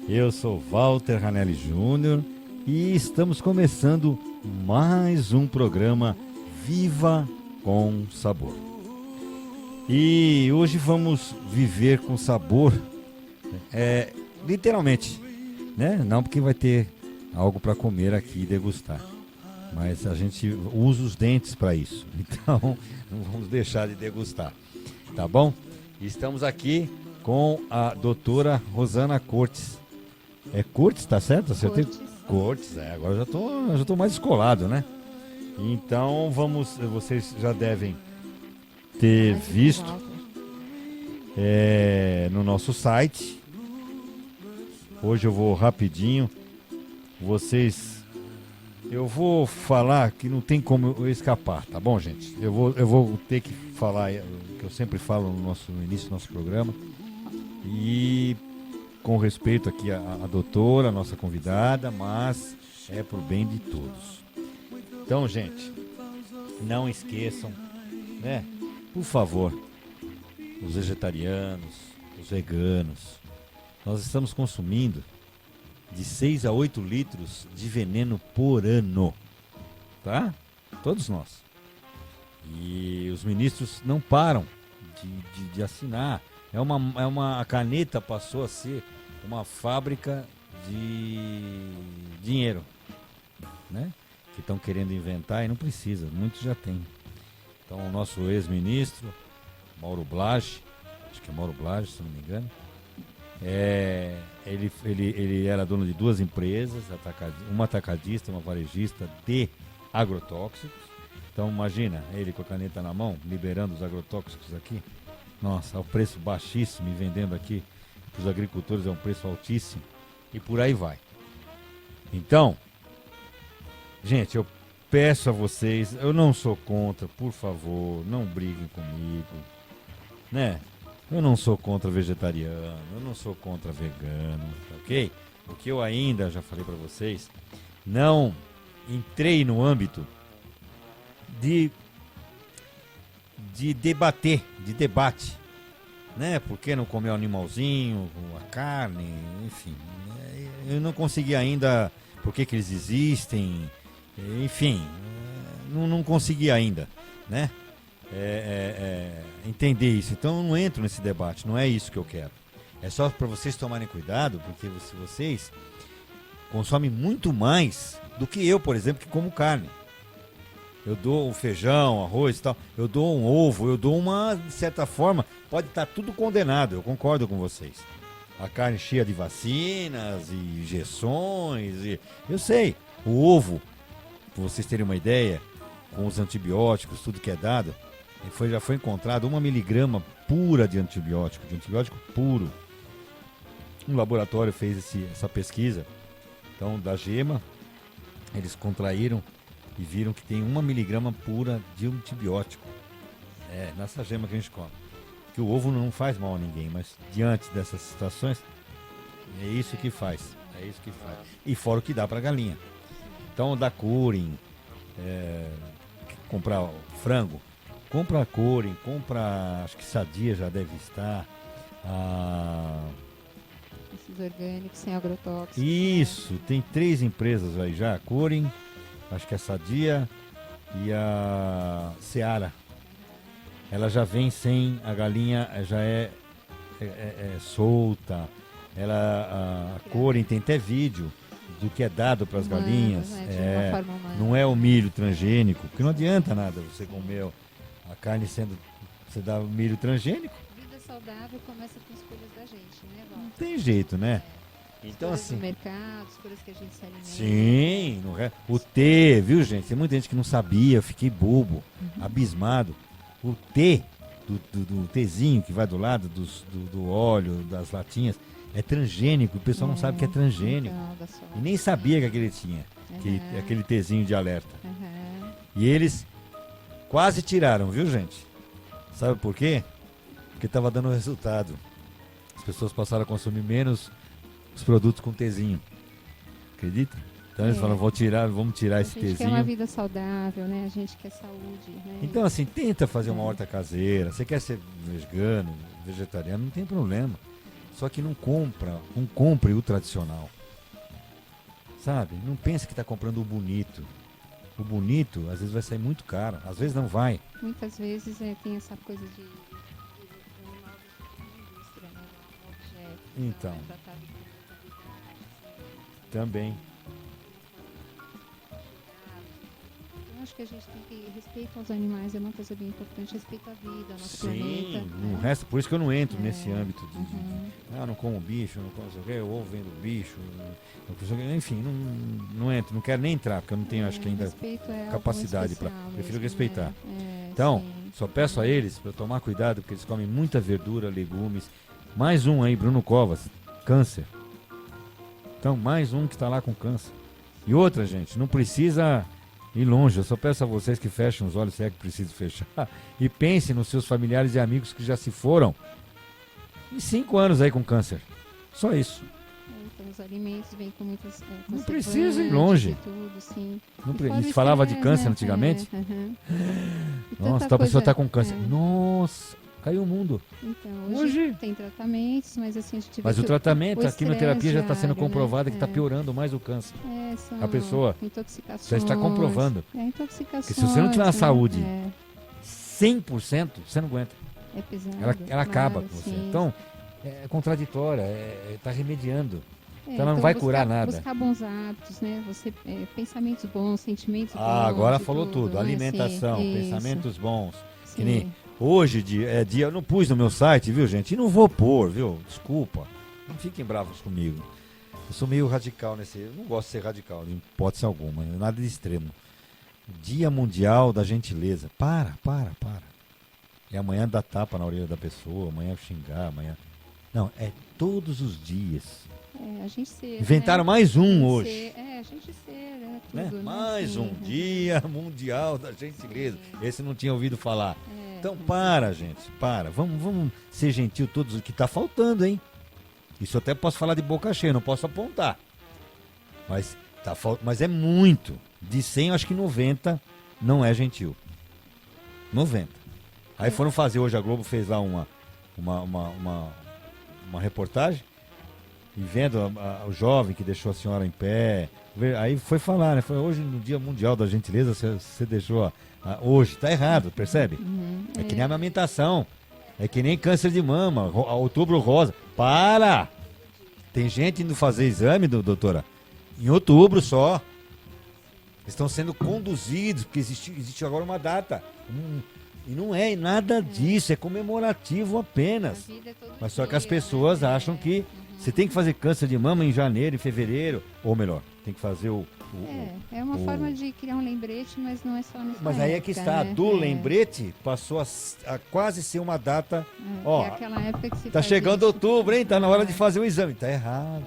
Eu sou Walter Ranelli Júnior e estamos começando mais um programa Viva com Sabor. E hoje vamos viver com sabor, literalmente, né? Não porque vai ter algo para comer aqui e degustar, mas a gente usa os dentes para isso, então não vamos deixar de degustar, tá bom? Estamos aqui com a doutora Rosana Cortes. É Cortes, tá certo? Acertei? Cortes, agora eu já tô mais descolado, né? Então vocês já devem ter visto no nosso site. Hoje eu vou rapidinho. Eu vou falar que não tem como eu escapar, tá bom, gente? Eu vou ter que falar o que eu sempre falo no início do nosso programa. E com respeito aqui à doutora, a nossa convidada, mas é pro bem de todos. Então, gente, não esqueçam, né? Por favor, os vegetarianos, os veganos, nós estamos consumindo de 6 a 8 litros de veneno por ano, tá? Todos nós. E os ministros não param de assinar. A caneta passou a ser uma fábrica de dinheiro, né? Que estão querendo inventar e não precisa, muitos já têm. Então o nosso ex-ministro, Mauro Blage, acho que é Mauro Blage, se não me engano, ele era dono de duas empresas, uma atacadista, uma varejista de agrotóxicos. Então imagina, ele com a caneta na mão, liberando os agrotóxicos aqui. Nossa, o preço baixíssimo e vendendo aqui para os agricultores é um preço altíssimo. E por aí vai. Então, gente, eu peço a vocês, eu não sou contra, por favor, não briguem comigo, né? Eu não sou contra vegetariano, eu não sou contra vegano, ok? O que eu ainda, já falei para vocês, não entrei no âmbito de debate, né? Por que não comer o animalzinho, a carne, enfim. Eu não consegui ainda por que eles existem, enfim, não consegui ainda, né? Entender isso. Então eu não entro nesse debate, não é isso que eu quero. É só para vocês tomarem cuidado, porque se vocês consomem muito mais do que eu, por exemplo, que como carne. Eu dou um feijão, arroz e tal, eu dou um ovo, eu dou de certa forma, pode estar tudo condenado, eu concordo com vocês. A carne cheia de vacinas e injeções, eu sei, o ovo, para vocês terem uma ideia, com os antibióticos, tudo que é dado, já foi encontrado 1 miligrama pura de antibiótico puro. Um laboratório fez essa pesquisa, então da gema, eles contraíram e viram que tem 1 miligrama pura de antibiótico nessa gema que a gente come. Que o ovo não faz mal a ninguém, mas diante dessas situações, é isso que faz. E fora o que dá para galinha. Então da Curin, comprar frango, compra a Curin, compra, acho que Sadia já deve estar. Esses orgânicos sem agrotóxicos. Isso, tem 3 empresas aí já, a Curin, acho que é a Sadia e a Seara. Ela já vem sem, a galinha já é solta. A Corin tem até vídeo do que é dado para as galinhas. Não é o milho transgênico, porque não adianta nada você comer a carne você dá o milho transgênico. Vida saudável começa com escolhas da gente, né, Walter? Não tem jeito, né? Então escolhas assim, do mercado, escolhas que a gente se alimenta. Sim, o T, viu, gente? Tem muita gente que não sabia, eu fiquei bobo, abismado. O T, do Tzinho que vai do lado do óleo, das latinhas, é transgênico. O pessoal não sabe que é transgênico. E nem sabia que aquele tinha, aquele Tzinho de alerta. E eles quase tiraram, viu, gente? Sabe por quê? Porque estava dando resultado. As pessoas passaram a consumir menos os produtos com Tzinho. Acredita? Então eles falam, vamos tirar esse Tzinho. A gente Tzinho. quer uma vida saudável, né? A gente quer saúde, né? Então assim, tenta fazer uma horta caseira. Você quer ser vegano, vegetariano, não tem problema. Só que não compre o tradicional. Sabe? Não pense que está comprando o bonito. O bonito, às vezes vai sair muito caro. Às vezes não vai. Muitas vezes tem essa coisa de animal de indústria, né? Um objeto. Então. É tratado com qualidade, Também. eu acho que a gente tem que respeitar os animais, é uma coisa bem importante, respeito à vida, ao nosso Sim, planeta. no né? resto, por isso que eu não entro nesse É. âmbito não como bicho, não como sei o quê, ou vendo bicho, enfim, não entro, não quero nem entrar, porque eu não tenho, acho que ainda Respeito é algo capacidade para, especial prefiro mesmo, respeitar. né? Então, sim. só peço a eles para tomar cuidado, porque eles comem muita verdura, legumes. Mais um aí, Bruno Covas, câncer. Então, mais um que está lá com câncer. E outra, gente, não precisa ir longe. Eu só peço a vocês que fechem os olhos, se é que preciso fechar, e pensem nos seus familiares e amigos que já se foram. Em 5 anos aí com câncer. Só isso. Então, os alimentos vêm com muitas Não precisa ir longe. e tudo, sim. Não E pre- fora se o falava de estresse, câncer né? antigamente. Aham. E Nossa, tanta então a pessoa coisa- está com câncer. é. Nossa, caiu o mundo. Então, Hoje- hoje tem tratamentos, mas assim, a gente vê Mas o que tratamento, o a quimioterapia já está sendo estresse comprovada diário, que está né? piorando mais o câncer. São A pessoa intoxicações. já está comprovando. Intoxicações. Que se você não tiver uma né? saúde 100%, você não aguenta. É pesado. Ela acaba claro, com você. sim. Então, é contraditória, está remediando. Então ela não vai curar nada. Buscar bons hábitos, né? Você, pensamentos bons, sentimentos bons. Agora e falou tudo. né? Alimentação, Sim, pensamentos bons. isso, Que nem sim. hoje é dia, eu não pus no meu site, viu, gente? E não vou pôr, viu? Desculpa. Não fiquem bravos comigo. Eu sou meio radical nesse. Eu não gosto de ser radical, em hipótese alguma, nada de extremo. Dia Mundial da Gentileza. Para. É amanhã dar tapa na orelha da pessoa, amanhã xingar, amanhã. Não, é todos os dias. A gente ser. Inventaram né? mais um Gente hoje. ser, a gente ser, né? Né? Tudo, né? Mais Sim, um Dia Mundial da Gentileza. Sim. Esse eu não tinha ouvido falar. É, Então para, gente, para. Vamos ser gentil todos, o que está faltando, hein? Isso eu até posso falar de boca cheia, não posso apontar. Mas, mas é muito. De 100, eu acho que 90 não é gentil. 90. Aí foram fazer, hoje a Globo fez lá uma reportagem, e vendo o jovem que deixou a senhora em pé. Aí foi falar, né? Foi hoje no Dia Mundial da Gentileza, você deixou hoje. Tá errado, percebe? É que nem amamentação. É que nem câncer de mama, outubro rosa. Para! Tem gente indo fazer exame, doutora, em outubro só. Estão sendo conduzidos, porque existe agora uma data. E não é nada disso, é comemorativo apenas. A vida é todo Mas só que as dia, pessoas né? acham que você tem que fazer câncer de mama em janeiro, em fevereiro, ou melhor, tem que fazer É uma forma de criar um lembrete, mas não é só nessa Mas aí é que época, está, né? do lembrete passou a quase ser uma data. Que Ó, é aquela época que se tá faz chegando isso. outubro, hein? Tá na hora de fazer o exame. Tá errado.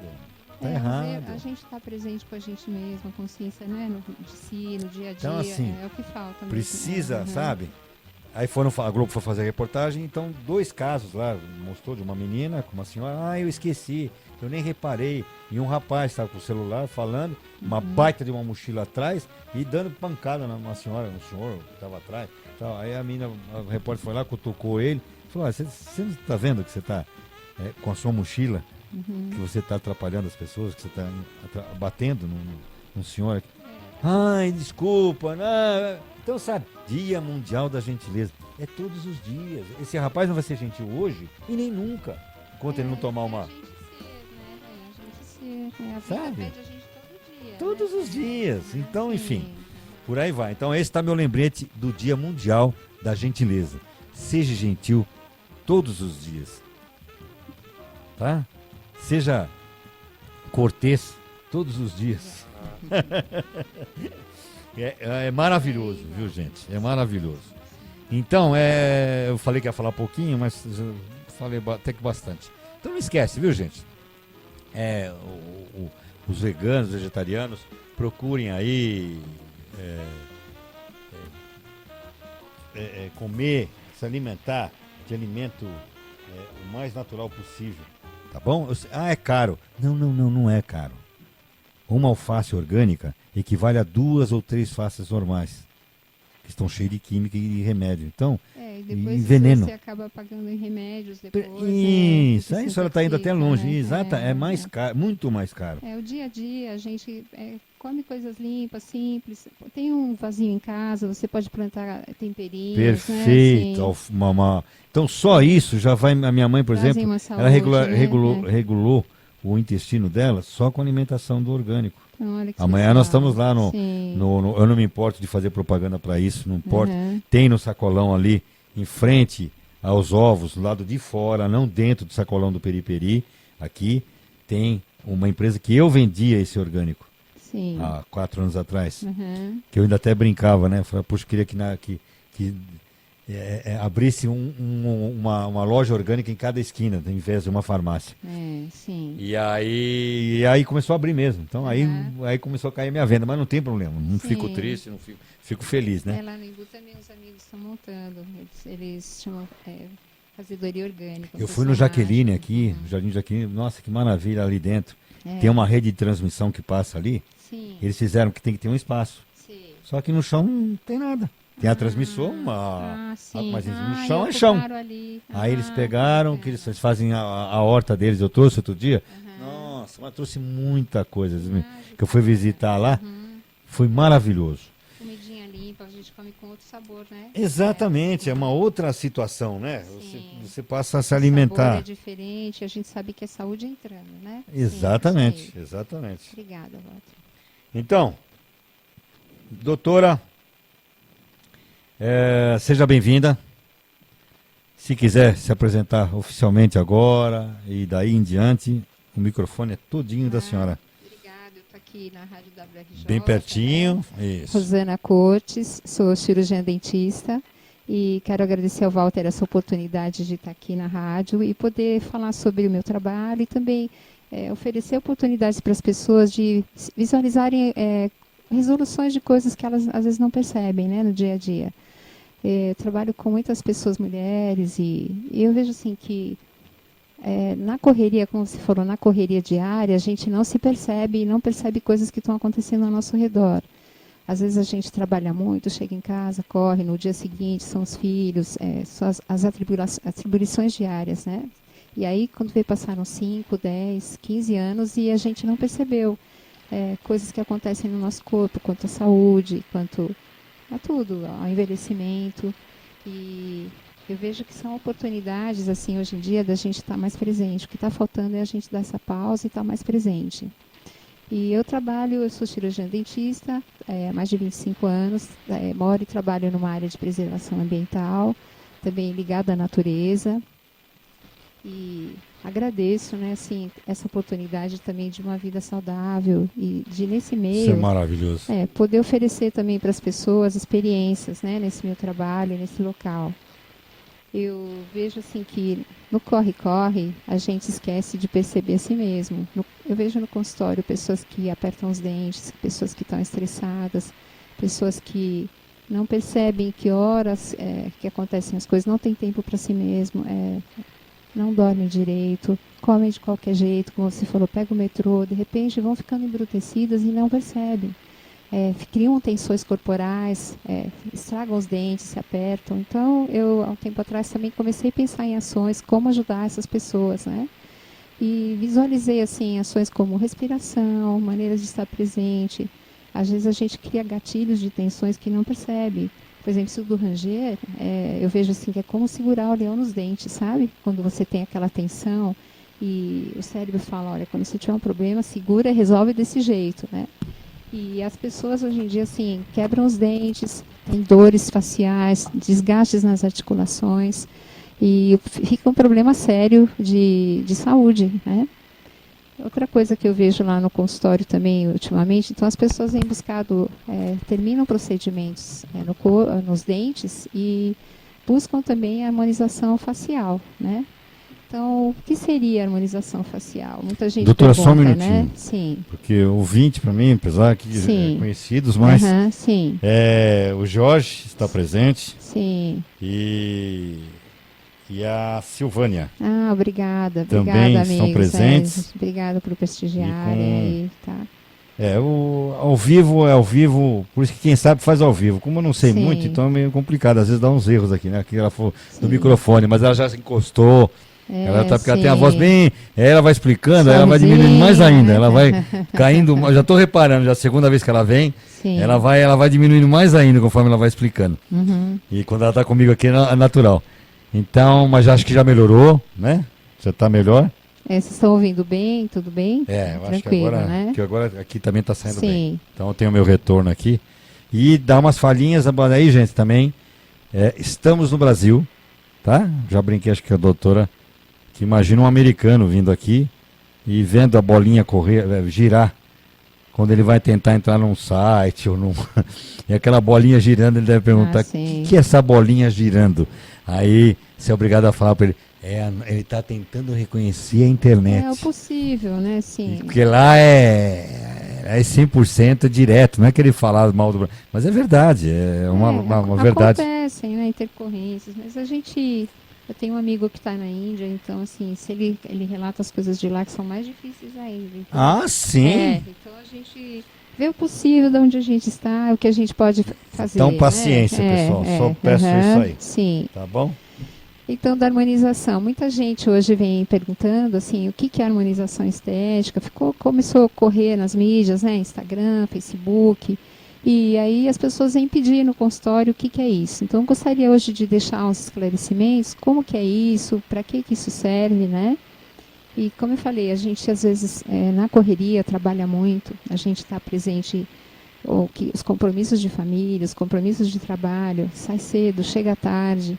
Tá mas errado. a gente está presente com a gente mesmo, a consciência, né? De si, no dia a dia. Então, assim, é o que falta mesmo. Precisa, Uhum. sabe? Aí a Globo foi fazer a reportagem, então 2 casos lá, mostrou de uma menina com uma senhora, eu esqueci, eu nem reparei. E um rapaz estava com o celular falando, uma baita de uma mochila atrás e dando pancada numa senhora, no senhor que estava atrás. Tal. Aí a menina, o repórter foi lá, cutucou ele, falou, você não está vendo que você está com a sua mochila, que você está atrapalhando as pessoas, que você está batendo num senhor aqui. Ai, desculpa, não. Então, sabe, Dia Mundial da Gentileza. É todos os dias. Esse rapaz não vai ser gentil hoje e nem nunca. Enquanto ele não tomar uma. A gente ser, né? A vida Sabe? pede a gente todo dia. Todos né? os dias. Então, Sim. enfim, por aí vai. Então, esse está meu lembrete do Dia Mundial da Gentileza. Seja gentil todos os dias. Tá? Seja cortês todos os dias. É maravilhoso, viu, gente? É maravilhoso. Então, eu falei que ia falar pouquinho, mas já falei até que bastante. Então não esquece, viu, gente? Os veganos, vegetarianos, procurem aí comer, se alimentar de alimento o mais natural possível. Tá bom? É caro. Não é caro. Uma alface orgânica equivale a 2 ou 3 faces normais, que estão cheias de química e remédio. Então, depois veneno. você acaba pagando em remédios depois. Isso, aí a senhora está indo até desintoxica, longe. né? Exato, é mais caro, muito mais caro. O dia a dia, a gente come coisas limpas, simples. Tem um vasinho em casa, você pode plantar temperinhos, Perfeito. né? Assim, Então só isso já vai. A minha mãe, por trazem exemplo, uma ela saúde, né? regulou o intestino dela só com alimentação do orgânico. Então, olha que Amanhã legal. nós estamos lá Sim. eu não me importo de fazer propaganda para isso, não importa. Uhum. Tem no sacolão ali, em frente aos ovos, do lado de fora, não dentro do sacolão do Periperi, aqui, tem uma empresa que eu vendia esse orgânico Sim. há 4 anos atrás. Uhum. Que eu ainda até brincava, né? Falei, puxa, queria que abrisse uma loja orgânica em cada esquina, em vez de uma farmácia. Sim. E aí começou a abrir mesmo. Então aí começou a cair a minha venda, mas não tem problema. Não Sim. fico triste, não fico feliz, né? Lá no Imbu também os amigos estão montando. Eles chamam fazedoria orgânica. Eu fui no Jaqueline aqui, no Jardim Jaqueline, nossa, que maravilha ali dentro. Tem uma rede de transmissão que passa ali. Sim. Eles fizeram que tem que ter um espaço. Sim. Só que no chão não tem nada. Tem a transmissão, sim. mas no chão e é chão. ali. Aí eles pegaram, que eles fazem a horta deles, eu trouxe outro dia. Nossa, mas trouxe muita coisa. Que eu fui visitar lá, foi maravilhoso. Comidinha limpa, a gente come com outro sabor, né? Exatamente, é uma outra situação, né? Você passa a se O sabor alimentar. é diferente, a gente sabe que é saúde entrando, né? Exatamente, Sim. exatamente. Obrigada, Walter. Então, doutora, seja bem-vinda. Se quiser se apresentar oficialmente agora e daí em diante, o microfone é todinho da senhora. Obrigada, eu estou aqui na Rádio WRJ. Bem pertinho. Né? Isso. Rosana Cortes, sou cirurgiã dentista e quero agradecer ao Walter essa oportunidade de estar aqui na rádio e poder falar sobre o meu trabalho e também oferecer oportunidades para as pessoas de visualizarem resoluções de coisas que elas às vezes não percebem, né, no dia a dia. Eu trabalho com muitas pessoas, mulheres, e eu vejo assim que na correria, como você falou, na correria diária, a gente não se percebe e não percebe coisas que estão acontecendo ao nosso redor. Às vezes a gente trabalha muito, chega em casa, corre, no dia seguinte são os filhos, são as atribuições diárias, né? E aí, quando vê, passaram 5, 10, 15 anos e a gente não percebeu coisas que acontecem no nosso corpo, quanto à saúde, quanto a tudo, ao envelhecimento. E eu vejo que são oportunidades, assim, hoje em dia, da gente estar mais presente. O que está faltando é a gente dar essa pausa e estar mais presente. E eu sou cirurgiã dentista, há mais de 25 anos, moro e trabalho numa área de preservação ambiental, também ligada à natureza. E agradeço, né, assim, essa oportunidade também de uma vida saudável e de, nesse meio... Isso é maravilhoso. Poder oferecer também para as pessoas experiências, né, nesse meu trabalho, nesse local. Eu vejo assim que no corre-corre a gente esquece de perceber a si mesmo. Eu vejo no consultório pessoas que apertam os dentes, pessoas que estão estressadas, pessoas que não percebem que horas que acontecem as coisas, não tem tempo para si mesmo, não dormem direito, comem de qualquer jeito, como você falou, pega o metrô, de repente vão ficando embrutecidas e não percebem. Criam tensões corporais, estragam os dentes, se apertam. Então, eu, há um tempo atrás, também comecei a pensar em ações, como ajudar essas pessoas, né? E visualizei, assim, ações como respiração, maneiras de estar presente. Às vezes a gente cria gatilhos de tensões que não percebe. Por exemplo, isso do ranger, eu vejo assim que é como segurar o leão nos dentes, sabe? Quando você tem aquela tensão e o cérebro fala, olha, quando você tiver um problema, segura e resolve desse jeito, né? E as pessoas hoje em dia, assim, quebram os dentes, têm dores faciais, desgastes nas articulações e fica um problema sério de saúde, né? Outra coisa que eu vejo lá no consultório também, ultimamente, então as pessoas vêm buscado, terminam procedimentos nos dentes e buscam também a harmonização facial, né? Então, o que seria a harmonização facial? Muita gente doutora, pergunta, só um minutinho, né? Sim. Porque ouvinte, para mim, apesar que conhecidos, mas sim. O Jorge está presente. Sim. E a Silvânia. Obrigada. Também Obrigada, estão amigos. presentes. Obrigada por prestigiarem aí, tá? Ao vivo é ao vivo, por isso que quem sabe faz ao vivo. Como eu não sei Sim. muito, então é meio complicado. Às vezes dá uns erros aqui, né? Aqui ela foi no Sim. microfone, mas ela já se encostou. Ela tá, porque ela tem a sim. voz bem. Ela vai explicando, aí ela vai diminuindo mais Suavezinha, ainda. né? Ela vai caindo. Já tô reparando, já a segunda vez que ela vem, Sim. ela vai diminuindo mais ainda conforme ela vai explicando. Uhum. E quando ela tá comigo aqui é natural. Então, mas acho que já melhorou, né? Já tá melhor. Vocês estão ouvindo bem? Tudo bem? Eu acho que Tranquilo, agora, né? aqui também tá saindo Sim. bem. Então eu tenho meu retorno aqui. E dá umas falhinhas aí, gente, também. Estamos no Brasil, tá? Já brinquei, acho que a doutora, que imagina um americano vindo aqui e vendo a bolinha correr, girar. Quando ele vai tentar entrar num site ou num. E aquela bolinha girando, ele deve perguntar: o que é essa bolinha girando? Aí você é obrigado a falar para ele: ele está tentando reconhecer a internet. É o possível, né? Sim. Porque lá é 100% direto, não é que ele falar mal do Brasil. Mas é verdade, é uma verdade. Acontecem, né, intercorrências, mas a gente. Eu tenho um amigo que está na Índia, então, assim, se ele relata as coisas de lá que são mais difíceis ainda. Então, sim? Então a gente vê o possível de onde a gente está, o que a gente pode fazer. Então, paciência, pessoal, só peço isso aí. Sim. Tá bom? Então, da harmonização, muita gente hoje vem perguntando, assim, o que é harmonização estética, começou a correr nas mídias, né, Instagram, Facebook, e aí as pessoas vêm pedir no consultório o que é isso. Então, eu gostaria hoje de deixar uns esclarecimentos, como que é isso, para que isso serve, né? E como eu falei, a gente às vezes na correria trabalha muito, a gente está presente, os compromissos de família, os compromissos de trabalho, sai cedo, chega tarde,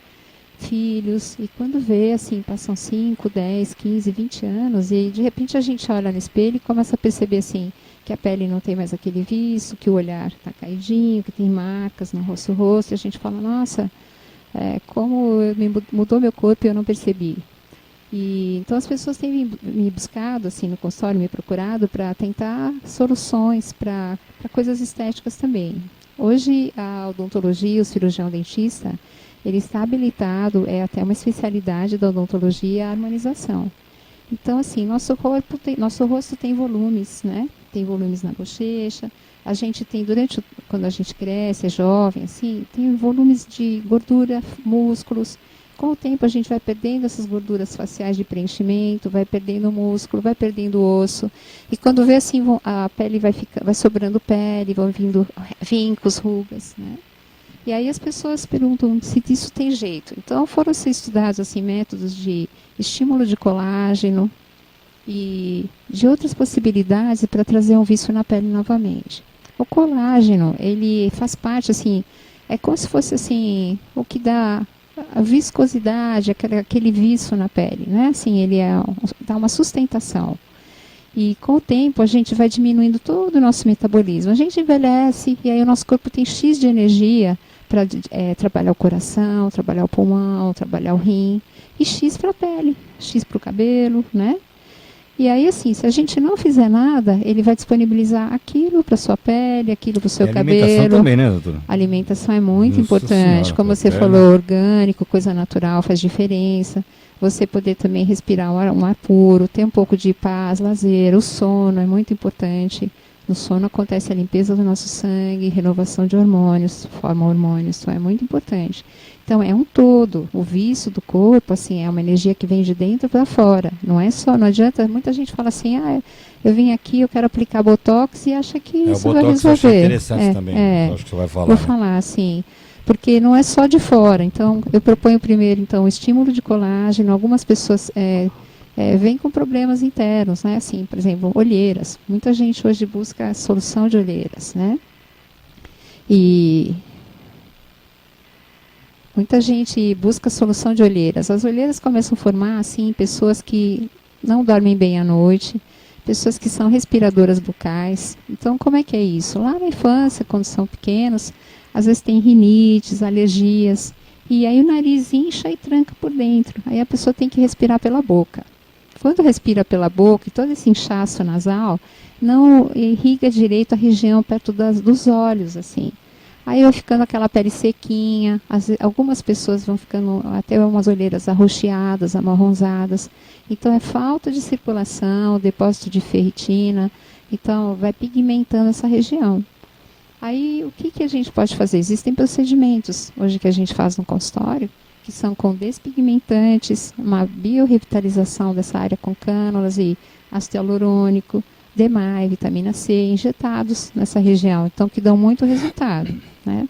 filhos, e quando vê, assim, passam 5, 10, 15, 20 anos, e de repente a gente olha no espelho e começa a perceber, assim, que a pele não tem mais aquele viço, que o olhar está caidinho, que tem marcas no rosto, e a gente fala, nossa, como mudou meu corpo e eu não percebi. E, então as pessoas têm me buscado, assim, no consultório, me procurado para tentar soluções para coisas estéticas também. Hoje, a odontologia, o cirurgião dentista, ele está habilitado, é até uma especialidade da odontologia, a harmonização. Então, assim, nosso rosto tem volumes, né? Tem volumes na bochecha. A gente tem, quando a gente cresce, é jovem, assim, tem volumes de gordura, músculos. Com o tempo, a gente vai perdendo essas gorduras faciais de preenchimento, vai perdendo músculo, vai perdendo osso. E quando vê, assim, a pele vai sobrando pele, vão vindo vincos, rugas, né? E aí as pessoas perguntam se isso tem jeito. Então foram ser estudados assim, métodos de estímulo de colágeno e de outras possibilidades para trazer um vício na pele novamente. O colágeno, ele faz parte, assim, é como se fosse assim, o que dá a viscosidade, aquele vício na pele, né? Assim, ele dá uma sustentação. E com o tempo a gente vai diminuindo todo o nosso metabolismo. A gente envelhece e aí o nosso corpo tem X de energia para trabalhar o coração, trabalhar o pulmão, trabalhar o rim, e X para a pele, X para o cabelo, né? E aí, assim, se a gente não fizer nada, ele vai disponibilizar aquilo para a sua pele, aquilo para o seu cabelo. Alimentação também, né, doutora? A alimentação é muito Nossa importante. Senhora, Como você falou, orgânico, coisa natural, faz diferença. Você poder também respirar um ar puro, ter um pouco de paz, lazer, o sono é muito importante. No sono acontece a limpeza do nosso sangue, renovação de hormônios, forma hormônios, isso é muito importante. Então é um todo, o vício do corpo, assim, é uma energia que vem de dentro para fora. Não é só, não adianta, muita gente fala assim, eu vim aqui, eu quero aplicar Botox e acha que isso vai resolver. O Botox eu achei interessante também, acho que você vai falar. Vou falar, assim, porque não é só de fora. Então, eu proponho primeiro, então, o estímulo de colágeno. Algumas pessoas vêm com problemas internos, né? Assim, por exemplo, olheiras. Muita gente hoje busca a solução de olheiras, né? E muita gente busca a solução de olheiras. As olheiras começam a formar, assim, pessoas que não dormem bem à noite, pessoas que são respiradoras bucais. Então, como é que é isso? Lá na infância, quando são pequenos, às vezes tem rinites, alergias, e aí o nariz incha e tranca por dentro. Aí a pessoa tem que respirar pela boca. Quando respira pela boca, e todo esse inchaço nasal, não irriga direito a região perto dos olhos, assim. Aí vai ficando aquela pele sequinha, algumas pessoas vão ficando até umas olheiras arroxeadas, amarronzadas. Então é falta de circulação, depósito de ferritina, então vai pigmentando essa região. Aí o que a gente pode fazer? Existem procedimentos hoje que a gente faz no consultório, que são com despigmentantes, uma biorrevitalização dessa área com cânulas e ácido hialurônico, DMAE, vitamina C, injetados nessa região, então que dão muito resultado, né?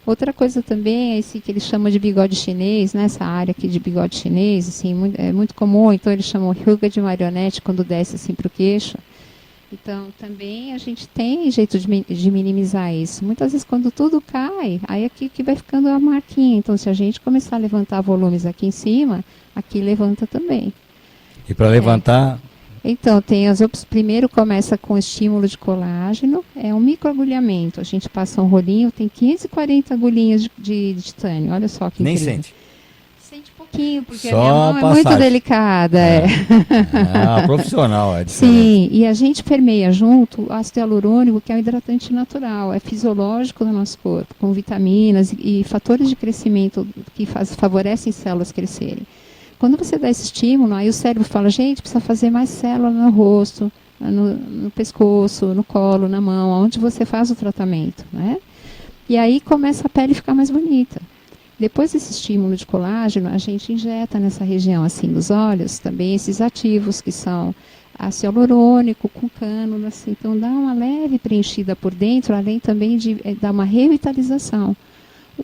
Outra coisa também é esse que eles chamam de bigode chinês, né? Essa área aqui de bigode chinês, assim, é muito comum, então eles chamam ruga de marionete quando desce assim para o queixo. Então também a gente tem jeito de minimizar isso. Muitas vezes quando tudo cai, aí aqui que vai ficando a marquinha. Então se a gente começar a levantar volumes aqui em cima, aqui levanta também. E para levantar... Então, tem as opções. Primeiro começa com estímulo de colágeno, é um microagulhamento. A gente passa um rolinho, tem 540 agulhinhas de titânio. Olha só que nem incrível. sente. Sente pouquinho, porque só a minha mão é passagem. muito delicada. Profissional, é diferente. Sim, e a gente permeia junto o ácido hialurônico, que é um hidratante natural, é fisiológico do nosso corpo, com vitaminas e fatores de crescimento que favorecem células crescerem. Quando você dá esse estímulo, aí o cérebro fala, gente, precisa fazer mais célula no rosto, no pescoço, no colo, na mão, onde você faz o tratamento, né? E aí começa a pele a ficar mais bonita. Depois desse estímulo de colágeno, a gente injeta nessa região assim dos olhos também esses ativos que são ácido hialurônico com cânulas, assim, então dá uma leve preenchida por dentro, além também de dar uma revitalização.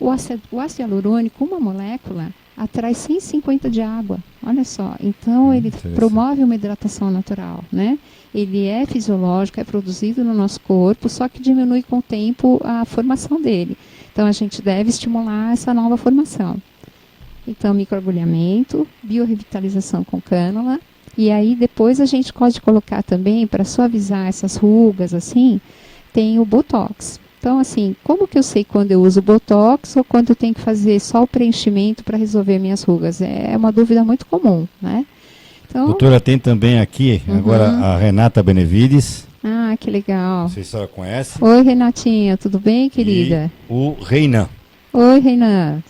O ácido hialurônico, uma molécula, atrai 150 de água, olha só. Então ele promove uma hidratação natural, né? Ele é fisiológico, é produzido no nosso corpo, só que diminui com o tempo a formação dele. Então a gente deve estimular essa nova formação. Então microagulhamento, biorrevitalização com cânula, e aí depois a gente pode colocar também, para suavizar essas rugas assim, tem o Botox. Então, assim, como que eu sei quando eu uso Botox ou quando eu tenho que fazer só o preenchimento para resolver minhas rugas? É uma dúvida muito comum, né? Então, doutora, tem também aqui, agora, a Renata Benevides. Ah, que legal. Não sei se a senhora conhece. Oi, Renatinha, tudo bem, querida? E o Reinan. Oi, Reinan.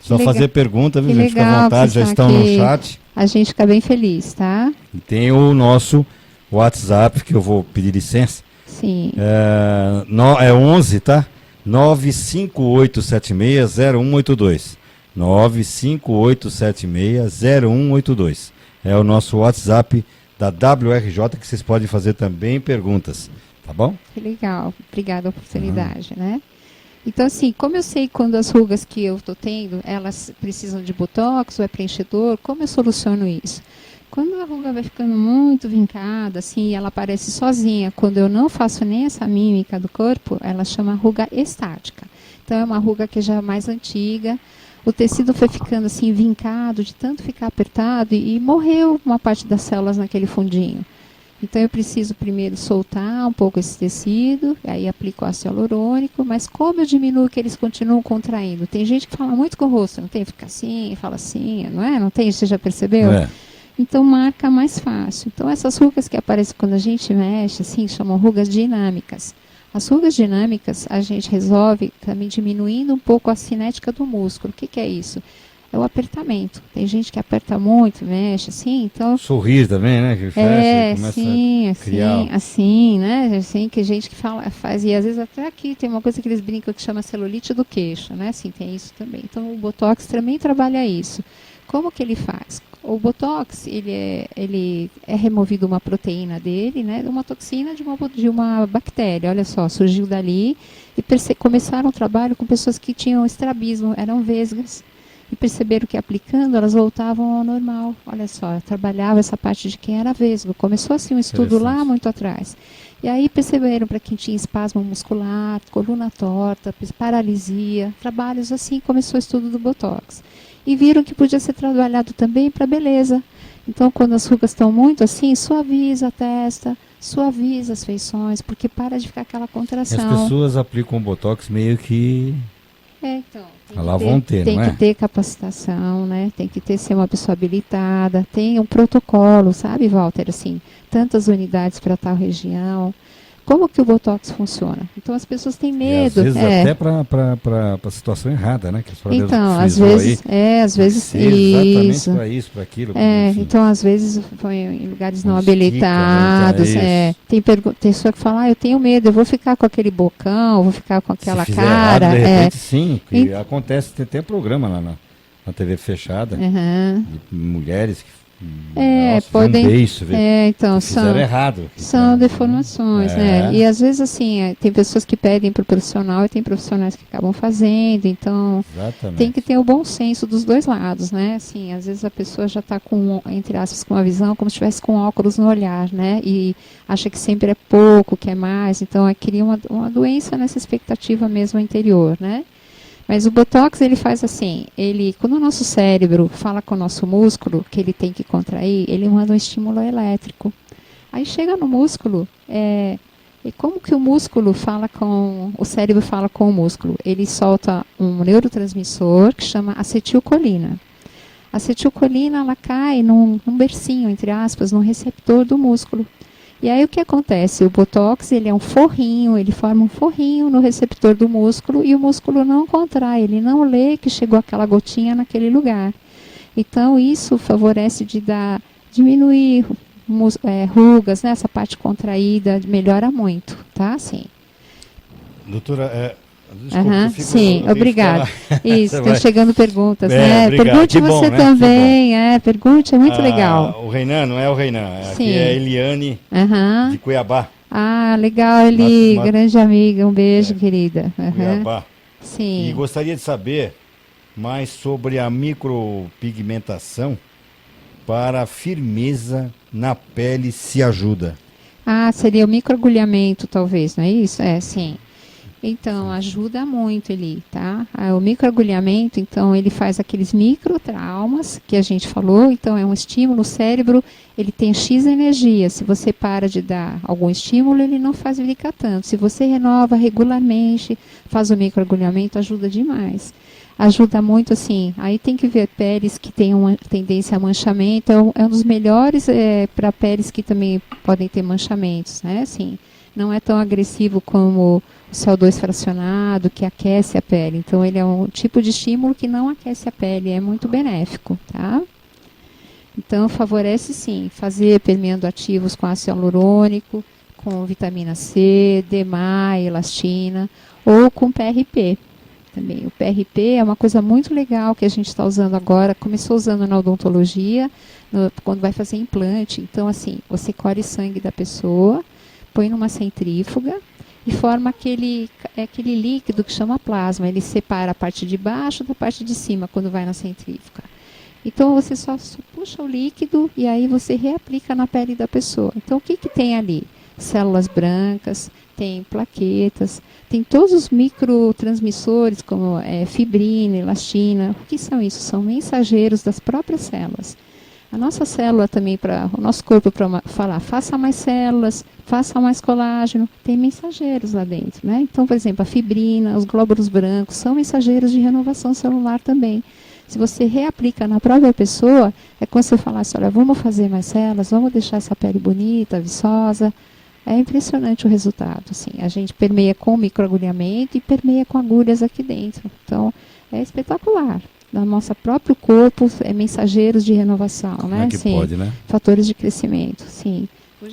Só fazer pergunta, viu, que gente? Fica à legal vontade, que já você estão está no aqui. chat. A gente fica bem feliz, tá? E tem o nosso WhatsApp, que eu vou pedir licença. Sim. É 11, tá? 958760182. 958760182. É o nosso WhatsApp da WRJ, que vocês podem fazer também perguntas, tá bom? Que legal, obrigada a oportunidade, né? Então, assim, como eu sei quando as rugas que eu estou tendo, elas precisam de botox ou é preenchedor, como eu soluciono isso? Quando a ruga vai ficando muito vincada, assim, ela aparece sozinha, quando eu não faço nem essa mímica do corpo, ela chama ruga estática. Então, é uma ruga que já é mais antiga, o tecido foi ficando assim vincado, de tanto ficar apertado, e morreu uma parte das células naquele fundinho. Então eu preciso primeiro soltar um pouco esse tecido, aí aplico ácido hialurônico, mas como eu diminuo que eles continuam contraindo? Tem gente que fala muito com o rosto, não tem? Fica assim, fala assim, não é? Não tem? Você já percebeu? É. Então marca mais fácil. Então essas rugas que aparecem quando a gente mexe, assim, chamam rugas dinâmicas. As rugas dinâmicas a gente resolve também diminuindo um pouco a cinética do músculo. O que é isso? É o apertamento. Tem gente que aperta muito, mexe assim, então... Sorrir também, né? Que fecha, começa sim, a criar. assim, né? Assim, que gente que faz, e às vezes até aqui tem uma coisa que eles brincam que chama celulite do queixo, né? Assim, tem isso também. Então o Botox também trabalha isso. Como que ele faz? O Botox, ele é removido uma proteína dele, né? Uma toxina de uma bactéria, olha só, surgiu dali e começaram o trabalho com pessoas que tinham estrabismo, eram vesgas. E perceberam que aplicando, elas voltavam ao normal. Olha só, trabalhava essa parte de quem era vesgo. Começou assim um estudo lá muito atrás. E aí perceberam para quem tinha espasmo muscular, coluna torta, paralisia, trabalhos assim, começou o estudo do Botox. E viram que podia ser trabalhado também para beleza. Então, quando as rugas estão muito assim, suaviza a testa, suaviza as feições, porque para de ficar aquela contração. As pessoas aplicam o Botox meio que... Então, tem que ter capacitação, né? Tem que ser uma pessoa habilitada, tem um protocolo, sabe, Walter? Assim, tantas unidades para tal região. Como que o Botox funciona? Então as pessoas têm medo. E às vezes até para a situação errada, né? Que então, às vezes, exatamente isso. para isso, para aquilo. Então às vezes foi em lugares não estica, habilitados. né? Tem pessoa que fala, eu tenho medo, eu vou ficar com aquele bocão, vou ficar com aquela Se fizer cara. errado, de repente, sim, que acontece, tem até programa lá na TV fechada, de mulheres que podem. Isso, então fizeram errado. São deformações, né? E às vezes assim, tem pessoas que pedem para o profissional e tem profissionais que acabam fazendo, então tem que ter o bom senso dos dois lados, né? Assim, às vezes a pessoa já está com, entre aspas, com a visão como se estivesse com óculos no olhar, né? E acha que sempre é pouco, que é mais, então cria uma doença nessa expectativa mesmo interior, né? Mas o Botox, ele faz assim, quando o nosso cérebro fala com o nosso músculo, que ele tem que contrair, ele manda um estímulo elétrico. Aí chega no músculo, e como que o músculo o cérebro fala com o músculo? Ele solta um neurotransmissor que chama acetilcolina. A acetilcolina, ela cai num bercinho, entre aspas, num receptor do músculo. E aí o que acontece? O Botox, ele é um forrinho, ele forma um forrinho no receptor do músculo e o músculo não contrai, ele não lê que chegou aquela gotinha naquele lugar. Então isso favorece diminuir rugas, né? Essa parte contraída melhora muito, tá? Sim. Doutora, desculpa, sim, obrigada. Isso, estão chegando perguntas, né? Obrigado. Pergunte Que você bom, né? também, pergunte, é muito legal. O Reinan, não é o Reinan, aqui é a Eliane de Cuiabá. Ah, legal, Eli, grande amiga, um beijo, querida. Cuiabá. Sim. E gostaria de saber mais sobre a micropigmentação para firmeza na pele, se ajuda. Seria o microagulhamento, talvez, não é isso? Sim. Então, ajuda muito ele, tá? O microagulhamento, então, ele faz aqueles microtraumas que a gente falou, então é um estímulo, o cérebro, ele tem X energia, se você para de dar algum estímulo, ele não facilita tanto. Se você renova regularmente, faz o microagulhamento, ajuda demais. Ajuda muito, assim, aí tem que ver peles que têm uma tendência a manchamento, é um dos melhores para peles que também podem ter manchamentos, né? Assim, não é tão agressivo como o CO2 fracionado, que aquece a pele. Então, ele é um tipo de estímulo que não aquece a pele, é muito benéfico, tá? Então, favorece sim, fazer permeando ativos com ácido hialurônico, com vitamina C, D+, elastina, ou com PRP. Também. O PRP é uma coisa muito legal que a gente está usando agora, começou usando na odontologia, quando vai fazer implante. Então, assim, você colhe sangue da pessoa, põe numa centrífuga e forma aquele líquido que chama plasma. Ele separa a parte de baixo da parte de cima quando vai na centrífuga. Então, você só puxa o líquido e aí você reaplica na pele da pessoa. Então, o que tem ali? Células brancas, tem plaquetas, tem todos os microtransmissores, como fibrina, elastina. O que são isso? São mensageiros das próprias células. A nossa célula também, o nosso corpo para falar, faça mais células, faça mais colágeno, tem mensageiros lá dentro, né? Então, por exemplo, a fibrina, os glóbulos brancos, são mensageiros de renovação celular também. Se você reaplica na própria pessoa, é como se você falasse, olha, vamos fazer mais células, vamos deixar essa pele bonita, viçosa. É impressionante o resultado, assim. A gente permeia com microagulhamento e permeia com agulhas aqui dentro. Então, é espetacular. No nosso próprio corpo, mensageiros de renovação, né? Que pode, né? Fatores de crescimento, sim.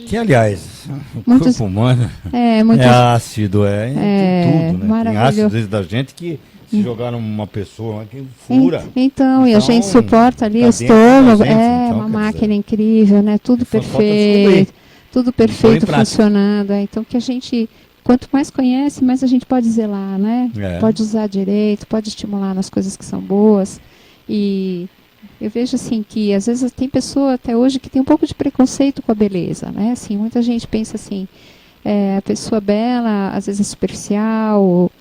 Que, aliás, o corpo humano é ácido, tem tudo, né? Tem ácido da gente que se jogar numa pessoa que fura. Então, e a gente suporta ali o estômago, uma máquina incrível, né? Tudo perfeito. Tudo perfeito funcionando. Então, que a gente, quanto mais conhece, mais a gente pode zelar, né? Pode usar direito, pode estimular nas coisas que são boas. E eu vejo, assim, que às vezes tem pessoa até hoje que tem um pouco de preconceito com a beleza, né? Assim, muita gente pensa assim, a pessoa bela, às vezes é superficial.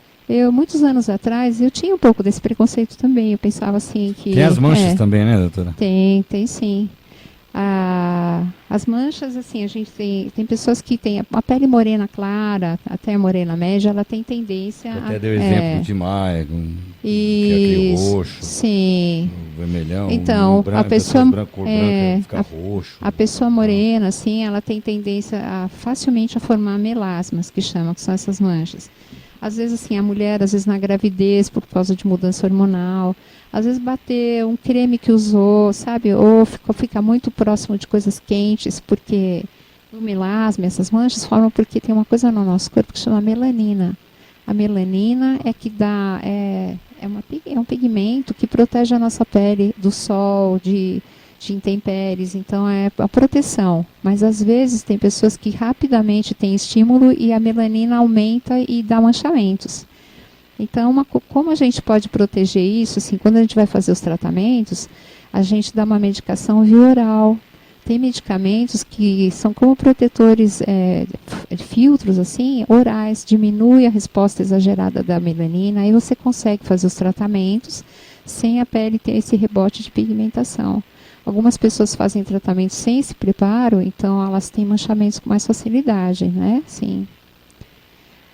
Muitos anos atrás, eu tinha um pouco desse preconceito também. Eu pensava assim que... Tem as manchas também, né, doutora? Tem sim. As manchas, assim, a gente tem pessoas que têm a pele morena clara, até a morena média, ela tem tendência a... Até deu exemplo de Maia, que é aquele roxo, sim. O vermelhão, então, branco, a pessoa cor branca fica roxo. A pessoa morena, assim, ela tem tendência facilmente a formar melasmas, que chamam, que são essas manchas. Às vezes, assim, a mulher, às vezes na gravidez, por causa de mudança hormonal, às vezes bater um creme que usou, sabe? Ou fica muito próximo de coisas quentes, porque o melasma, essas manchas, formam porque tem uma coisa no nosso corpo que chama melanina. A melanina é que dá, é um pigmento que protege a nossa pele do sol, de intempéries, então é a proteção. Mas às vezes tem pessoas que rapidamente têm estímulo e a melanina aumenta e dá manchamentos. Então, como a gente pode proteger isso? Assim, quando a gente vai fazer os tratamentos, a gente dá uma medicação via oral. Tem medicamentos que são como protetores, filtros assim, orais, diminui a resposta exagerada da melanina, aí você consegue fazer os tratamentos sem a pele ter esse rebote de pigmentação. Algumas pessoas fazem tratamento sem esse preparo, então elas têm manchamentos com mais facilidade, né? Sim.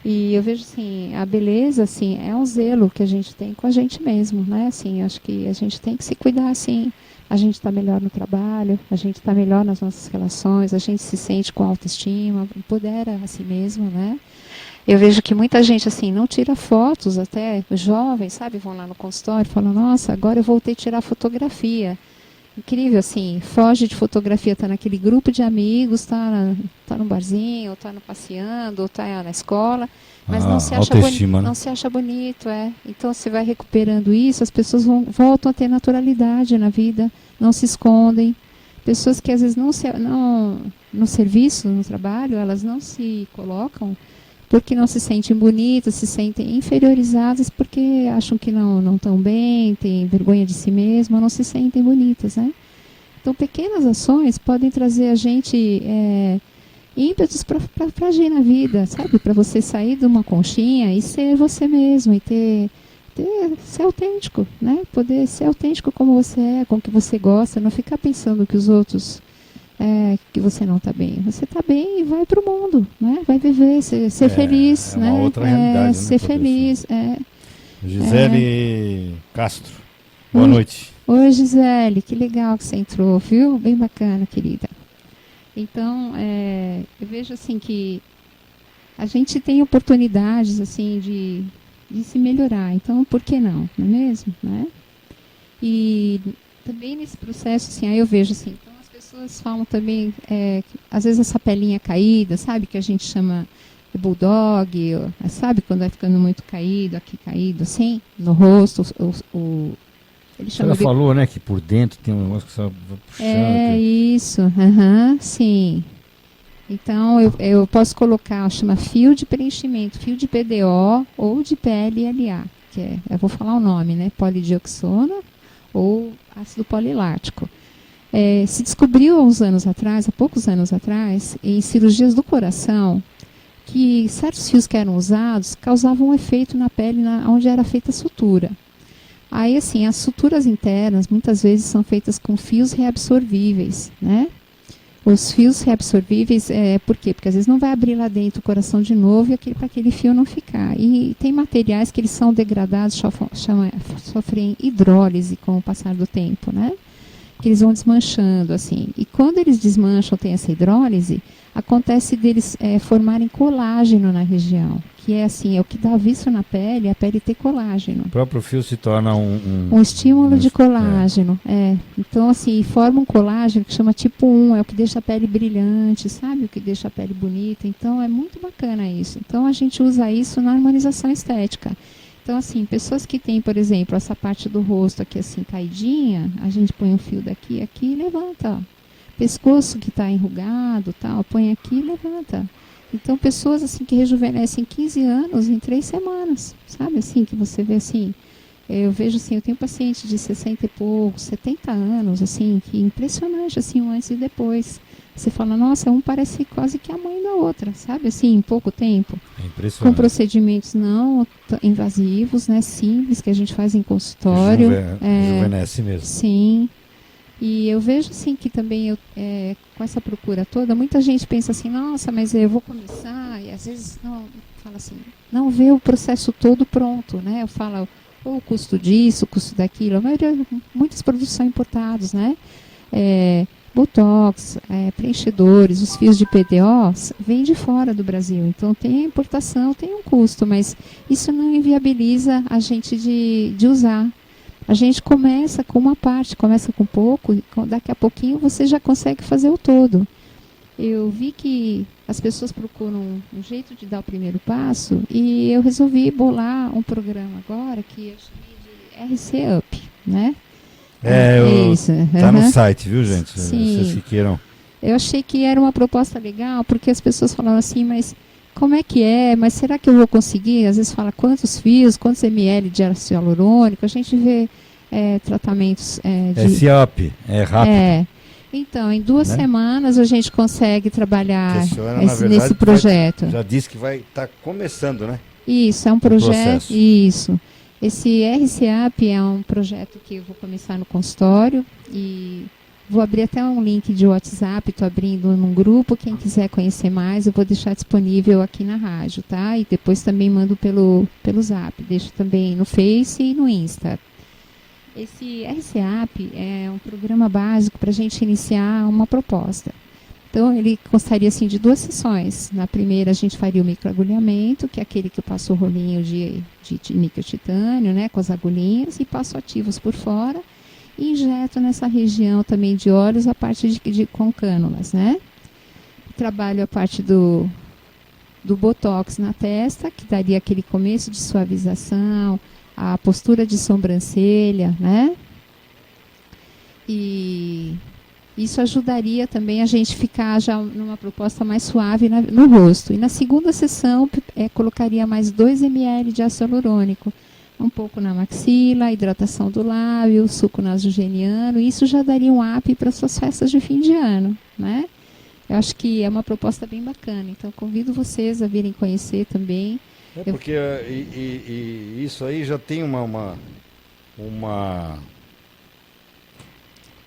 E eu vejo assim, a beleza assim, é um zelo que a gente tem com a gente mesmo, né? Assim, acho que a gente tem que se cuidar assim. A gente está melhor no trabalho, a gente está melhor nas nossas relações, a gente se sente com autoestima, empodera a si mesmo, né? Eu vejo que muita gente assim não tira fotos, até jovens, sabe? Vão lá no consultório e falam, nossa, agora eu voltei a tirar fotografia. Incrível, assim, foge de fotografia, está naquele grupo de amigos, está no barzinho, está passeando, ou está na escola, mas não se acha autoestima, né? Não se acha bonito, Então, você vai recuperando isso, as pessoas voltam a ter naturalidade na vida, não se escondem. Pessoas que às vezes no serviço, no trabalho, elas não se colocam porque não se sentem bonitas, se sentem inferiorizadas porque acham que não estão bem, têm vergonha de si mesmas, não se sentem bonitas, né? Então, pequenas ações podem trazer a gente ímpetos para agir na vida, sabe? Para você sair de uma conchinha e ser você mesmo, e ser autêntico, né? Poder ser autêntico como você é, com o que você gosta, não ficar pensando que os outros... que você não está bem. Você está bem e vai para o mundo, né? Vai viver, ser feliz, né? Uma outra realidade, ser feliz. Gisele Castro, boa noite. Oi, Gisele, que legal que você entrou, viu? Bem bacana, querida. Então, eu vejo assim que a gente tem oportunidades assim de se melhorar. Então, por que não? Não é mesmo? Né? E também nesse processo, assim, aí eu vejo assim, então as pessoas falam também, às vezes essa pelinha caída, sabe, que a gente chama de bulldog, sabe, quando vai ficando muito caído, aqui caído, assim, no rosto, ele chama Ela falou, né, que por dentro tem um negócio que você vai puxando. Isso, sim. Então, eu posso colocar, chama fio de preenchimento, fio de PDO ou de PLLA, que eu vou falar o nome, né, polidioxona ou ácido polilático. Se descobriu há poucos anos atrás, em cirurgias do coração, que certos fios que eram usados causavam um efeito na pele onde era feita a sutura. Aí, assim, as suturas internas, muitas vezes, são feitas com fios reabsorvíveis, né? Os fios reabsorvíveis, por quê? Porque às vezes não vai abrir lá dentro o coração de novo e para aquele fio não ficar. E tem materiais que eles são degradados, sofrem hidrólise com o passar do tempo, né? Que eles vão desmanchando, assim. E quando eles desmancham, tem essa hidrólise, acontece deles formarem colágeno na região, que é assim, é o que dá vício na pele, a pele ter colágeno. O próprio fio se torna um estímulo de colágeno. Então, assim, forma um colágeno que chama tipo 1, é o que deixa a pele brilhante, sabe? O que deixa a pele bonita. Então, é muito bacana isso. Então, a gente usa isso na harmonização estética. Então, assim, pessoas que têm, por exemplo, essa parte do rosto aqui assim, caidinha, a gente põe um fio daqui aqui e levanta, ó. Pescoço que está enrugado, tal, põe aqui e levanta. Então, pessoas assim que rejuvenescem 15 anos em 3 semanas, sabe? Assim, que você vê assim, eu vejo assim, eu tenho paciente de 60 e poucos, 70 anos, assim, que impressionante, assim, um antes e depois. Você fala, nossa, um parece quase que a mãe da outra, sabe? Assim, em pouco tempo. É impressionante. Com procedimentos não invasivos, né? Simples, que a gente faz em consultório. Rejuvenesce mesmo. Sim. E eu vejo assim que também com essa procura toda, muita gente pensa assim, nossa, mas eu vou começar, e às vezes não fala assim, não vê o processo todo pronto, né? Eu falo o custo disso, o custo daquilo, a maioria, muitos produtos são importados, né? Botox, preenchedores, os fios de PDO vêm de fora do Brasil, então tem a importação, tem um custo, mas isso não inviabiliza a gente de usar. A gente começa com uma parte, começa com pouco, daqui a pouquinho você já consegue fazer o todo. Eu vi que as pessoas procuram um jeito de dar o primeiro passo e eu resolvi bolar um programa agora que eu chamei de RC Up, né? Isso. Tá no site, viu, gente? Sim. Vocês que queiram. Eu achei que era uma proposta legal, porque as pessoas falavam assim, mas como é que é? Mas será que eu vou conseguir? Às vezes fala quantos fios, quantos ml de ácido hialurônico. A gente vê tratamentos de... Esse up é rápido. Então, em 2 semanas a gente consegue trabalhar verdade, nesse projeto. Já disse que vai estar começando, né? Isso, é um projeto. Isso. Esse RCAP é um projeto que eu vou começar no consultório e vou abrir até um link de WhatsApp, estou abrindo num grupo, quem quiser conhecer mais, eu vou deixar disponível aqui na rádio, tá? E depois também mando pelo Zap, deixo também no Face e no Insta. Esse RCAP é um programa básico para a gente iniciar uma proposta. Então, ele constaria assim, de 2 sessões. Na primeira, a gente faria o microagulhamento, que é aquele que eu passo o rolinho de níquel titânio, né, com as agulhinhas, e passo ativos por fora. E injeto nessa região também de olhos a parte com cânulas, né? Trabalho a parte do botox na testa, que daria aquele começo de suavização, a postura de sobrancelha, né? E isso ajudaria também a gente ficar já numa proposta mais suave no rosto. E na segunda sessão, colocaria mais 2 ml de ácido hialurônico. Um pouco na maxila, hidratação do lábio, suco nasogeniano. Isso já daria um up para suas festas de fim de ano, né? Eu acho que é uma proposta bem bacana. Então, convido vocês a virem conhecer também. Porque isso aí já tem uma...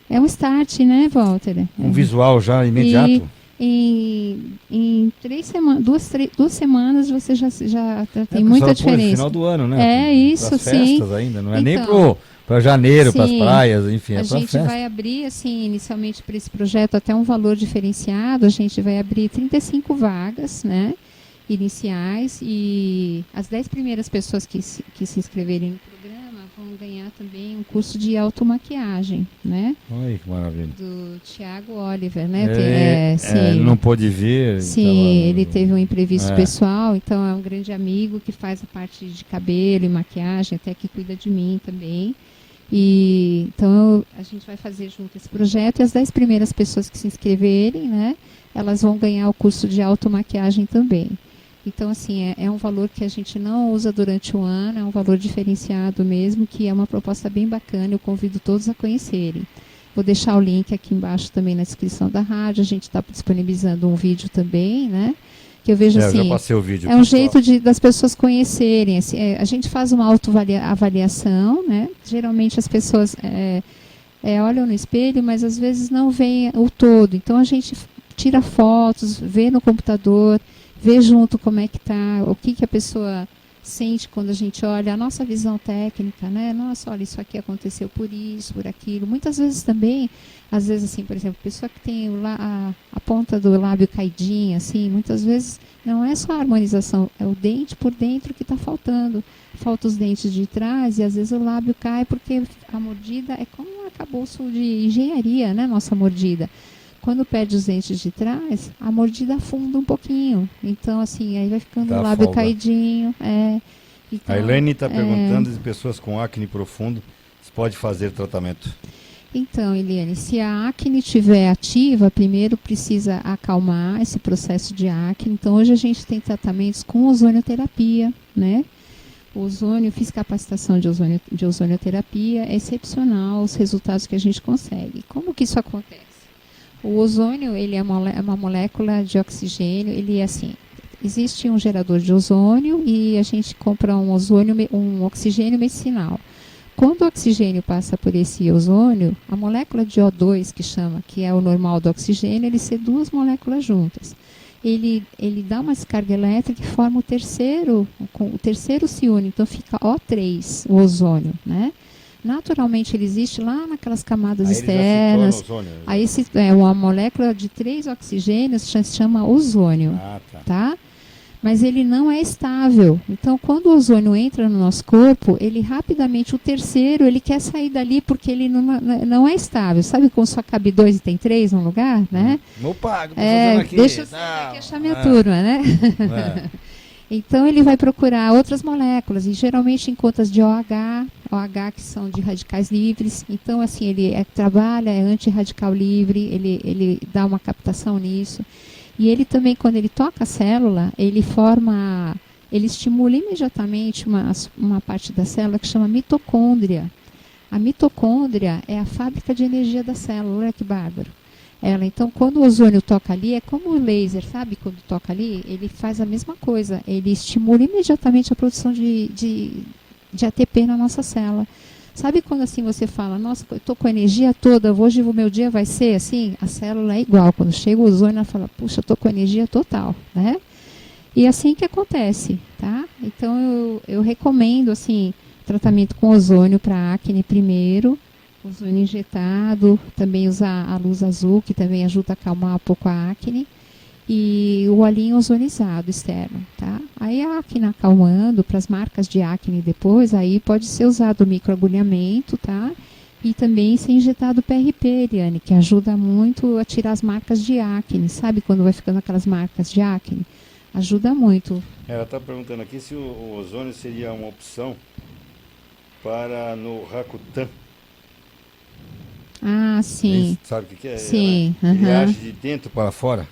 É um start, né, Walter? Um visual já imediato. Em 2 semanas você já tem muita diferença. No final do ano, né? Isso, pras sim. festas ainda, não é nem para janeiro, para as praias, enfim. A gente vai abrir, assim, inicialmente para esse projeto até um valor diferenciado. A gente vai abrir 35 vagas, né? Iniciais, e as 10 primeiras pessoas que se inscreverem no programa vão ganhar também um curso de automaquiagem, né? Oi, que maravilha. Do Thiago Oliver, né? Ele não pôde vir. Sim, ele teve um imprevisto pessoal, então é um grande amigo que faz a parte de cabelo e maquiagem, até que cuida de mim também. E então a gente vai fazer junto esse projeto, e as 10 primeiras pessoas que se inscreverem, né? Elas vão ganhar o curso de automaquiagem também. Então, assim, é um valor que a gente não usa durante o ano, é um valor diferenciado mesmo, que é uma proposta bem bacana, eu convido todos a conhecerem. Vou deixar o link aqui embaixo também na descrição da rádio, a gente está disponibilizando um vídeo também, né? Que eu vejo assim, eu já passei o vídeo, um jeito das pessoas conhecerem. Assim, a gente faz uma autoavaliação, né? Geralmente as pessoas olham no espelho, mas às vezes não veem o todo. Então, a gente tira fotos, vê no computador, ver junto como é que está, o que a pessoa sente quando a gente olha, a nossa visão técnica, né? Nossa, olha, isso aqui aconteceu por isso, por aquilo. Muitas vezes também, às vezes assim, por exemplo, pessoa que tem a ponta do lábio caidinha, assim, muitas vezes não é só a harmonização, é o dente por dentro que está faltando. Falta os dentes de trás e às vezes o lábio cai porque a mordida é como um arcabouço de engenharia, né? Nossa mordida. Quando perde os dentes de trás, a mordida afunda um pouquinho. Então, assim, aí vai ficando o lábio caidinho. Então, a Elaine está perguntando se pessoas com acne profundo se pode fazer tratamento. Então, Eliane, se a acne estiver ativa, primeiro precisa acalmar esse processo de acne. Então, hoje a gente tem tratamentos com ozonioterapia, né? O ozônio, fiz capacitação de ozonioterapia, é excepcional os resultados que a gente consegue. Como que isso acontece? O ozônio, ele é uma molécula de oxigênio, ele é assim, existe um gerador de ozônio e a gente compra um oxigênio medicinal. quando o oxigênio passa por esse ozônio, a molécula de O2, que é o normal do oxigênio, ele ser duas moléculas juntas. Ele dá uma descarga elétrica e forma o terceiro se une, então fica O3, o ozônio, né? Naturalmente ele existe lá naquelas camadas externas. Aí uma molécula de 3 oxigênios se chama ozônio, tá? Mas ele não é estável. Então, quando o ozônio entra no nosso corpo, ele rapidamente, o terceiro, ele quer sair dali porque ele não é estável. Sabe como só cabe 2 e tem 3 num lugar, né? Opa, fazendo aqui. Deixa eu aqui achar minha turma, né? Então, ele vai procurar outras moléculas, e geralmente em contas de OH que são de radicais livres. Então, assim, ele trabalha, é antirradical livre, ele dá uma captação nisso. E ele também, quando ele toca a célula, ele estimula imediatamente uma parte da célula que chama mitocôndria. A mitocôndria é a fábrica de energia da célula, olha que bárbaro. Então, quando o ozônio toca ali, é como o laser, sabe? Quando toca ali, ele faz a mesma coisa. Ele estimula imediatamente a produção de ATP na nossa célula. Sabe quando assim você fala, nossa, eu estou com a energia toda, hoje o meu dia vai ser assim? A célula é igual. Quando chega o ozônio, ela fala, puxa, eu estou com energia total, né? E é assim que acontece, tá? Então, eu recomendo, assim, tratamento com ozônio para acne primeiro, ozônio injetado, também usar a luz azul, que também ajuda a acalmar um pouco a acne, e o olhinho ozonizado externo, tá? Aí a acne acalmando, para as marcas de acne depois, aí pode ser usado o microagulhamento, tá? E também ser injetado PRP, Eliane, que ajuda muito a tirar as marcas de acne, sabe quando vai ficando aquelas marcas de acne? Ajuda muito. Ela está perguntando aqui se o ozônio seria uma opção para no Rakuten. Ah, sim. Sabe o que é? Sim. Ele age de dentro para fora?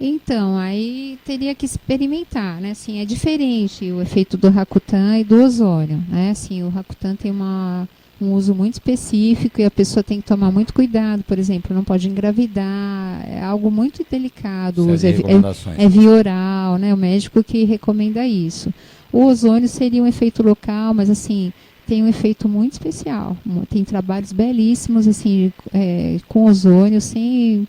Então, aí teria que experimentar, né? Assim, é diferente o efeito do Rakuten e do ozônio, né? Assim, o Rakuten tem um uso muito específico e a pessoa tem que tomar muito cuidado, por exemplo, não pode engravidar, é algo muito delicado, é via oral, né? O médico que recomenda isso. O ozônio seria um efeito local, mas assim, tem um efeito muito especial. Tem trabalhos belíssimos, assim, com ozônio, sem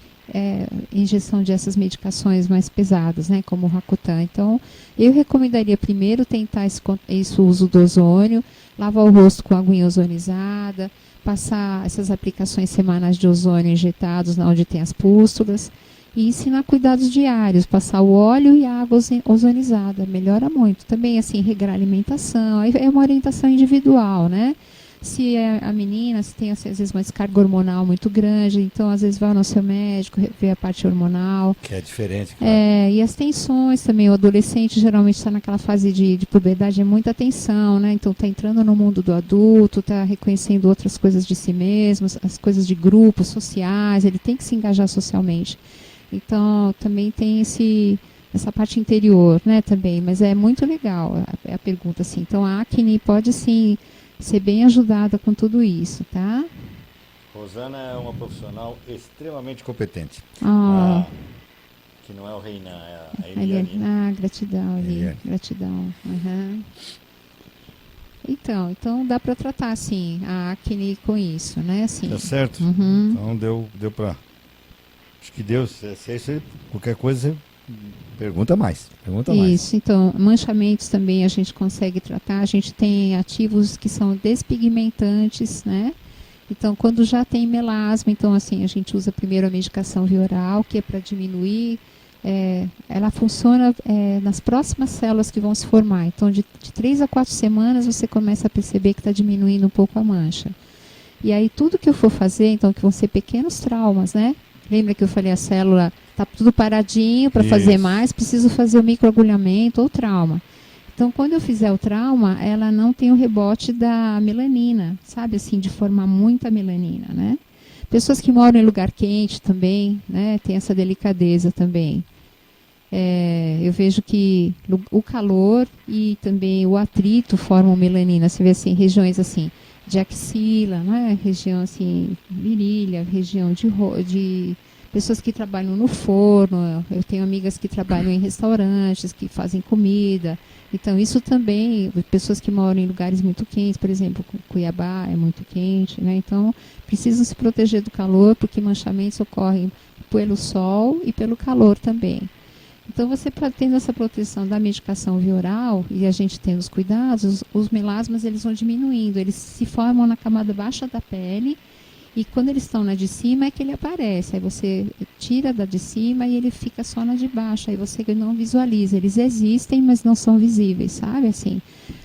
injeção dessas medicações mais pesadas, né, como o Rakuten. Então, eu recomendaria primeiro tentar esse uso do ozônio, lavar o rosto com aguinha ozonizada, passar essas aplicações semanais de ozônio injetados onde tem as pústulas e ensinar cuidados diários, passar o óleo e a água ozonizada, melhora muito. Também, assim, regrar a alimentação, aí é uma orientação individual, né? Se a menina, se tem às vezes uma descarga hormonal muito grande, então às vezes vai no seu médico, ver a parte hormonal. Que é diferente, claro. E as tensões também, o adolescente geralmente está naquela fase de puberdade, é muita tensão, né? Então está entrando no mundo do adulto, está reconhecendo outras coisas de si mesmo, as coisas de grupos sociais, ele tem que se engajar socialmente. Então também tem essa parte interior, né, também, mas é muito legal a pergunta, assim. Então a acne pode, sim, ser bem ajudada com tudo isso, tá? Rosana é uma profissional extremamente competente. Que não é o Reinan, é a Eliane. Gratidão, Eliane. Gratidão. Uhum. Então dá para tratar, assim, a acne com isso, né? Assim. Tá certo? Uhum. Então deu para... Acho que deu. Se é isso, qualquer coisa... Pergunta mais. Isso, então, manchamentos também a gente consegue tratar. A gente tem ativos que são despigmentantes, né? Então, quando já tem melasma, então, assim, a gente usa primeiro a medicação via oral, que é para diminuir. Ela funciona nas próximas células que vão se formar. Então, de 3 a 4 semanas, você começa a perceber que está diminuindo um pouco a mancha. E aí, tudo que eu for fazer, então, que vão ser pequenos traumas, né? Lembra que eu falei a célula está tudo paradinho para fazer mais, preciso fazer o microagulhamento ou trauma. Então, quando eu fizer o trauma, ela não tem o rebote da melanina, sabe, assim, de formar muita melanina, né? Pessoas que moram em lugar quente também, né, tem essa delicadeza também. Eu vejo que o calor e também o atrito formam melanina. Você vê, assim, regiões, assim, de axila, né, região, assim, virilha, região de pessoas que trabalham no forno, eu tenho amigas que trabalham em restaurantes, que fazem comida. Então, isso também, pessoas que moram em lugares muito quentes, por exemplo, Cuiabá é muito quente, né? Então, precisam se proteger do calor, porque manchamentos ocorrem pelo sol e pelo calor também. Então, você tendo essa proteção da medicação via oral, e a gente tendo os cuidados, os melasmas eles vão diminuindo, eles se formam na camada baixa da pele, e quando eles estão na de cima é que ele aparece. Aí você tira da de cima e ele fica só na de baixo. Aí você não visualiza. Eles existem, mas não são visíveis, sabe? Assim,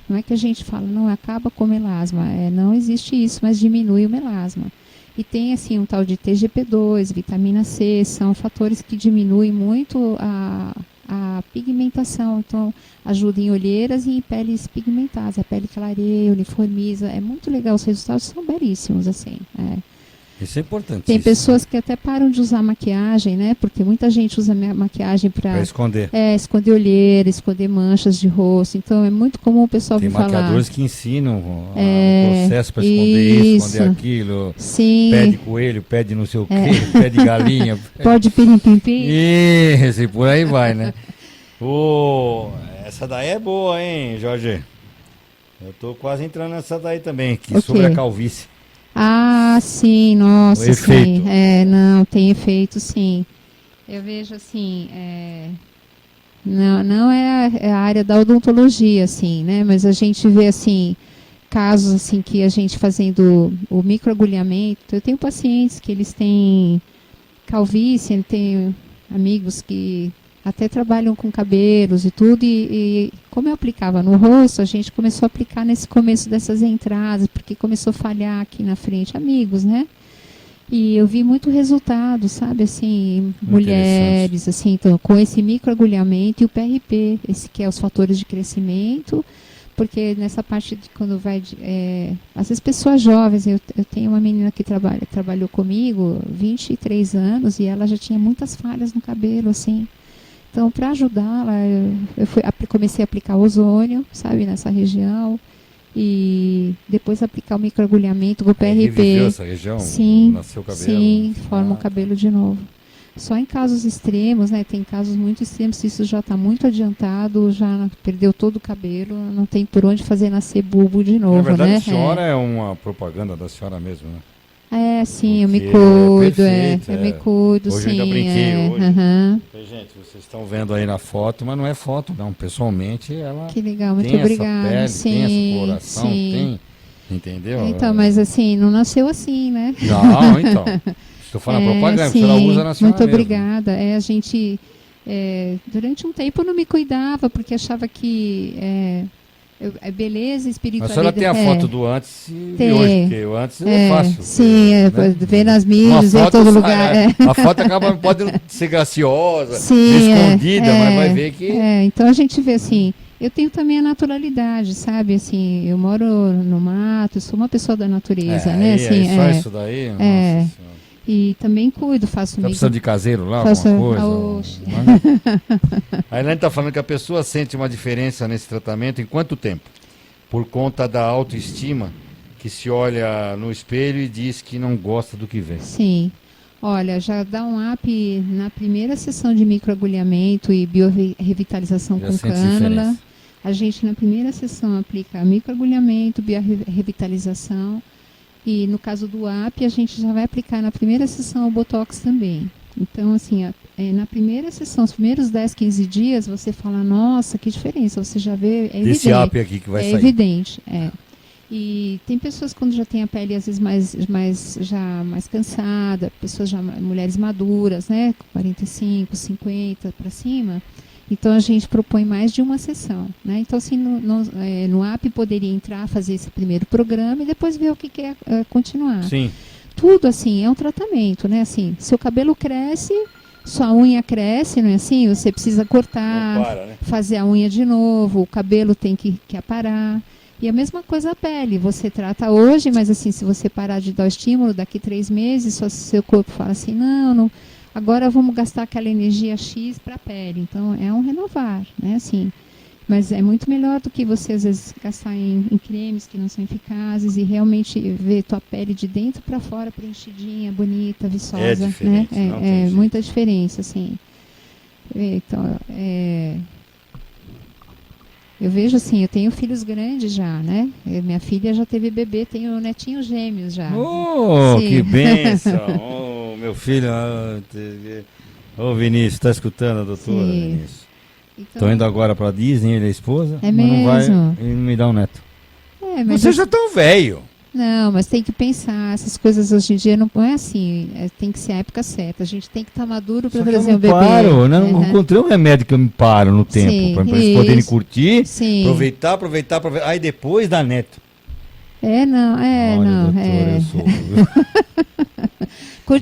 não é que a gente fala, não, acaba com o melasma. Não existe isso, mas diminui o melasma. E tem assim um tal de TGP2, vitamina C, são fatores que diminuem muito a pigmentação. Então, ajuda em olheiras e em peles pigmentadas. A pele clareia, uniformiza. É muito legal, os resultados são belíssimos, assim. Isso é importante. Tem pessoas que até param de usar maquiagem, né? Porque muita gente usa maquiagem para esconder. Esconder olheira, esconder manchas de rosto. Então é muito comum o pessoal vir falar. Tem maquiadores que ensinam o processo para esconder isso, esconder aquilo. Sim. Pé de coelho, pé de não sei o quê, pé de galinha. Pode pirim-pim-pim. Isso, e por aí vai, né? Essa daí é boa, hein, Jorge? Eu tô quase entrando nessa daí também, sobre a calvície. Ah, sim, nossa, o efeito. Sim. Não, tem efeito, sim. Eu vejo assim, não é a área da odontologia, assim, né? Mas a gente vê, assim, casos, assim, que a gente fazendo o microagulhamento. Eu tenho pacientes que eles têm calvície, eu tenho amigos que até trabalham com cabelos e tudo, e como eu aplicava no rosto, a gente começou a aplicar nesse começo dessas entradas, porque começou a falhar aqui na frente, amigos, né? E eu vi muito resultado, sabe, assim, mulheres, assim, então, com esse microagulhamento e o PRP, esse que é os fatores de crescimento, porque nessa parte de quando vai, às vezes pessoas jovens, eu tenho uma menina que trabalhou comigo 23 anos, e ela já tinha muitas falhas no cabelo, assim. Então, para ajudá-la, eu comecei a aplicar ozônio, sabe, nessa região. E depois aplicar o microagulhamento com o PRP. Reviveu essa região? Sim, nasceu o cabelo? Sim, forma o cabelo de novo. Só em casos extremos, né? Tem casos muito extremos, se isso já está muito adiantado, já perdeu todo o cabelo, não tem por onde fazer nascer bulbo de novo, né? Na verdade, a senhora é uma propaganda da senhora mesmo, né? Sim, eu me cuido, perfeito, eu me cuido, hoje sim. Eu ainda brinquei hoje. Uhum. Gente, vocês estão vendo aí na foto, mas não é foto, não. Pessoalmente, ela que legal, muito tem obrigada. essa pele, sim, tem essa coloração, sim. Entendeu? Então, mas assim, não nasceu assim, né? Não, então. Estou falando propaganda, sim, a senhora usa na senhora muito mesmo. Obrigada. A gente, durante um tempo eu não me cuidava, porque achava que beleza, espiritualidade. Mas a senhora tem a foto do antes e de hoje, porque o antes é fácil. Sim, né? ver nas mídias, em todo lugar. A foto pode ser graciosa, sim, escondida, mas vai ver que... então a gente vê assim, eu tenho também a naturalidade, sabe? Assim, eu moro no mato, sou uma pessoa da natureza, né? Assim, só isso daí? Nossa Senhora. E também cuido, faço... Tá precisando de caseiro lá, alguma coisa? A Elaine está falando que a pessoa sente uma diferença nesse tratamento em quanto tempo? Por conta da autoestima, que se olha no espelho e diz que não gosta do que vê. Sim. Olha, já dá um up na primeira sessão de microagulhamento e biorrevitalização com cânula. A gente, na primeira sessão, aplica microagulhamento, biorrevitalização. E no caso do AP, a gente já vai aplicar na primeira sessão o Botox também. Então, assim, na primeira sessão, os primeiros 10, 15 dias, você fala, nossa, que diferença, você já vê, é evidente. Esse AP aqui que vai sair. É evidente, E tem pessoas quando já tem a pele, às vezes, mais cansada, pessoas já, mulheres maduras, né, 45, 50 para cima. Então, a gente propõe mais de uma sessão, né? Então, assim, no AP poderia entrar, fazer esse primeiro programa e depois ver o que quer continuar. Sim. Tudo, assim, é um tratamento, né? Assim, seu cabelo cresce, sua unha cresce, não é assim? Você precisa cortar, né? fazer a unha de novo, o cabelo tem que aparar. E a mesma coisa a pele, você trata hoje, mas assim, se você parar de dar o estímulo, daqui 3 meses, seu corpo fala assim, não... Agora vamos gastar aquela energia X para a pele. Então, é um renovar, né? Assim, Mas é muito melhor do que você, às vezes, gastar em cremes que não são eficazes e realmente ver tua pele de dentro para fora preenchidinha, bonita, viçosa. É diferente, né? É muita diferença, assim. Então, eu vejo assim, eu tenho filhos grandes já, né? Minha filha já teve bebê, tenho netinhos gêmeos já. Oh, que bênção! Oh, meu filho... Ô, Vinícius, tá escutando a doutora, Sim. Vinícius? Então, Tô indo agora pra Disney, ele é a esposa. É mas não vai, mesmo? ele não me dá um neto. mas Você já tão velho. Não, mas tem que pensar, essas coisas hoje em dia não é assim, tem que ser a época certa. A gente tem que estar maduro para trazer um bebê. Eu não encontrei um remédio que eu me paro no tempo, para eles poderem curtir, aproveitar. Aí depois dá neto. Olha, doutora, eu sou...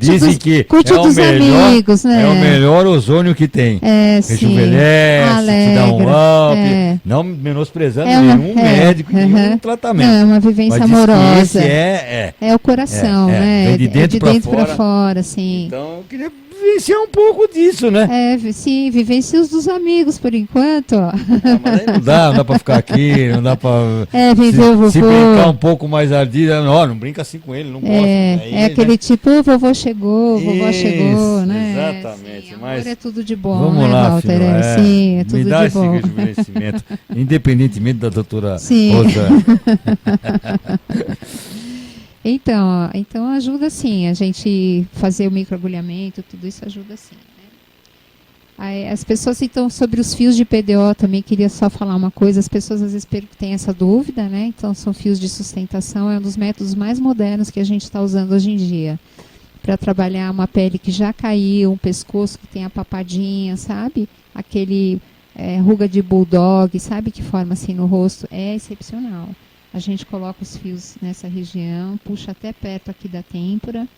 Dizem que curte dos melhor, amigos, né? É o melhor ozônio que tem. Rejuvenesce, te dá um up. Não menosprezando nenhum médico, nenhum tratamento. Não, é uma vivência amorosa. É o coração, né? Vem de dentro, para fora, sim. Então, eu queria vivenciar um pouco disso, né? Sim, vivencia os dos amigos por enquanto. Mas aí não dá para ficar aqui, não dá para viver o vovô. Se brincar um pouco mais ardida, não brinca assim com ele, não gosta. Aquele tipo, o vovô chegou, vovó chegou, né? Exatamente. Sim, mas amor é tudo de bom, vamos né, lá, Walter? filho, Sim, é tudo me dá de bom. esse rejuvenescimento, independentemente da doutora Rosa. Então ajuda sim, a gente fazer o microagulhamento, tudo isso ajuda sim. Né? As pessoas, então, sobre os fios de PDO também queria só falar uma coisa, as pessoas às vezes têm essa dúvida, né? Então são fios de sustentação, é um dos métodos mais modernos que a gente está usando hoje em dia. Para trabalhar uma pele que já caiu, um pescoço que tem a papadinha, sabe? Aquele ruga de bulldog, sabe? Que forma assim no rosto, é excepcional. A gente coloca os fios nessa região, puxa até perto aqui da têmpora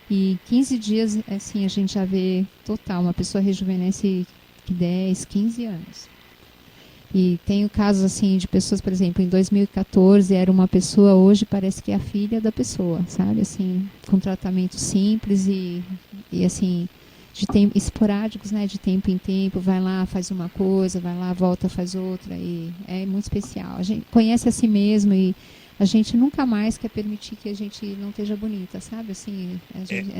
e 15 dias, assim, a gente já vê total, uma pessoa rejuvenesce 10, 15 anos. E tenho casos, assim, de pessoas, por exemplo, em 2014 era uma pessoa, hoje parece que é a filha da pessoa, sabe? Assim, com tratamento simples e assim, esporádicos, né? De tempo em tempo, vai lá, faz uma coisa, vai lá, volta, faz outra, e é muito especial. A gente conhece a si mesmo e a gente nunca mais quer permitir que a gente não esteja bonita, sabe? Assim, a gente,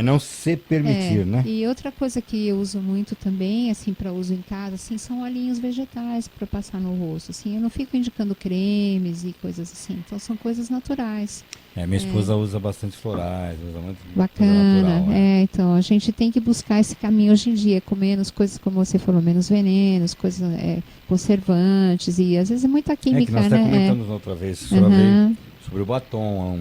não se permitir, né? E outra coisa que eu uso muito também, assim, para uso em casa, assim, são olhinhos vegetais para passar no rosto. Assim, eu não fico indicando cremes e coisas assim. Então, são coisas naturais. Minha esposa usa bastante florais, usa muito bacana, natural, né? Então a gente tem que buscar esse caminho hoje em dia, com menos coisas, como você falou, menos venenos, coisas conservantes e às vezes é muita química, que nós né? Até comentamos outra vez sobre o batom,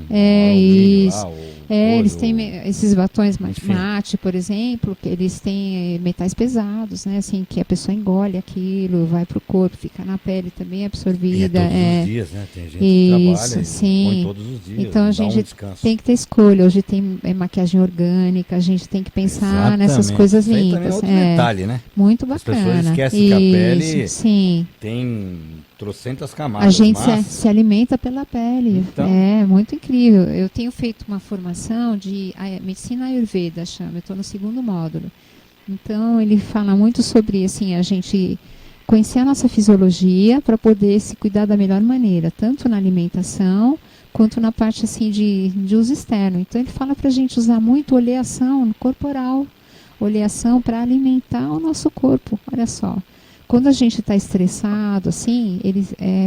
isso. Lá, eles têm esses batons mate, por exemplo, que eles têm metais pesados, né? Assim, que a pessoa engole aquilo, vai para o corpo, fica na pele também absorvida. E todos os dias, né? Tem gente que trabalha e põe todos os dias. Então a gente tem que ter escolha. Hoje tem maquiagem orgânica, a gente tem que pensar nessas coisas limpas. Também é outro detalhe, né? Muito bacana. As pessoas esquecem que a pele tem trocentas camadas. A gente se alimenta pela pele. Então, é muito incrível. Eu tenho feito uma formação de medicina ayurveda, chama. Eu estou no 2º módulo. Então, ele fala muito sobre assim, a gente conhecer a nossa fisiologia para poder se cuidar da melhor maneira, tanto na alimentação quanto na parte assim, de uso externo. Então, ele fala para a gente usar muito oleação corporal, oleação para alimentar o nosso corpo. Olha só. Quando a gente está estressado, assim,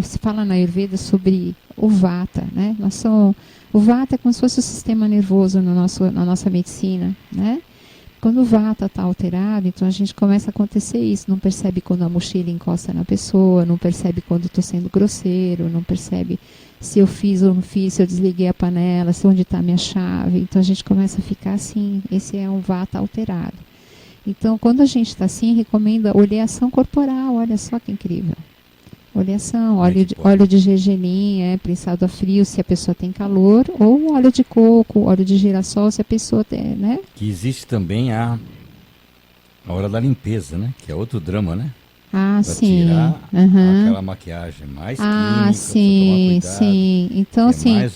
se fala na Ayurveda sobre o Vata, né? O Vata é como se fosse o sistema nervoso na nossa medicina, né? Quando o Vata está alterado, então a gente começa a acontecer isso. Não percebe quando a mochila encosta na pessoa, não percebe quando estou sendo grosseiro, não percebe se eu fiz ou não fiz, se eu desliguei a panela, se onde está a minha chave. Então a gente começa a ficar assim, esse é um Vata alterado. Então, quando a gente está assim, recomenda oleação corporal, olha só que incrível. Oleação, óleo de gergelim, prensado a frio se a pessoa tem calor, ou óleo de coco, óleo de girassol se a pessoa tem, né? Que existe também a hora da limpeza, né? Que é outro drama, né? Pra tirar aquela maquiagem mais química, sim, sim. Então, assim, mais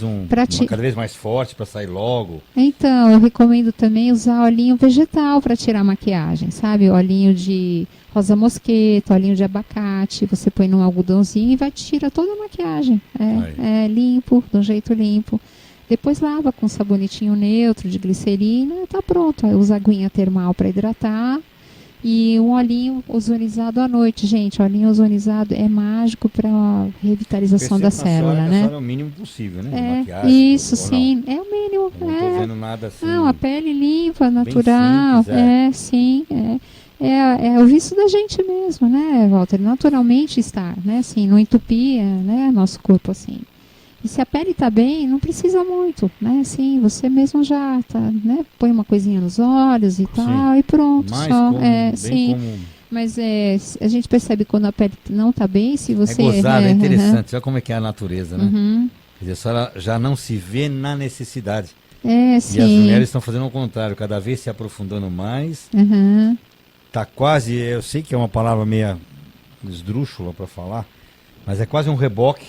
cada vez mais forte para sair logo. Então, eu recomendo também usar olhinho vegetal para tirar a maquiagem, sabe? Olhinho de rosa mosqueta, olhinho de abacate. Você põe num algodãozinho e vai tirar toda a maquiagem. É limpo, de um jeito limpo. Depois lava com sabonetinho neutro de glicerina e tá pronto. Aí usa aguinha termal para hidratar. E um olhinho ozonizado à noite, gente. Olhinho ozonizado é mágico para a revitalização da célula, né? É o mínimo possível, né? Maquiagem, isso, sim. Não. É o mínimo. Eu não tô vendo nada assim. Não, a pele limpa, natural. Simples, sim. É o vício da gente mesmo, né, Walter? Naturalmente estar, né? Assim, não entupir, né? Nosso corpo, assim. E se a pele está bem, não precisa muito, né? Assim, você mesmo já tá, né? Põe uma coisinha nos olhos e tal, e pronto. Sim. Mas a gente percebe quando a pele não está bem, se você... É gozado, é interessante. Olha como é que é a natureza, né? Quer dizer, a senhora já não se vê na necessidade. Sim. E as mulheres estão fazendo o contrário, cada vez se aprofundando mais. Tá quase, eu sei que é uma palavra meio esdrúxula para falar, mas é quase um reboque.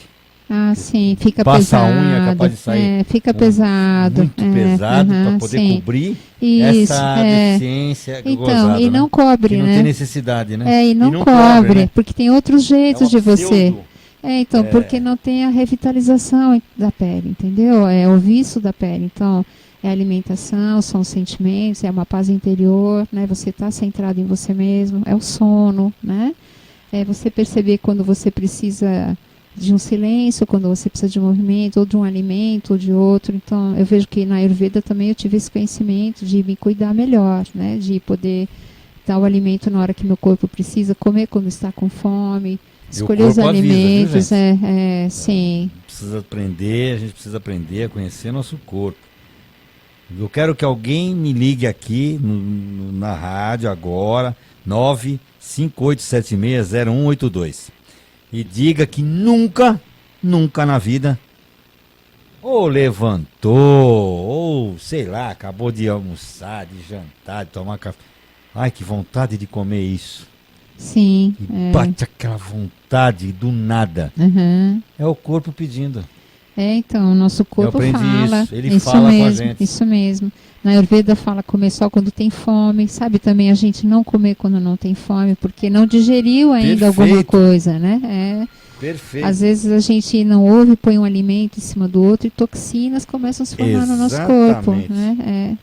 Sim, fica passa pesado. A unha é capaz de sair. Fica pesado. Muito pesado para poder cobrir essa deficiência gozada, e não cobre, que não né? tem necessidade, né? E não cobre, né? Porque tem outros jeitos de você. Pseudo. Porque não tem a revitalização da pele, entendeu? É o vício da pele. Então, é a alimentação, são os sentimentos, é uma paz interior, né? Você está centrado em você mesmo, é o sono, né? É você perceber quando você precisa de um silêncio, quando você precisa de um movimento, ou de um alimento, ou de outro. Então, eu vejo que na Ayurveda também eu tive esse conhecimento de me cuidar melhor, né? De poder dar o alimento na hora que meu corpo precisa, comer quando está com fome, escolher os alimentos. Sim. A gente precisa aprender a conhecer nosso corpo. Eu quero que alguém me ligue aqui na rádio agora, 958760182. E diga que nunca na vida ou levantou, ou sei lá, acabou de almoçar, de jantar, de tomar café. Ai, que vontade de comer isso. Sim. E bate aquela vontade do nada. É o corpo pedindo. Então, o nosso corpo fala. Isso. Ele fala mesmo, com a gente. Isso mesmo. Na Ayurveda fala comer só quando tem fome. Sabe também a gente não comer quando não tem fome, porque não digeriu ainda alguma coisa, né? Perfeito. Às vezes a gente não ouve, põe um alimento em cima do outro e toxinas começam a se formar no nosso corpo. Né?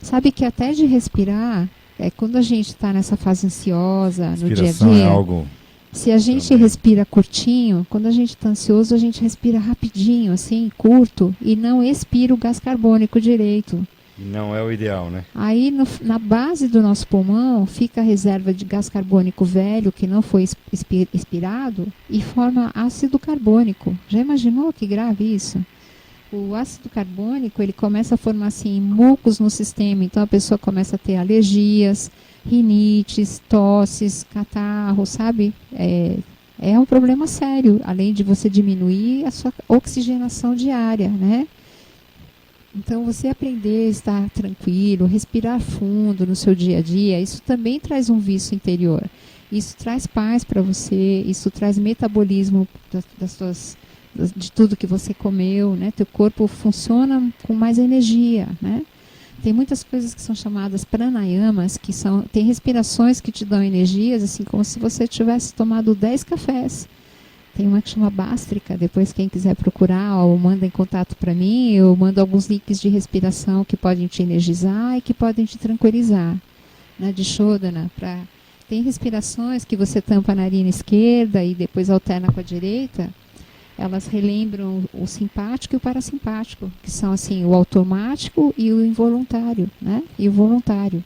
Sabe que até de respirar, quando a gente está nessa fase ansiosa, no dia a dia... é algo... Se a gente respira curtinho, quando a gente está ansioso, a gente respira rapidinho, assim, curto, e não expira o gás carbônico direito. Não é o ideal, né? Aí, na base do nosso pulmão, fica a reserva de gás carbônico velho, que não foi expirado, e forma ácido carbônico. Já imaginou que grave isso? O ácido carbônico, ele começa a formar, assim, mucos no sistema. Então, a pessoa começa a ter alergias, rinites, tosses, catarro, sabe? É um problema sério, além de você diminuir a sua oxigenação diária, né? Então, você aprender a estar tranquilo, respirar fundo no seu dia a dia, isso também traz um vício interior. Isso traz paz para você, isso traz metabolismo de tudo que você comeu, né? Teu corpo funciona com mais energia, né? Tem muitas coisas que são chamadas pranayamas, tem respirações que te dão energias, assim como se você tivesse tomado 10 cafés. Tem uma que chama Bástrica, depois quem quiser procurar, ou manda em contato para mim, eu mando alguns links de respiração que podem te energizar e que podem te tranquilizar. Né, de Shodhana, tem respirações que você tampa a narina esquerda e depois alterna com a direita. Elas relembram o simpático e o parasimpático, que são assim, o automático e o involuntário, né? E o voluntário.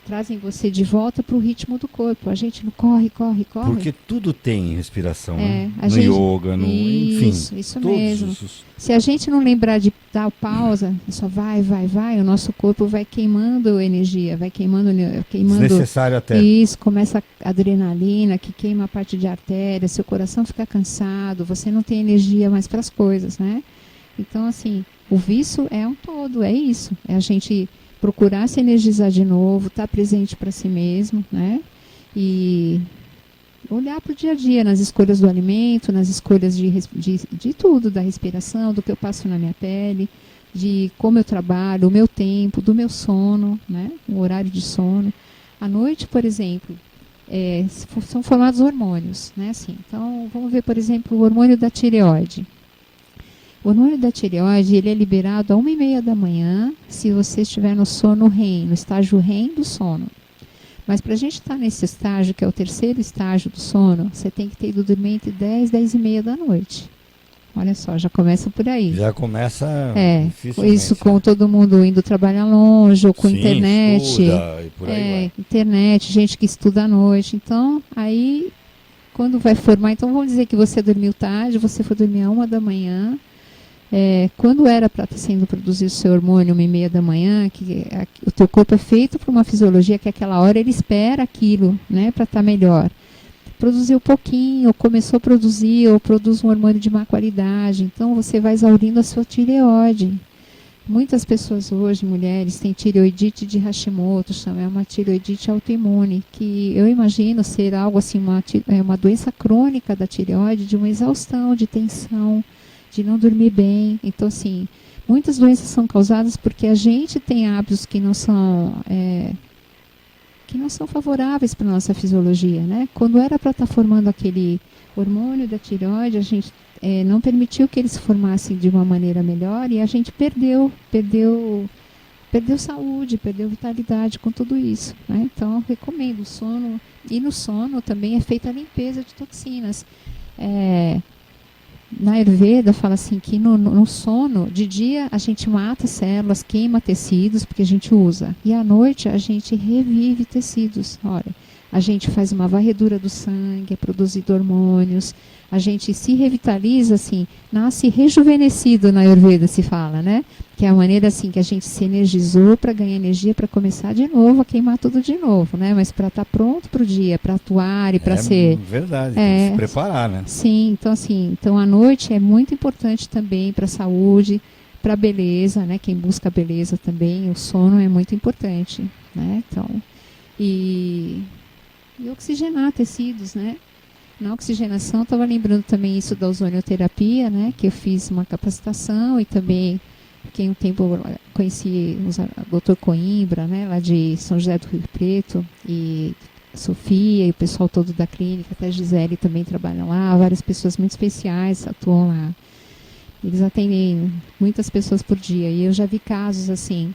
Trazem você de volta para o ritmo do corpo. A gente não corre. Porque tudo tem respiração, né? No yoga, enfim. Isso mesmo. Se a gente não lembrar de dar pausa, só vai, o nosso corpo vai queimando energia, vai queimando. Desnecessário até. Isso, começa a adrenalina, que queima a parte de artéria, seu coração fica cansado, você não tem energia mais para as coisas, né? Então, assim, o vício é um todo, é isso. É a gente procurar se energizar de novo, estar presente para si mesmo, né? E olhar para o dia a dia, nas escolhas do alimento, nas escolhas de tudo, da respiração, do que eu passo na minha pele, de como eu trabalho, o meu tempo, do meu sono, né? O horário de sono. À noite, por exemplo, são formados hormônios, né? Assim, então, vamos ver, por exemplo, o hormônio da tireoide. O hormônio da tireoide, ele é liberado às 1h30 da manhã, se você estiver no sono REM, no estágio REM do sono. Mas para a gente estar nesse estágio, que é o terceiro estágio do sono, você tem que ter ido dormir entre 10 e 10h30 da noite. Olha só, já começa por aí. Já começa isso com todo mundo indo trabalhar longe, ou com internet. Estuda, e por aí vai. Internet, gente que estuda à noite. Então, aí, quando vai formar, então vamos dizer que você dormiu tarde, você foi dormir às 1 da manhã. Quando era para estar sendo produzido o seu hormônio 1h30 da manhã, que o teu corpo é feito por uma fisiologia que aquela hora ele espera aquilo, né, para estar melhor. Produziu pouquinho, ou começou a produzir, ou produz um hormônio de má qualidade, então você vai exaurindo a sua tireoide. Muitas pessoas hoje, mulheres, têm tireoidite de Hashimoto, é uma tireoidite autoimune, que eu imagino ser algo assim, uma doença crônica da tireoide, de uma exaustão, de tensão, de não dormir bem. Então, assim, muitas doenças são causadas porque a gente tem hábitos que não são favoráveis para a nossa fisiologia, né? Quando era para estar formando aquele hormônio da tireoide, a gente não permitiu que ele se formasse de uma maneira melhor e a gente perdeu saúde, perdeu vitalidade com tudo isso, né? Então, eu recomendo o sono. E no sono também é feita a limpeza de toxinas. Na Ayurveda fala assim que no sono, de dia a gente mata células, queima tecidos, porque a gente usa. E à noite a gente revive tecidos. Olha, a gente faz uma varredura do sangue, é produzido hormônios, a gente se revitaliza, assim, nasce rejuvenescido na Ayurveda, se fala, né? Que é a maneira assim que a gente se energizou para ganhar energia, para começar de novo, a queimar tudo de novo, né? Mas para estar pronto para o dia, para atuar e para ser... Verdade, tem que se preparar, né? Sim, então a noite é muito importante também para a saúde, para a beleza, né? Quem busca beleza também, o sono é muito importante, né? Então, e oxigenar tecidos, né? Na oxigenação, estava lembrando também isso da ozonioterapia, né? Que eu fiz uma capacitação e também fiquei um tempo, conheci o Dr. Coimbra, né? Lá de São José do Rio Preto, e Sofia e o pessoal todo da clínica, até a Gisele também trabalha lá, várias pessoas muito especiais atuam lá. Eles atendem muitas pessoas por dia e eu já vi casos assim.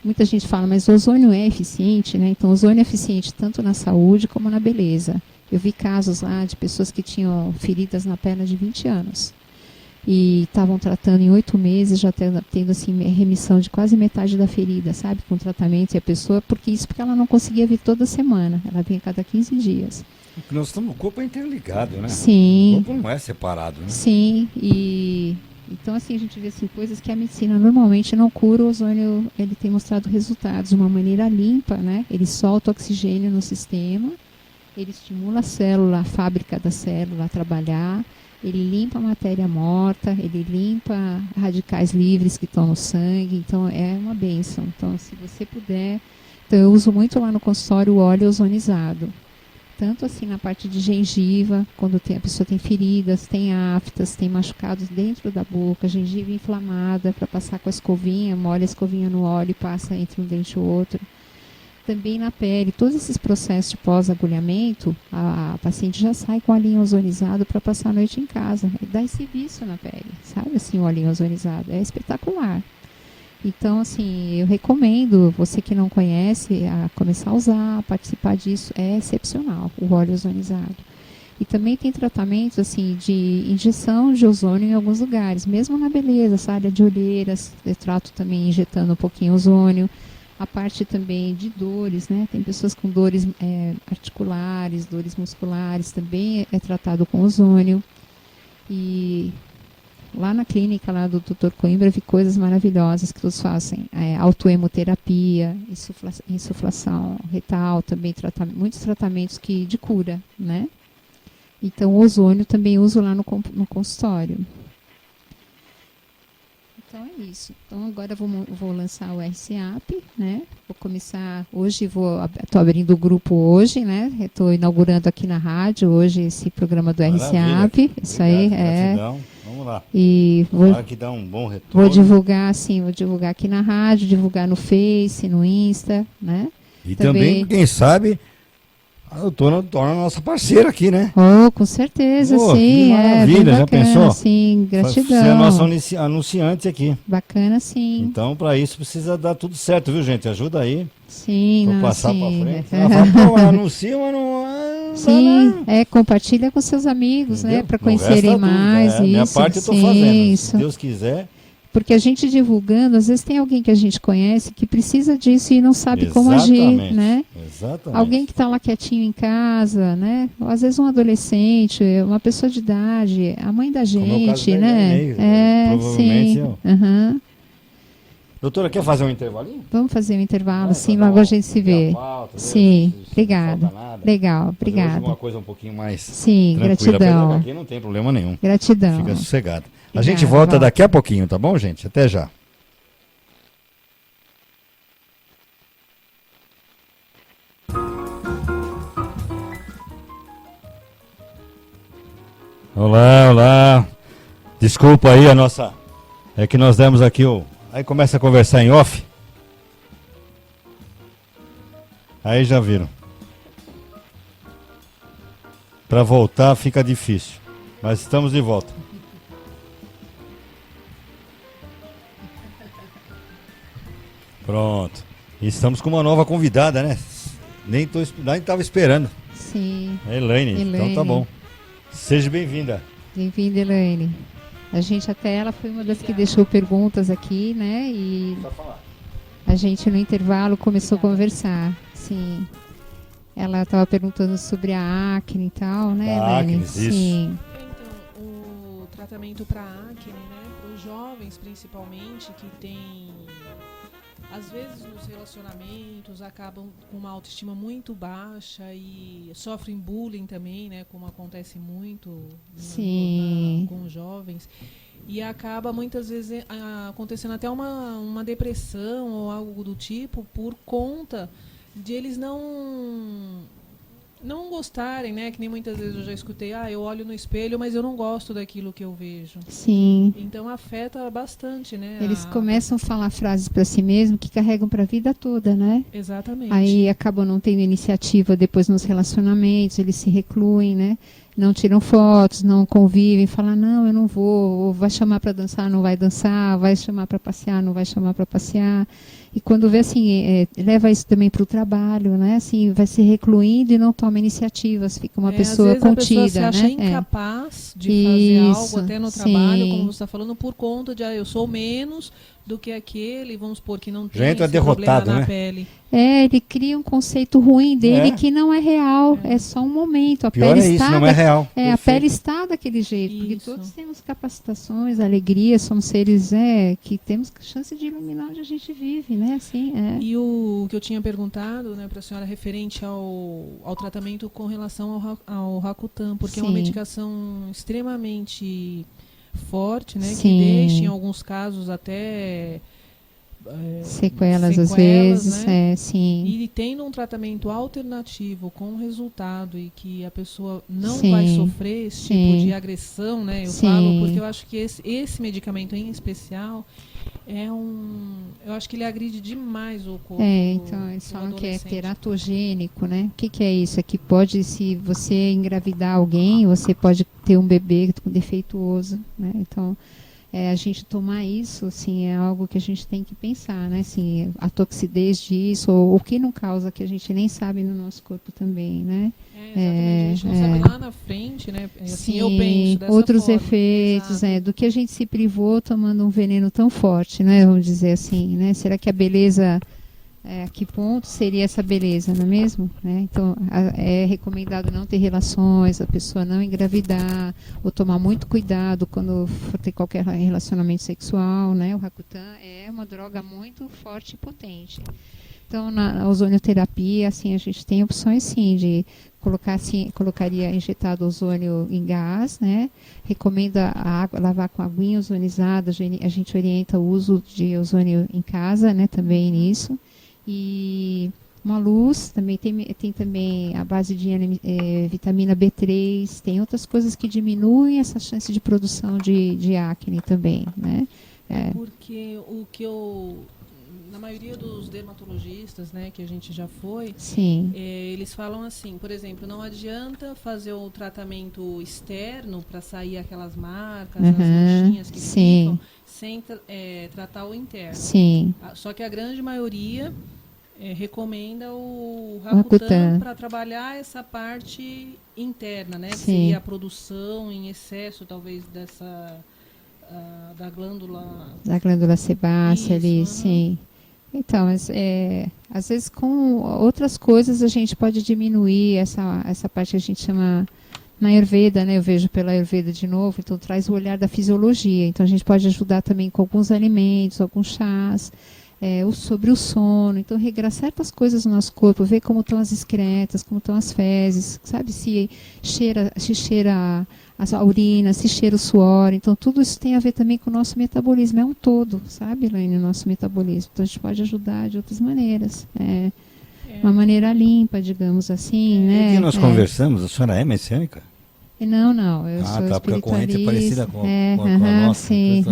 Muita gente fala, mas o ozônio é eficiente, né? Então, o ozônio é eficiente tanto na saúde como na beleza. Eu vi casos lá de pessoas que tinham feridas na perna de 20 anos. E estavam tratando em 8 meses, já tendo assim, remissão de quase metade da ferida, sabe? Com tratamento e a pessoa, porque ela não conseguia vir toda semana. Ela vinha a cada 15 dias. O corpo é interligado, né? Sim. O corpo não é separado, né? Sim, então, assim, a gente vê assim, coisas que a medicina normalmente não cura. O ozônio, ele tem mostrado resultados de uma maneira limpa, né? Ele solta oxigênio no sistema, ele estimula a fábrica da célula a trabalhar, ele limpa a matéria morta, ele limpa radicais livres que estão no sangue, então é uma bênção. Então, se você puder... Então, eu uso muito lá no consultório o óleo ozonizado. Tanto assim na parte de gengiva, quando a pessoa tem feridas, tem aftas, tem machucados dentro da boca, gengiva inflamada, para passar com a escovinha, molha a escovinha no óleo e passa entre um dente e o outro. Também na pele, todos esses processos de pós-agulhamento, a paciente já sai com o olhinho ozonizado para passar a noite em casa. E dá esse vício na pele, sabe assim, o olhinho ozonizado. É espetacular. Então, assim, eu recomendo, você que não conhece, a começar a usar, a participar disso, é excepcional, o óleo ozonizado. E também tem tratamentos, assim, de injeção de ozônio em alguns lugares, mesmo na beleza, essa área de olheiras, eu trato também injetando um pouquinho ozônio. A parte também de dores, né? Tem pessoas com dores articulares, dores musculares, também é tratado com ozônio. E... lá na clínica lá do Dr. Coimbra, vi coisas maravilhosas que todos fazem. Autoemoterapia, insuflação retal, também muitos tratamentos de cura, né? Então, o ozônio também uso lá no consultório. Então, é isso. Então agora eu vou lançar o RCAP, né? Vou começar hoje, estou abrindo o grupo hoje, né? Estou inaugurando aqui na rádio hoje esse programa do RCAP. Isso aí, gratidão. Vamos lá. E que dá um bom retorno. Vou divulgar aqui na rádio, divulgar no Face, no Insta, né? E também quem sabe, a doutora torna a nossa parceira aqui, né? Oh, com certeza, sim. Maravilha, já pensou? Sim, gratidão. Você é nosso anunciante aqui. Bacana, sim. Então, para isso, precisa dar tudo certo, viu, gente? Ajuda aí. Sim, pra passar sim. pra frente. Anuncia, mas não... Sim, compartilha com seus amigos, entendeu? Né? Para conhecerem mais. Isso, minha parte eu estou fazendo, isso. se Deus quiser. Porque a gente divulgando, às vezes tem alguém que a gente conhece que precisa disso e não sabe como agir, né? Exatamente. Alguém que está lá quietinho em casa, né? Ou, às vezes um adolescente, uma pessoa de idade, a mãe da gente, né? Provavelmente sim. Uhum. Doutora, quer fazer um intervalinho? Vamos fazer um intervalo, sim, logo a gente se vê. Pauta, sim, obrigada. Legal, obrigada. Alguma coisa um pouquinho mais sim, tranquila. Gratidão. Aqui não tem problema nenhum. Gratidão. Fica sossegado. A gente volta daqui a pouquinho, tá bom, gente? Até já. Olá. Desculpa aí a nossa... É que nós demos aqui o... Aí começa a conversar em off. Aí já viram. Para voltar fica difícil. Mas estamos de volta. Pronto. E estamos com uma nova convidada, né? Nem estava esperando. Sim. Elaine. Então tá bom. Seja bem-vinda. Bem-vinda, Elaine. A gente ela foi uma das que deixou perguntas aqui, né? E a gente no intervalo começou a conversar. Sim. Ela estava perguntando sobre a acne e tal, né, Elaine? Sim. Então, o tratamento para acne, né? Para os jovens, principalmente, que tem... Às vezes nos relacionamentos acabam com uma autoestima muito baixa e sofrem bullying também, né? Como acontece muito com os jovens. E acaba muitas vezes acontecendo até uma depressão ou algo do tipo por conta de eles não gostarem, né? Que nem muitas vezes eu já escutei, eu olho no espelho, mas eu não gosto daquilo que eu vejo. Sim. Então afeta bastante, né? Eles começam a falar frases para si mesmos que carregam para a vida toda, né? Exatamente. Aí acabam não tendo iniciativa depois nos relacionamentos, eles se recluem, né? Não tiram fotos, não convivem, falam, não, eu não vou, vai chamar para dançar, não vai dançar, vai chamar para passear, não vai chamar para passear. E quando vê assim, leva isso também para o trabalho, né? Assim, vai se recluindo e não toma iniciativas, fica uma pessoa às vezes contida, a pessoa se acha né? incapaz de fazer algo até no trabalho, como você está falando, por conta de eu sou menos do que aquele, vamos supor, que não tem esse problema na pele. Ele cria um conceito ruim dele que não é real, é só um momento. A Pior pele isso, não é real. A pele está daquele jeito, porque todos temos capacitações, alegria, somos seres que temos chance de iluminar onde a gente vive, né? Assim, E o que eu tinha perguntado, né, para a senhora referente ao tratamento com relação ao Rakutan, porque é uma medicação extremamente forte, né, que deixa em alguns casos até sequelas às vezes, né? Sim. E tendo um tratamento alternativo com resultado e que a pessoa não vai sofrer esse tipo de agressão, né? Eu falo porque eu acho que esse medicamento em especial eu acho que ele agride demais o corpo. Então eles falam que é teratogênico, né? O que é isso? É que pode, se você engravidar alguém, você pode ter um bebê defeituoso, né? Então a gente tomar isso, assim, é algo que a gente tem que pensar, né? Assim, a toxidez disso, ou o que não causa, que a gente nem sabe no nosso corpo também, né? Exatamente, a gente não sabe lá na frente, né? Assim, eu penso dessa outros forma. efeitos, do que a gente se privou tomando um veneno tão forte, né? Vamos dizer assim, né? Será que a beleza... a que ponto seria essa beleza, não é mesmo? Então, é recomendado não ter relações, a pessoa não engravidar, ou tomar muito cuidado quando for ter qualquer relacionamento sexual, né? O Rakutan é uma droga muito forte e potente. Então, na ozonioterapia, assim, a gente tem opções, sim, de colocar, assim, colocaria injetado ozônio em gás, né? Recomenda a água, lavar com aguinha ozonizada, a gente orienta o uso de ozônio em casa, né? Também nisso. E uma luz, também tem também a base de vitamina B3, tem outras coisas que diminuem essa chance de produção de acne também, né? Porque o que na maioria dos dermatologistas, né, que a gente já foi, sim. Eles falam assim, por exemplo, não adianta fazer o tratamento externo para sair aquelas marcas, as manchinhas que ficam, sem tratar o interno. Sim. Só que a grande maioria recomenda o Rakutan para trabalhar essa parte interna, né? Que seria a produção em excesso, talvez, da glândula... Da glândula sebácea ali, sim. Então, mas, às vezes com outras coisas a gente pode diminuir essa parte que a gente chama na Ayurveda, né? Eu vejo pela Ayurveda de novo, então traz o olhar da fisiologia. Então a gente pode ajudar também com alguns alimentos, alguns chás, sobre o sono. Então regrar certas coisas no nosso corpo, ver como estão as excretas, como estão as fezes, sabe? Se cheira a urina, se cheira o suor. Então, tudo isso tem a ver também com o nosso metabolismo. É um todo, sabe, Elaine, o nosso metabolismo. Então, a gente pode ajudar de outras maneiras. Uma maneira limpa, digamos assim, né? E que nós conversamos, a senhora é messiânica? Não, eu sou porque a corrente é parecida com a nossa. Sim,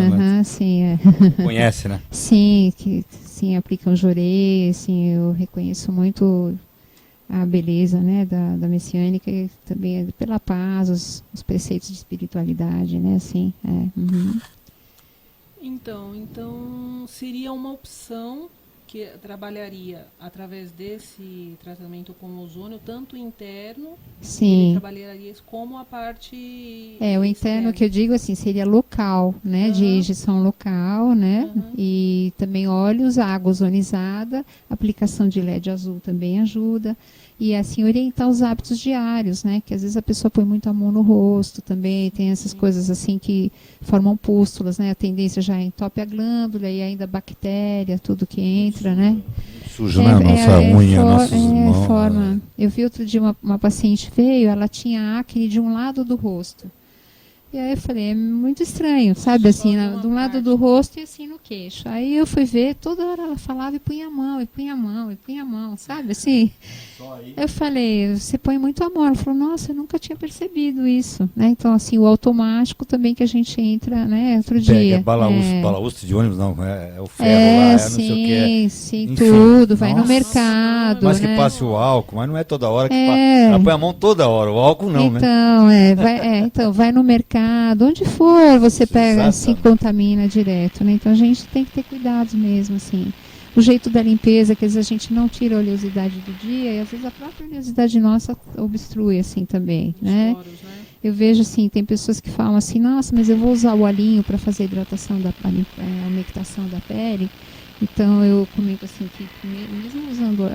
sim. Conhece, né? Sim, sim, aplicam jorei, assim, eu reconheço muito a beleza, né, da messiânica, e também pela paz, os preceitos de espiritualidade, né, assim, Então seria uma opção que trabalharia através desse tratamento com ozônio, tanto interno, sim, ele trabalharia como a parte o interno que eu digo assim, seria local, né, de injeção local, né, e também óleos, água ozonizada, aplicação de LED azul também ajuda. E assim, orientar os hábitos diários, né? Que às vezes a pessoa põe muito a mão no rosto também, tem essas coisas assim que formam pústulas, né? A tendência já entope a glândula e ainda bactéria, tudo que entra, né? Suja na nossa unha, nossas mãos. Forma. Eu vi outro dia uma paciente veio, ela tinha acne de um lado do rosto. E aí eu falei, é muito estranho, sabe, assim, de um lado do rosto e assim no queixo. Aí eu fui ver, toda hora ela falava e punha a mão, e punha a mão, e punha a mão, sabe, assim. Eu falei, você põe muito amor. Ela falou, nossa, eu nunca tinha percebido isso, né? Então, assim, o automático também que a gente entra, né, outro dia. Balaúste de ônibus, não, é o ferro lá, sim, não sei o que. Sim, enfim, tudo, vai no mercado, mas né? que passe o álcool, mas não é toda hora que passa. Ela põe a mão toda hora, o álcool não, então, né? Então, vai no mercado, onde for, você pega, assim, contamina direto, né? Então, a gente tem que ter cuidados mesmo, assim. O jeito da limpeza, que às vezes a gente não tira a oleosidade do dia, e às vezes a própria oleosidade nossa obstrui, assim, também, né? Poros, né? Eu vejo, assim, tem pessoas que falam assim, nossa, mas eu vou usar o olhinho para fazer a hidratação a umectação da pele. Então, eu comento assim, que mesmo usando,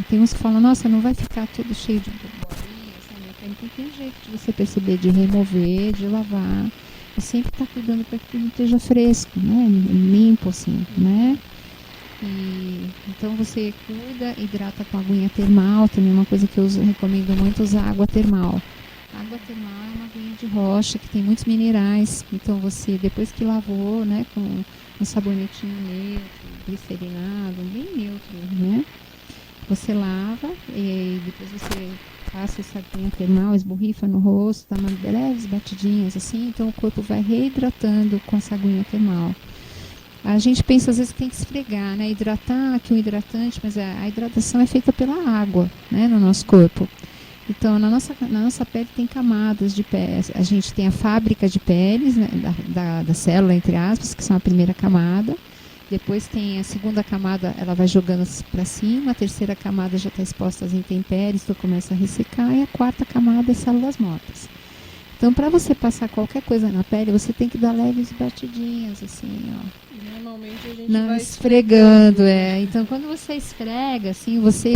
tem uns que falam, nossa, não vai ficar tudo cheio de bolinhas, né? Então, tem jeito de você perceber, de remover, de lavar. E sempre estar cuidando para que tudo esteja fresco, né? Limpo, assim, né? Então você cuida, hidrata com aguinha termal, também uma coisa que eu recomendo muito usar água termal. A água termal é uma aguinha de rocha que tem muitos minerais, então você, depois que lavou, né, com um sabonetinho neutro, glicerinado, bem neutro, né, você lava e depois você passa essa aguinha termal, esborrifa no rosto, dá umas leves batidinhas assim, então o corpo vai reidratando com essa aguinha termal. A gente pensa às vezes que tem que esfregar, né? Hidratar, aqui um hidratante, mas a hidratação é feita pela água, né? No nosso corpo. Então, na nossa pele tem camadas de pele. A gente tem a fábrica de peles, né? da célula, entre aspas, que são a primeira camada. Depois tem a segunda camada, ela vai jogando para cima. A terceira camada já está exposta às intempéries, então começa a ressecar. E a quarta camada é células mortas. Então, para você passar qualquer coisa na pele, você tem que dar leves batidinhas, assim, ó. Normalmente a gente não vai esfregando, Então, quando você esfrega, assim, você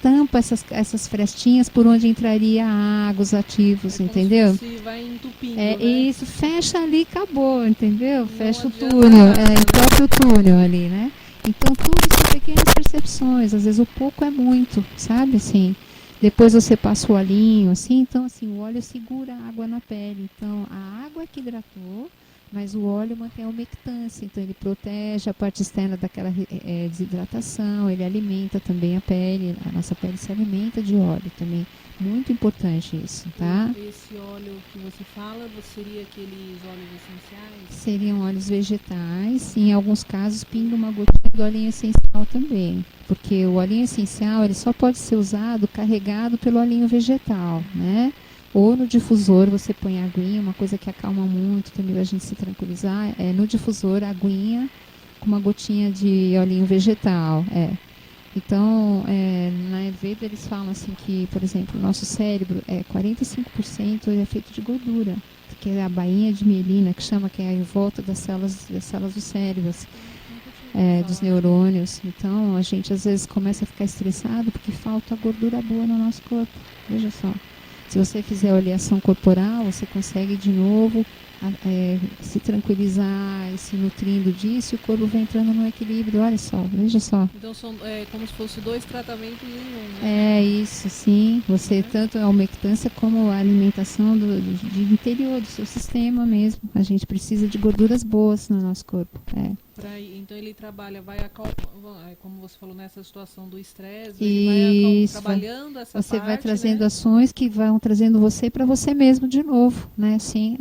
tampa essas frestinhas por onde entraria a água, os ativos, entendeu? Se vai entupindo, né? Isso, fecha ali e acabou, entendeu? Não fecha o adianta túnel, nada, o próprio túnel ali, né? Então, tudo são pequenas percepções. Às vezes o pouco é muito, sabe? Assim, depois você passa o olhinho, assim. Então, assim, o óleo segura a água na pele. Então, a água é que hidratou, mas o óleo mantém a umectância. Então, ele protege a parte externa daquela desidratação. Ele alimenta também a pele. A nossa pele se alimenta de óleo também. Muito importante isso, tá? Esse óleo que você fala, seria aqueles óleos essenciais? Seriam óleos vegetais. Em alguns casos, pinga uma gotinha do óleo essencial também. Porque o óleo essencial, ele só pode ser usado carregado pelo óleo vegetal, né? Ou no difusor, você põe a aguinha, uma coisa que acalma muito também a gente se tranquilizar, é no difusor a aguinha com uma gotinha de óleo vegetal, Então, na Ayurveda eles falam assim que, por exemplo, o nosso cérebro 45% é feito de gordura, que é a bainha de mielina, que chama, que é em volta das células do cérebro, dos neurônios. Então, a gente às vezes começa a ficar estressado porque falta gordura boa no nosso corpo. Veja só, se você fizer a oleação corporal, você consegue de novo se tranquilizar e se nutrindo disso, e o corpo vai entrando no equilíbrio. Olha só, veja só. Então são como se fossem 2 tratamentos em um, né? Isso, sim. Você tanto a umectância como a alimentação de interior do seu sistema mesmo. A gente precisa de gorduras boas no nosso corpo. Então ele trabalha, como você falou, nessa situação do estresse, ele vai trabalhando essa você parte, vai trazendo né? ações que vão trazendo você para você mesmo de novo, né? Assim,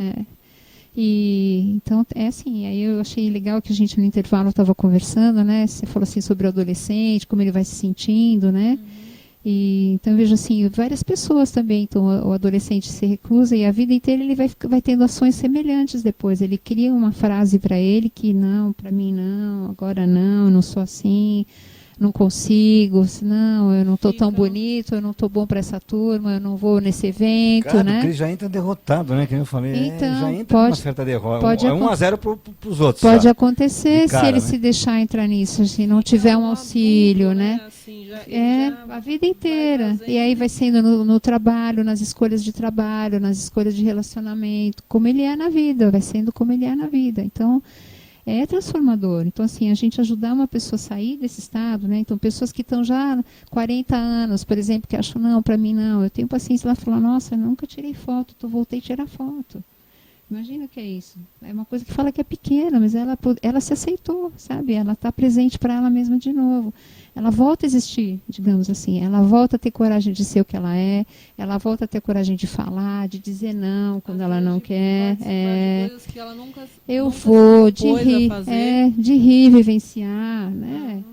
E então assim, aí eu achei legal que a gente no intervalo estava conversando, né? Você falou assim sobre o adolescente, como ele vai se sentindo, né? E então eu vejo assim, várias pessoas também, então o adolescente se reclusa e a vida inteira ele vai tendo ações semelhantes depois. Ele cria uma frase para ele que não, para mim não, agora não, eu não sou assim, não consigo, não, eu não estou tão bonito, eu não estou bom para essa turma, eu não vou nesse evento, Cara, né? Porque ele já entra derrotado, né? Que eu falei, Então, já entra com uma certa derrota. Pode 1-0 para os outros. Pode já. acontecer Cara, se ele né? se deixar entrar nisso, se não tiver um auxílio, adulto, né? Assim, A vida inteira. E aí vai sendo no trabalho, nas escolhas de trabalho, nas escolhas de relacionamento, como ele é na vida, vai sendo como ele é na vida. Então, é transformador. Então, assim, a gente ajudar uma pessoa a sair desse estado, né? Então, pessoas que estão já 40 anos, por exemplo, que acham, não, para mim não. Eu tenho paciência lá falar, nossa, eu nunca tirei foto, voltei a tirar foto. Imagina o que é isso. É uma coisa que fala que é pequena, mas ela se aceitou, sabe? Ela está presente para ela mesma de novo. Ela volta a existir, digamos assim. Ela volta a ter coragem de ser o que ela é. Ela volta a ter coragem de falar, de dizer não quando ela não quer. De coisas que ela nunca de rir, vivenciar, né?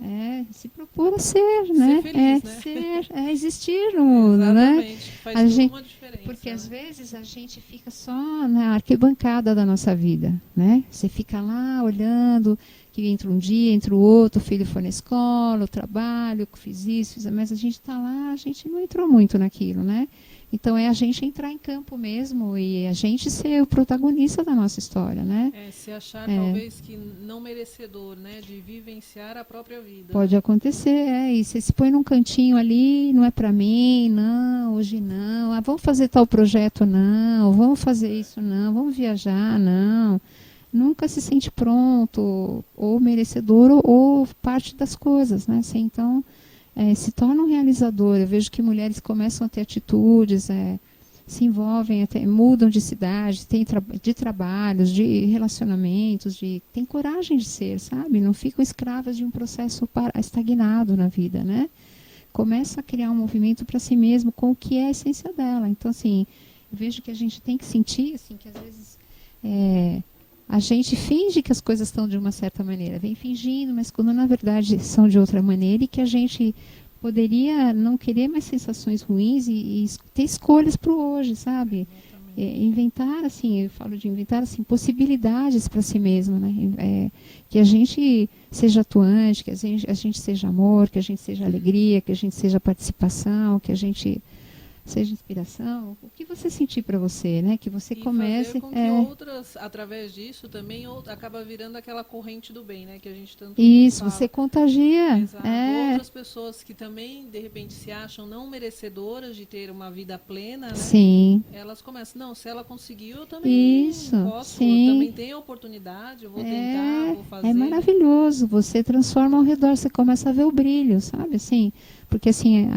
Se propor a ser, né? Feliz, né? Ser, existir no mundo, né? Faz uma diferença. Porque às vezes a gente fica só na arquibancada da nossa vida, né? Você fica lá olhando, que entra um dia, entra o outro, o filho foi na escola, o trabalho, fiz isso, mas a gente está lá, a gente não entrou muito naquilo, né? Então é a gente entrar em campo mesmo e a gente ser o protagonista da nossa história, né? Se achar talvez que não merecedor, né? De vivenciar a própria vida. Pode acontecer, e você se põe num cantinho ali, não é para mim, não, hoje não, vamos fazer tal projeto, não, vamos fazer isso, não, vamos viajar, não. Nunca se sente pronto, ou merecedor, ou parte das coisas, né? Assim, então, se torna um realizador. Eu vejo que mulheres começam a ter atitudes, se envolvem, até mudam de cidade, de trabalhos, de relacionamentos, têm coragem de ser, sabe? Não ficam escravas de um processo estagnado na vida, né? Começa a criar um movimento para si mesmo com o que é a essência dela. Então, assim, eu vejo que a gente tem que sentir, assim, que às vezes a gente finge que as coisas estão de uma certa maneira, vem fingindo, mas quando na verdade são de outra maneira, e que a gente poderia não querer mais sensações ruins e ter escolhas para o hoje, sabe? Inventar, assim, eu falo de inventar assim, possibilidades para si mesmo, né? Que a gente seja atuante, que a gente seja amor, que a gente seja alegria, que a gente seja participação, que a gente seja inspiração, o que você sentir para você, né? Que você comece... fazer com que outras, através disso, também acaba virando aquela corrente do bem, né? Que a gente tanto Isso, fala. você contagia. Exato. Outras pessoas que também, de repente, se acham não merecedoras de ter uma vida plena, né? Sim. Elas começam, não, se ela conseguiu, eu também posso, eu também tenho a oportunidade, eu vou tentar, vou fazer. É maravilhoso, você transforma ao redor, você começa a ver o brilho, sabe, assim, porque assim,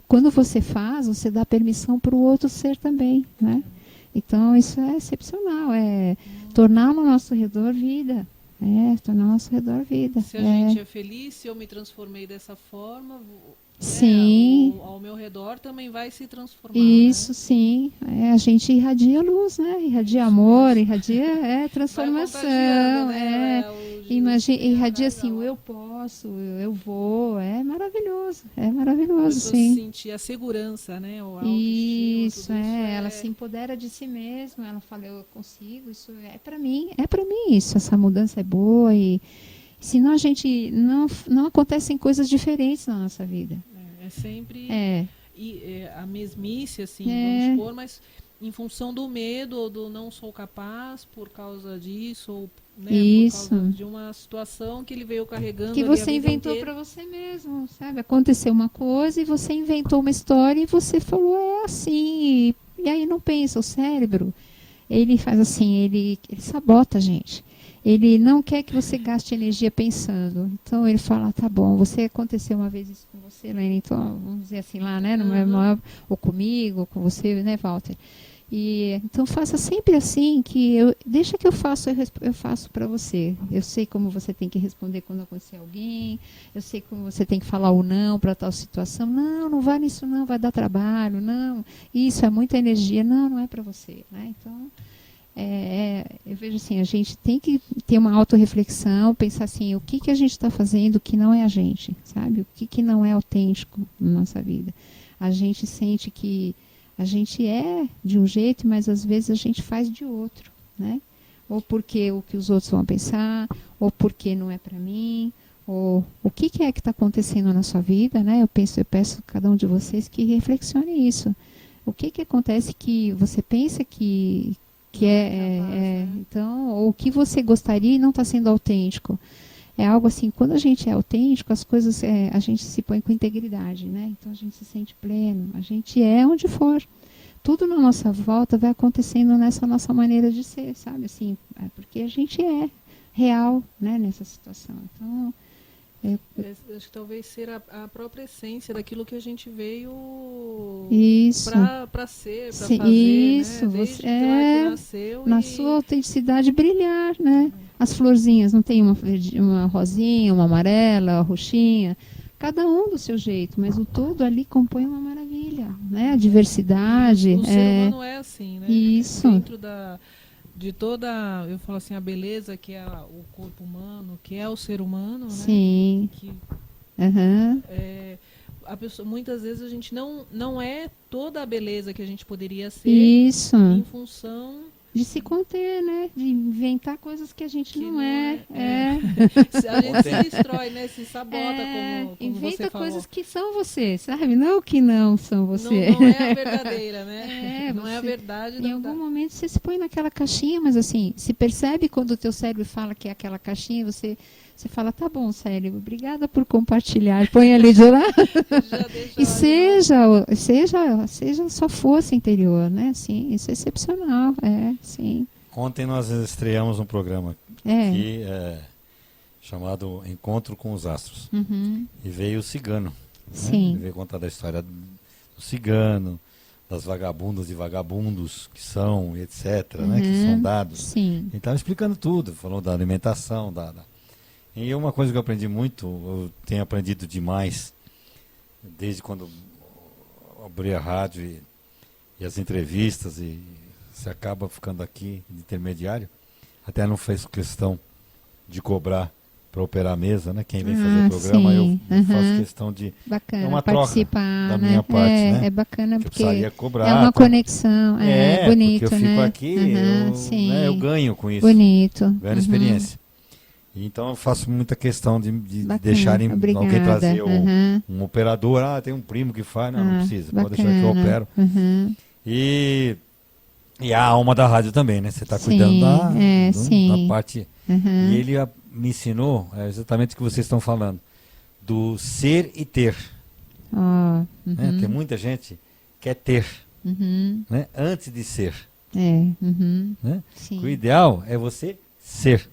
quando você faz, você dá permissão para o outro ser também, né? Então, isso é excepcional, tornar no nosso redor vida, tornar no nosso redor vida. Se a gente é feliz, se eu me transformei dessa forma... Sim. Ao meu redor também vai se transformar. Isso, né? Sim. A gente irradia luz, né? Irradia amor, irradia transformação. Né? Imagina, irradia assim, o eu posso, eu vou. É maravilhoso, sim. Sentir a segurança, né? O isso, ela se empodera de si mesma, ela fala, eu consigo, isso é para mim isso, essa mudança é boa e senão a gente não acontecem coisas diferentes na nossa vida. É sempre a mesmice, assim, vamos supor, mas em função do medo ou do não sou capaz por causa disso, ou né, isso. por causa de uma situação que ele veio carregando. Que você inventou para você mesmo, sabe? Aconteceu uma coisa e você inventou uma história e você falou, é assim. E aí não pensa, o cérebro, ele faz assim, ele sabota a gente. Ele não quer que você gaste energia pensando. Então ele fala, tá bom, aconteceu uma vez isso com você, Lene, então vamos dizer assim lá, né? Ou comigo, ou com você, né, Walter? Então faça sempre assim, deixa que eu faço para você. Eu sei como você tem que responder quando acontecer alguém, eu sei como você tem que falar ou não para tal situação. Não vai nisso não, vai dar trabalho, não. Isso é muita energia, não é para você, né? Então... eu vejo assim, a gente tem que ter uma autorreflexão, pensar assim, o que a gente está fazendo que não é a gente, sabe? O que não é autêntico na nossa vida. A gente sente que a gente é de um jeito, mas às vezes a gente faz de outro, né? Ou porque o que os outros vão pensar, ou porque não é para mim, ou o que é que está acontecendo na sua vida, né? Eu peço a cada um de vocês que reflexione isso. O que acontece que você pensa que então, ou o que você gostaria e não está sendo autêntico. É algo assim, quando a gente é autêntico, as coisas, a gente se põe com integridade, né? Então a gente se sente pleno, a gente é onde for. Tudo na nossa volta vai acontecendo nessa nossa maneira de ser, sabe? Assim, porque a gente é real, né, nessa situação. Então, acho que talvez ser a própria essência daquilo que a gente veio para ser, para fazer, isso, né? Desde que nasceu na sua autenticidade brilhar, né? As florzinhas, não tem uma rosinha, uma amarela, uma roxinha, cada um do seu jeito, mas o todo ali compõe uma maravilha, né? A diversidade. O ser humano é assim, né? Isso. Dentro de toda, eu falo assim, a beleza que é o corpo humano, que é o ser humano, sim. Né? Que, a pessoa, muitas vezes a gente não é toda a beleza que a gente poderia ser isso. Em função de se conter, né? De inventar coisas que a gente não é. A gente se destrói, né? Se sabota, como inventa você falou. coisas que são você, sabe? Não que não são você. Não é a verdadeira, né? Não é a verdade. Em algum momento você se põe naquela caixinha, mas assim, se percebe quando o teu cérebro fala que é aquela caixinha, você fala, tá bom, cérebro, obrigada por compartilhar. Põe ali de lá. E seja sua força interior, né? Sim, isso é excepcional, sim. Ontem nós estreamos um programa aqui chamado Encontro com os Astros. Uhum. E veio o cigano. Sim. Ele veio contar da história do cigano, das vagabundas e vagabundos que são, etc., né? Que são dados. Sim. Ele estava explicando tudo, falou da alimentação, E uma coisa que eu aprendi muito, eu tenho aprendido demais, desde quando abri a rádio e as entrevistas, e você acaba ficando aqui de intermediário, até não fez questão de cobrar para operar a mesa, né? Quem vem fazer o programa, sim. eu faço questão de... Bacana, é uma participar, troca da minha parte, né? É bacana que porque eu precisaria cobrar, é uma conexão, bonito, porque eu fico né? aqui, eu ganho com isso. Bonito. Ganho experiência. Então eu faço muita questão de deixarem alguém trazer um operador. Ah, tem um primo que faz. Não precisa, pode deixar que eu opero. E a alma da rádio também, né? Você está cuidando da parte. E ele me ensinou exatamente o que vocês estão falando, do ser e ter. Né? Tem muita gente que quer ter, né? Antes de ser. Né? O ideal é você ser,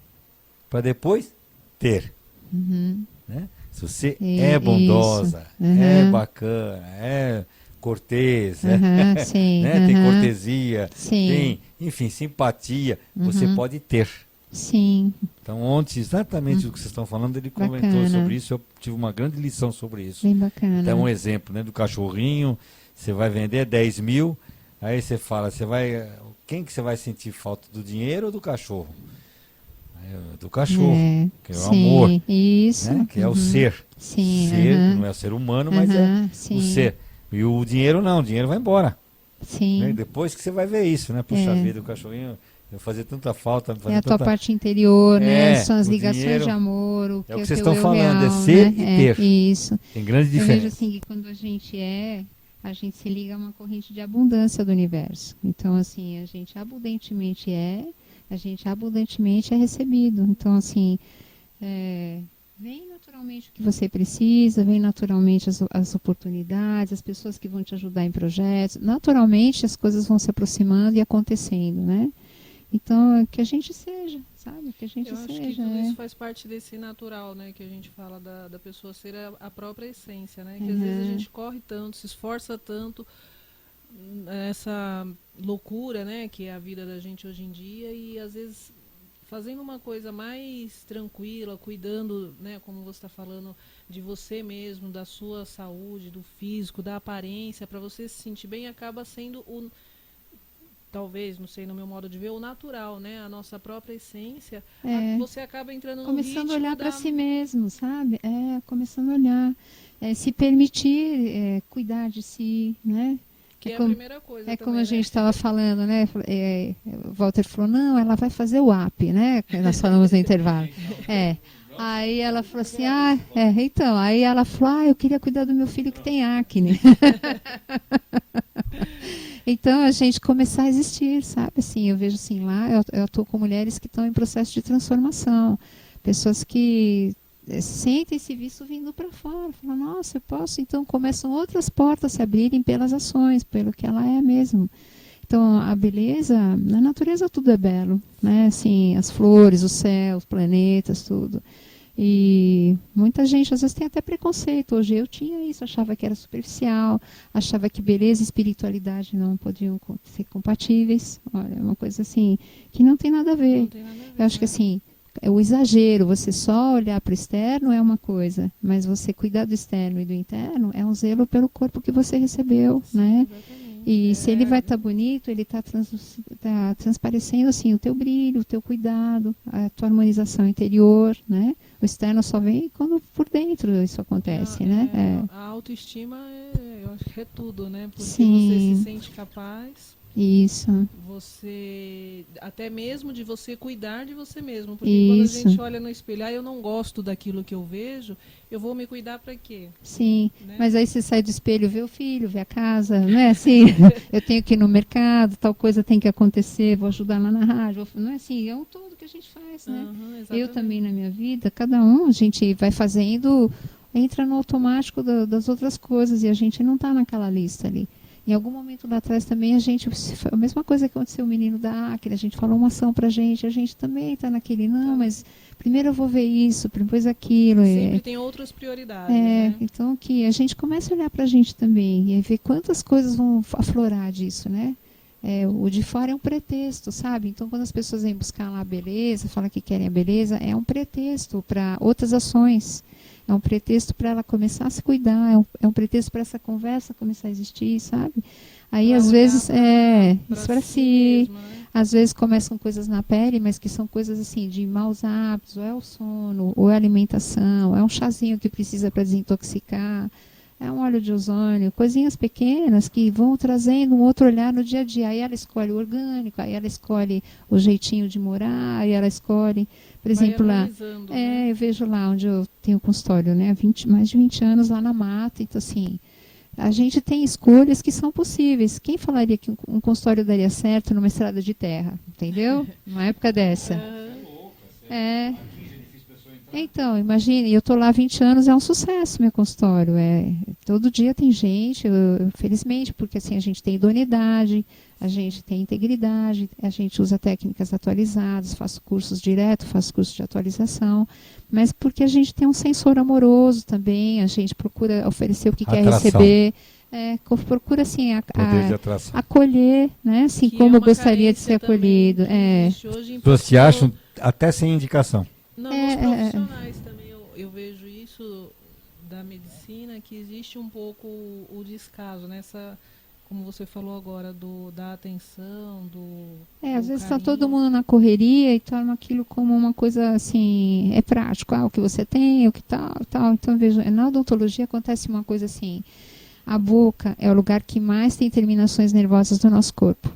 para depois ter. Né? Se você é bondosa, é bacana, é cortês, né? Tem cortesia, tem, enfim, simpatia, você pode ter. Então, ontem, exatamente o que vocês estão falando, ele comentou sobre isso, eu tive uma grande lição sobre isso. Bem bacana. Então, um exemplo, né, do cachorrinho, você vai vender 10 mil, aí você fala, quem que você vai sentir falta, do dinheiro ou do cachorro? Do cachorro, que é o amor, isso. Né, que é o ser. Ser, não é o ser humano, mas é o ser. E o dinheiro não, o dinheiro vai embora. Né? Depois que você vai ver isso, né? Puxa vida, o cachorrinho vai fazer tanta falta. A tua parte interior, né? São as ligações dinheiro, de amor, o que é o que vocês estão falando, real, é ser e ter. Isso. Tem grande diferença. Eu vejo assim que quando a gente se liga a uma corrente de abundância do universo. Então, assim, a gente abundantemente é recebido. Então, assim, vem naturalmente o que você precisa, vem naturalmente as oportunidades, as pessoas que vão te ajudar em projetos. Naturalmente as coisas vão se aproximando e acontecendo, né? Então, que a gente seja, sabe? Que a gente Eu acho seja. que tudo isso faz parte desse natural, né? Que a gente fala da pessoa ser a própria essência, né? Que às vezes a gente corre tanto, se esforça tanto, essa loucura, né? Que é a vida da gente hoje em dia, e às vezes fazendo uma coisa mais tranquila, cuidando, né, como você está falando, de você mesmo, da sua saúde, do físico, da aparência, para você se sentir bem, acaba sendo talvez, não sei, no meu modo de ver, o natural, né? A nossa própria essência. Você acaba entrando no começando a olhar para si mesmo, sabe? Começando a olhar, se permitir cuidar de si, né? Que é a primeira coisa. É também, como a né? gente estava falando, né? O Walter falou, não, ela vai fazer o AP, né? Nós falamos no intervalo. Aí ela falou assim, então, aí ela falou, eu queria cuidar do meu filho que tem acne. Então, a gente começar a existir, sabe? Assim, eu vejo assim, lá, eu atuo com mulheres que estão em processo de transformação. Pessoas que sentem esse vício vindo para fora. Falam, nossa, eu posso. Então, começam outras portas a se abrirem pelas ações, pelo que ela é mesmo. Então, a beleza, na natureza tudo é belo, né? Assim, as flores, o céu, os planetas, tudo. E muita gente às vezes tem até preconceito. Hoje eu tinha isso, achava que era superficial, achava que beleza e espiritualidade não podiam ser compatíveis. Olha, é uma coisa assim que não tem nada a ver. Não tem nada a ver, eu acho que assim, o exagero, você só olhar para o externo é uma coisa, mas você cuidar do externo e do interno é um zelo pelo corpo que você recebeu, né? Exatamente. E se ele vai estar bonito, ele está transparecendo assim, o teu brilho, o teu cuidado, a tua harmonização interior, né? O externo só vem quando por dentro isso acontece, né? A autoestima, eu acho que é tudo, né? Porque Sim. você se sente capaz. Isso. Você, até mesmo de você cuidar de você mesmo. Porque quando a gente olha no espelho, eu não gosto daquilo que eu vejo, eu vou me cuidar para quê? Sim, né? Mas aí você sai do espelho, vê o filho, vê a casa, não é assim? Eu tenho que ir no mercado, tal coisa tem que acontecer, vou ajudar lá na rádio. Não é assim, é um todo que a gente faz, né? Eu também na minha vida, cada um, a gente vai fazendo, entra no automático das outras coisas e a gente não está naquela lista ali. Em algum momento lá atrás também a mesma coisa que aconteceu o menino da Acre, a gente falou uma ação pra gente, a gente também está naquele, mas primeiro eu vou ver isso, depois aquilo. Sempre tem outras prioridades, né? Então que a gente comece a olhar pra gente também e ver quantas coisas vão aflorar disso, né? O de fora é um pretexto, sabe? Então quando as pessoas vêm buscar lá a beleza, falam que querem a beleza, é um pretexto para outras ações. É um pretexto para ela começar a se cuidar, é um pretexto para essa conversa começar a existir, sabe? Aí, às vezes, para si. Mesmo, né? Às vezes começam coisas na pele, mas que são coisas assim, de maus hábitos, ou é o sono, ou é a alimentação, é um chazinho que precisa para desintoxicar. é um óleo de ozônio, coisinhas pequenas que vão trazendo um outro olhar no dia a dia. Aí ela escolhe o orgânico, aí ela escolhe o jeitinho de morar, aí ela escolhe, por exemplo, lá, né? eu vejo lá onde eu tenho consultório, né, mais de 20 anos lá na mata, então assim, a gente tem escolhas que são possíveis. Quem falaria que um consultório daria certo numa estrada de terra, entendeu? Numa época dessa. Então, imagine, eu estou lá há 20 anos, é um sucesso meu consultório. Todo dia tem gente, felizmente, porque assim, a gente tem idoneidade, a gente tem integridade, a gente usa técnicas atualizadas, faço cursos direto, faço cursos de atualização, mas porque a gente tem um sensor amoroso também, a gente procura oferecer o que quer receber. Procura assim acolher, né? Assim que como gostaria de ser acolhido. Pessoas te acham até sem indicação. Não, nos profissionais também eu vejo isso da medicina, que existe um pouco o descaso nessa, como você falou agora, da atenção, às vezes está todo mundo na correria e torna aquilo como uma coisa assim, é prático, o que você tem, o que tal. Então, vejo, na odontologia acontece uma coisa assim, a boca é o lugar que mais tem terminações nervosas do nosso corpo.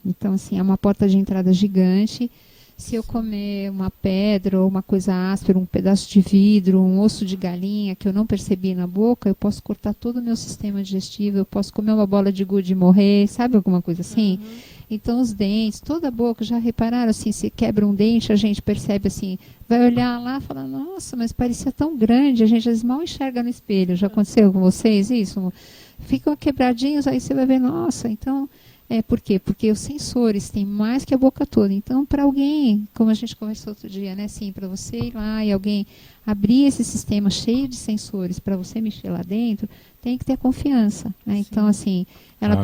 Então, assim, é uma porta de entrada gigante. Se eu comer uma pedra ou uma coisa áspera, um pedaço de vidro, um osso de galinha que eu não percebi na boca, eu posso cortar todo o meu sistema digestivo, eu posso comer uma bola de gude e morrer, sabe alguma coisa assim? Uhum. Então os dentes, toda a boca, já repararam assim, se quebra um dente, a gente percebe assim, vai olhar lá e falar, nossa, mas parecia tão grande, a gente às vezes mal enxerga no espelho. Já aconteceu com vocês isso? Ficam quebradinhos, aí você vai ver, nossa, então... Por quê? Porque os sensores têm mais que a boca toda. Então, para alguém, como a gente conversou outro dia, né, assim, para você ir lá e alguém abrir esse sistema cheio de sensores para você mexer lá dentro, tem que ter confiança. Né? Então, assim, ela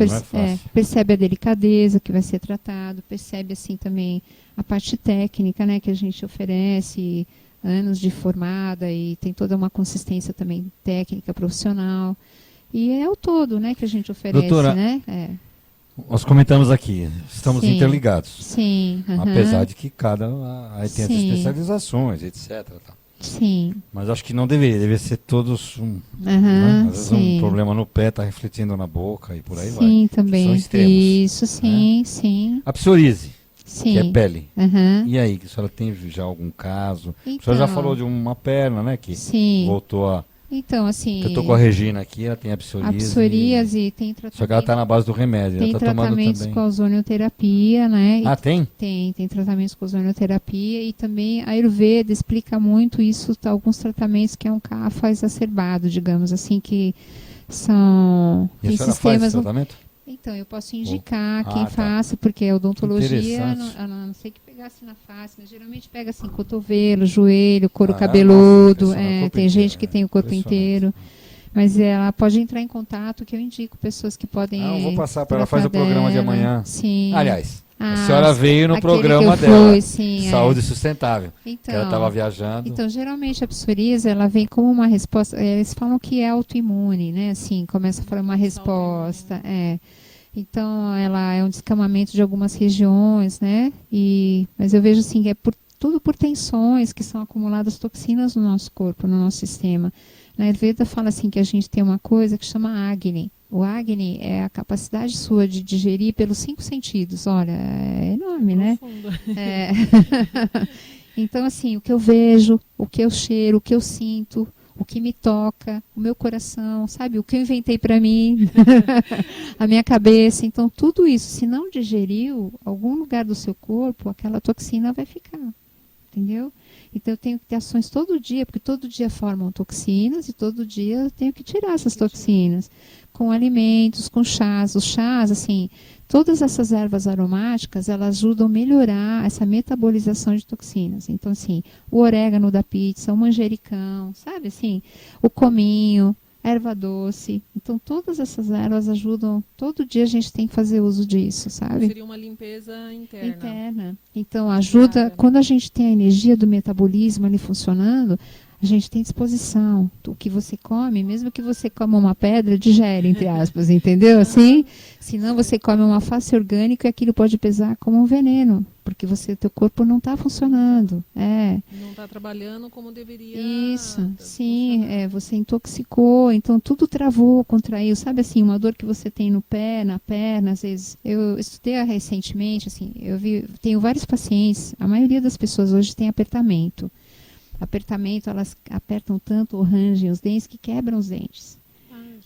percebe a delicadeza que vai ser tratado, percebe assim também a parte técnica, né, que a gente oferece, anos de formada e tem toda uma consistência também técnica, profissional. E é o todo, né, que a gente oferece, doutora, né? Nós comentamos aqui, estamos interligados. Sim. Apesar de que cada aí tem as especializações, etc. Sim. Mas acho que não deveria ser todos né? Às vezes um problema no pé está refletindo na boca e por aí vai. Sim, também. São extremos. Isso, sim, sim. A psoríase, que é pele. Uhum. E aí, que a senhora tem já algum caso? Então, a senhora já falou de uma perna, né? Que voltou a... Então, assim... Eu estou com a Regina aqui, ela tem a psoríase. A psoríase tem tratamento... Só que ela está na base do remédio. Tem tratamentos com a ozonioterapia, né? Tem? Tem tratamentos com a ozonioterapia e também a Ayurveda explica muito isso, alguns tratamentos que é um kapha exacerbado, digamos assim, que são... E a senhora faz esse tratamento? Então, eu posso indicar quem faça, porque a odontologia, a não ser que pegasse na face, né? Geralmente pega assim, cotovelo, joelho, couro cabeludo, tem gente que tem o corpo inteiro, mas ela pode entrar em contato, que eu indico pessoas que podem... eu vou passar para ela, faz o programa de amanhã. Sim. Aliás, a senhora veio no programa dela, Saúde Sustentável, então, que ela estava viajando. Então, geralmente a psoríase, ela vem como uma resposta, eles falam que é autoimune, né, assim, começa a falar uma resposta, Então, ela é um descamamento de algumas regiões, né, mas eu vejo assim, que é tudo por tensões que são acumuladas toxinas no nosso corpo, no nosso sistema. Na Ayurveda fala assim que a gente tem uma coisa que chama Agni. O Agni é a capacidade sua de digerir pelos 5 sentidos. Olha, é enorme, né? Então, assim, o que eu vejo, o que eu cheiro, o que eu sinto, o que me toca, o meu coração, sabe? O que eu inventei para mim, a minha cabeça. Então, tudo isso, se não digeriu, algum lugar do seu corpo, aquela toxina vai ficar. Entendeu? Então eu tenho que ter ações todo dia, porque todo dia formam toxinas e todo dia eu tenho que tirar essas toxinas. Com alimentos, com chás. Os chás, assim, todas essas ervas aromáticas, elas ajudam a melhorar essa metabolização de toxinas. Então, assim, o orégano da pizza, o manjericão, sabe assim? O cominho, erva doce. Então, todas essas ervas ajudam. Todo dia a gente tem que fazer uso disso, sabe? Seria uma limpeza interna. Então, ajuda. Quando a gente tem a energia do metabolismo ali funcionando, A gente tem disposição. O que você come, mesmo que você coma uma pedra, digere, entre aspas, entendeu? Assim, senão você come uma alface orgânica e aquilo pode pesar como um veneno, porque teu corpo não está funcionando. Não está trabalhando como deveria. Isso, sim, você intoxicou, então tudo travou, contraiu. Sabe assim, uma dor que você tem no pé, na perna, às vezes. Eu estudei recentemente, assim, tenho vários pacientes, a maioria das pessoas hoje tem apertamento. Apertamento, elas apertam tanto ou rangem os dentes que quebram os dentes.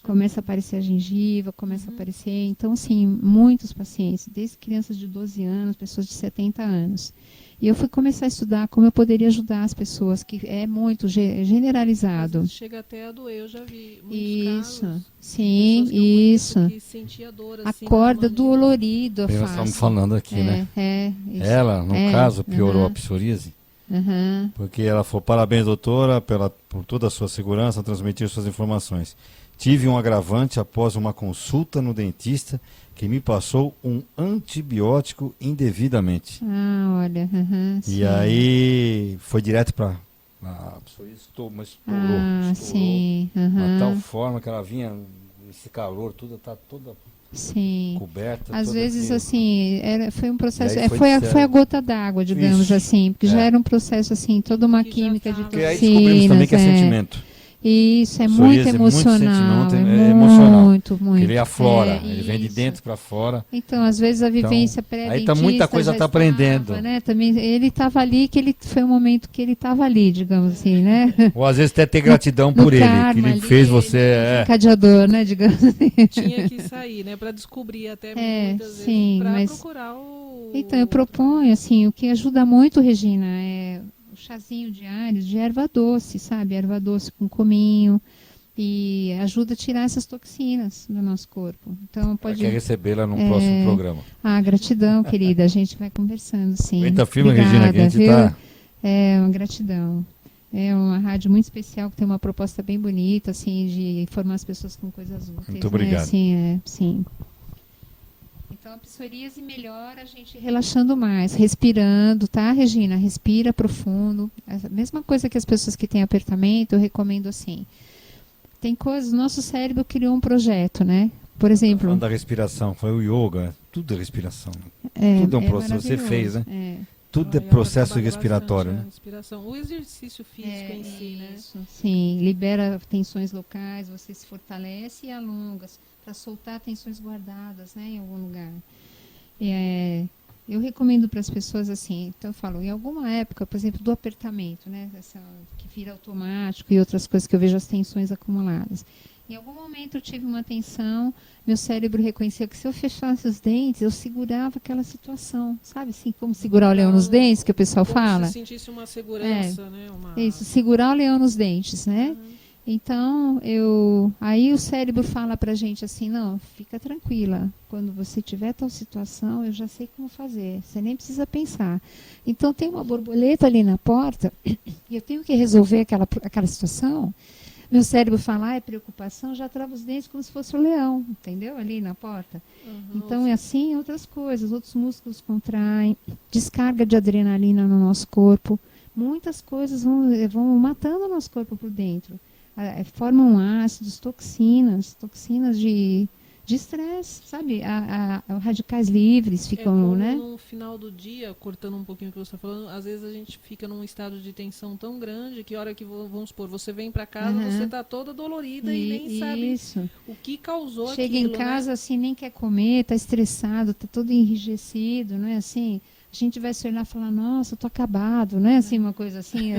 Começa a aparecer a gengiva, começa a aparecer. Então, assim, muitos pacientes, desde crianças de 12 anos, pessoas de 70 anos. E eu fui começar a estudar como eu poderia ajudar as pessoas, que é muito generalizado. Chega até a doer, eu já vi muitos isso, casos. Sim, isso. Que sentia dor, assim, acorda dolorido a face. Nós estamos falando aqui, né? Isso. Ela, no caso, piorou a psoríase. Porque ela falou, parabéns, doutora, por toda a sua segurança, transmitir suas informações. Tive um agravante após uma consulta no dentista que me passou um antibiótico indevidamente. Olha. E aí foi direto para a psoríase, estourou. Sim. De tal forma que ela vinha, esse calor, tudo está toda... Sim. Coberta. Às vezes, assim, foi um processo. Foi a gota d'água, digamos assim, porque já era um processo, assim, toda uma química de toxinas. Porque aí descobrimos também que é sentimento. Isso, é muito emocional. É emocional. Muito. Ele aflora, ele vem de dentro para fora. Então, às vezes, a vivência pré-dentista... Aí muita coisa está aprendendo. Né? Também, ele estava ali, foi um momento que ele estava ali, digamos assim, né? Ou às vezes até ter gratidão por ele, que ele fez você... Encadeador, né, digamos assim. Tinha que sair, né, para descobrir até muitas vezes, para procurar o... Então, eu proponho, assim, o que ajuda muito, Regina, é o chazinho diário de erva doce, sabe? Erva doce com cominho. E ajuda a tirar essas toxinas do nosso corpo. Então, pode... Quer recebê-la num próximo programa. Gratidão, querida. A gente vai conversando, sim. Eita, firme, Regina, que a gente tá... Uma gratidão. É uma rádio muito especial, que tem uma proposta bem bonita, assim, de informar as pessoas com coisas úteis. Muito obrigado. Sim. Então, a psoríase melhora a gente relaxando mais, respirando, tá, Regina? Respira profundo. A mesma coisa que as pessoas que têm apertamento, eu recomendo assim. Tem coisas, o nosso cérebro criou um projeto, né? Por exemplo... Falando da respiração, foi o yoga, tudo é respiração. Tudo é um processo, você fez, né? Tudo é processo respiratório, né? Respiração. O exercício físico em si, né? Sim, libera tensões locais, você se fortalece e alonga, para soltar tensões guardadas, né, em algum lugar. Eu recomendo para as pessoas assim, então eu falo, em alguma época, por exemplo, do apertamento, né, que vira automático e outras coisas que eu vejo as tensões acumuladas. Em algum momento eu tive uma tensão, meu cérebro reconhecia que se eu fechasse os dentes, eu segurava aquela situação, sabe assim, como segurar o leão nos dentes, que o pessoal fala? Se sentisse uma segurança, né? Isso, segurar o leão nos dentes, né? Então, aí o cérebro fala pra gente assim, não, fica tranquila, quando você tiver tal situação, eu já sei como fazer, você nem precisa pensar. Então, tem uma borboleta ali na porta, e eu tenho que resolver aquela situação, meu cérebro fala, é preocupação, já trava os dentes como se fosse o leão, entendeu? Ali na porta. Então, é assim outras coisas, outros músculos contraem, descarga de adrenalina no nosso corpo, muitas coisas vão matando o nosso corpo por dentro. Formam ácidos, toxinas de estresse, sabe? Radicais livres ficam, né? No final do dia, cortando um pouquinho o que você está falando, às vezes a gente fica num estado de tensão tão grande que a hora que, vamos supor, você vem para casa, você está toda dolorida e nem sabe o que causou aquilo. Chega em casa, né? Assim, nem quer comer, está estressado, está todo enrijecido, não é assim? A gente vai se olhar e falar, nossa, eu tô acabado, né? Assim, uma coisa assim.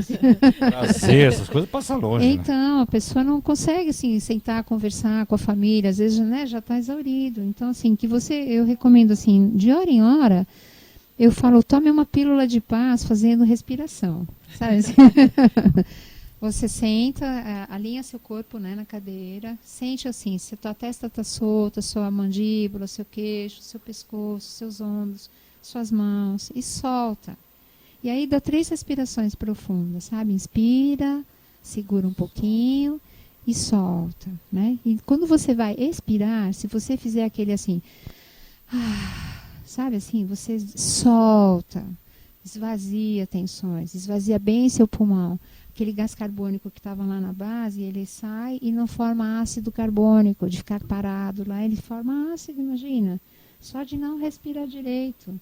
Prazer, essas coisas passam longe. Então, a pessoa não consegue, assim, sentar, conversar com a família, às vezes, né, já está exaurido. Então, assim, eu recomendo, assim, de hora em hora, eu falo, tome uma pílula de paz fazendo respiração, sabe? Você senta, alinha seu corpo, né, na cadeira, sente assim, se a tua testa está solta, sua mandíbula, seu queixo, seu pescoço, seus ombros, suas mãos, e solta. E aí dá 3 respirações profundas, sabe? Inspira, segura um pouquinho e solta, né? E quando você vai expirar, se você fizer aquele assim, sabe assim, você solta, esvazia tensões, esvazia bem seu pulmão. aquele gás carbônico que estava lá na base, ele sai e não forma ácido carbônico, de ficar parado lá, ele forma ácido, imagina. Só de não respirar direito.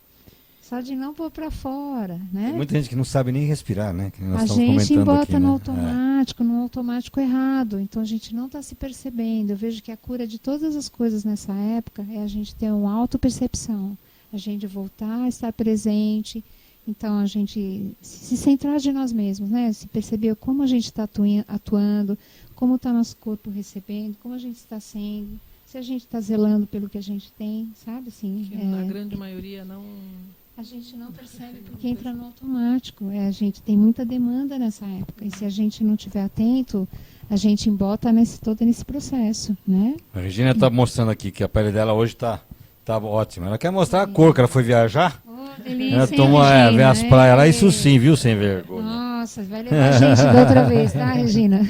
Só de não pôr para fora, né? Tem muita gente que não sabe nem respirar, né? Que nós a estamos gente bota aqui, né? no automático errado. Então a gente não está se percebendo. Eu vejo que a cura de todas as coisas nessa época é a gente ter uma autopercepção. A gente voltar a estar presente. Então a gente se centrar de nós mesmos, né? Se perceber como a gente está atuando, como está nosso corpo recebendo, como a gente está sendo, se a gente está zelando pelo que a gente tem, sabe? Assim, na grande maioria não... A gente não percebe porque entra no automático. A gente tem muita demanda nessa época. E se a gente não estiver atento, a gente embota todo nesse processo, né? A Regina está mostrando aqui que a pele dela hoje tá ótima. Ela quer mostrar a cor que ela foi viajar. Oh, delícia, ela toma, vê as praias lá, isso sim, viu, sem vergonha. Nossa, vai levar a gente da outra vez, tá, Regina?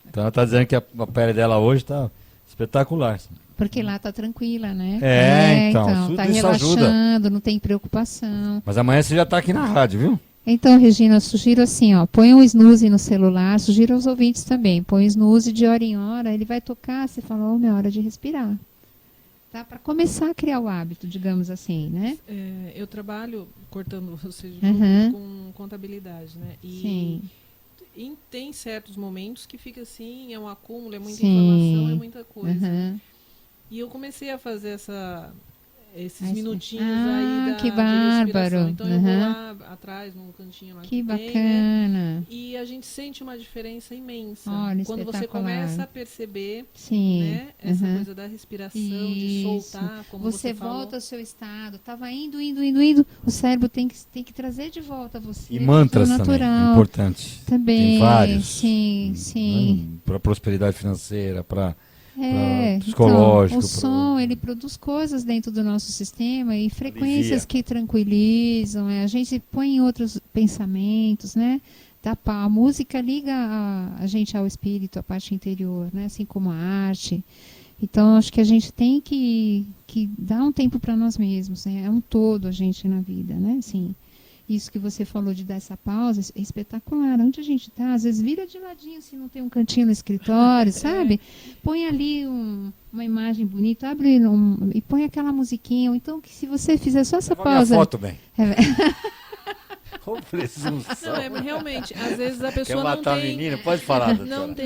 Então ela está dizendo que a pele dela hoje está espetacular. Porque lá tá tranquila, né? Então tá isso relaxando, ajuda. não tem preocupação. Mas amanhã você já está aqui na rádio, viu? Então, Regina, eu sugiro assim, ó, põe um snooze no celular, sugiro aos ouvintes também, põe um snooze de hora em hora, ele vai tocar, você fala, é hora de respirar. Tá? Para começar a criar o hábito, digamos assim, né? Eu trabalho, cortando você com contabilidade, né? Sim. E tem certos momentos que fica assim, é um acúmulo, é muita Sim. informação, é muita coisa. E eu comecei a fazer esses minutinhos aí que de bárbaro. respiração. Então eu vou lá atrás, num cantinho lá que tem, bacana. né? E a gente sente uma diferença imensa. Olha, quando você começa a perceber, né, essa coisa da respiração, de soltar, como você falou. Volta ao seu estado. Estava indo. O cérebro tem que trazer de volta você. E mantras também, importante. Também. Tem vários. Sim. Para prosperidade financeira, para psicológico. Então, o som, ele produz coisas dentro do nosso sistema e frequências que tranquilizam. A gente põe em outros pensamentos, né? A música liga a gente ao espírito, à parte interior, né? Assim como a arte. Então, acho que a gente tem que dar um tempo para nós mesmos. Né? É um todo a gente na vida, né? Assim, isso que você falou de dar essa pausa é espetacular. Onde a gente está, às vezes vira de ladinho se não tem um cantinho no escritório, sabe? Põe ali uma imagem bonita, abre e põe aquela musiquinha. Ou então, que se você fizer só essa pausa... Minha foto, bem. Não, realmente, às vezes a pessoa quer matar não tem... a menina? Pode falar, doutora. Não tem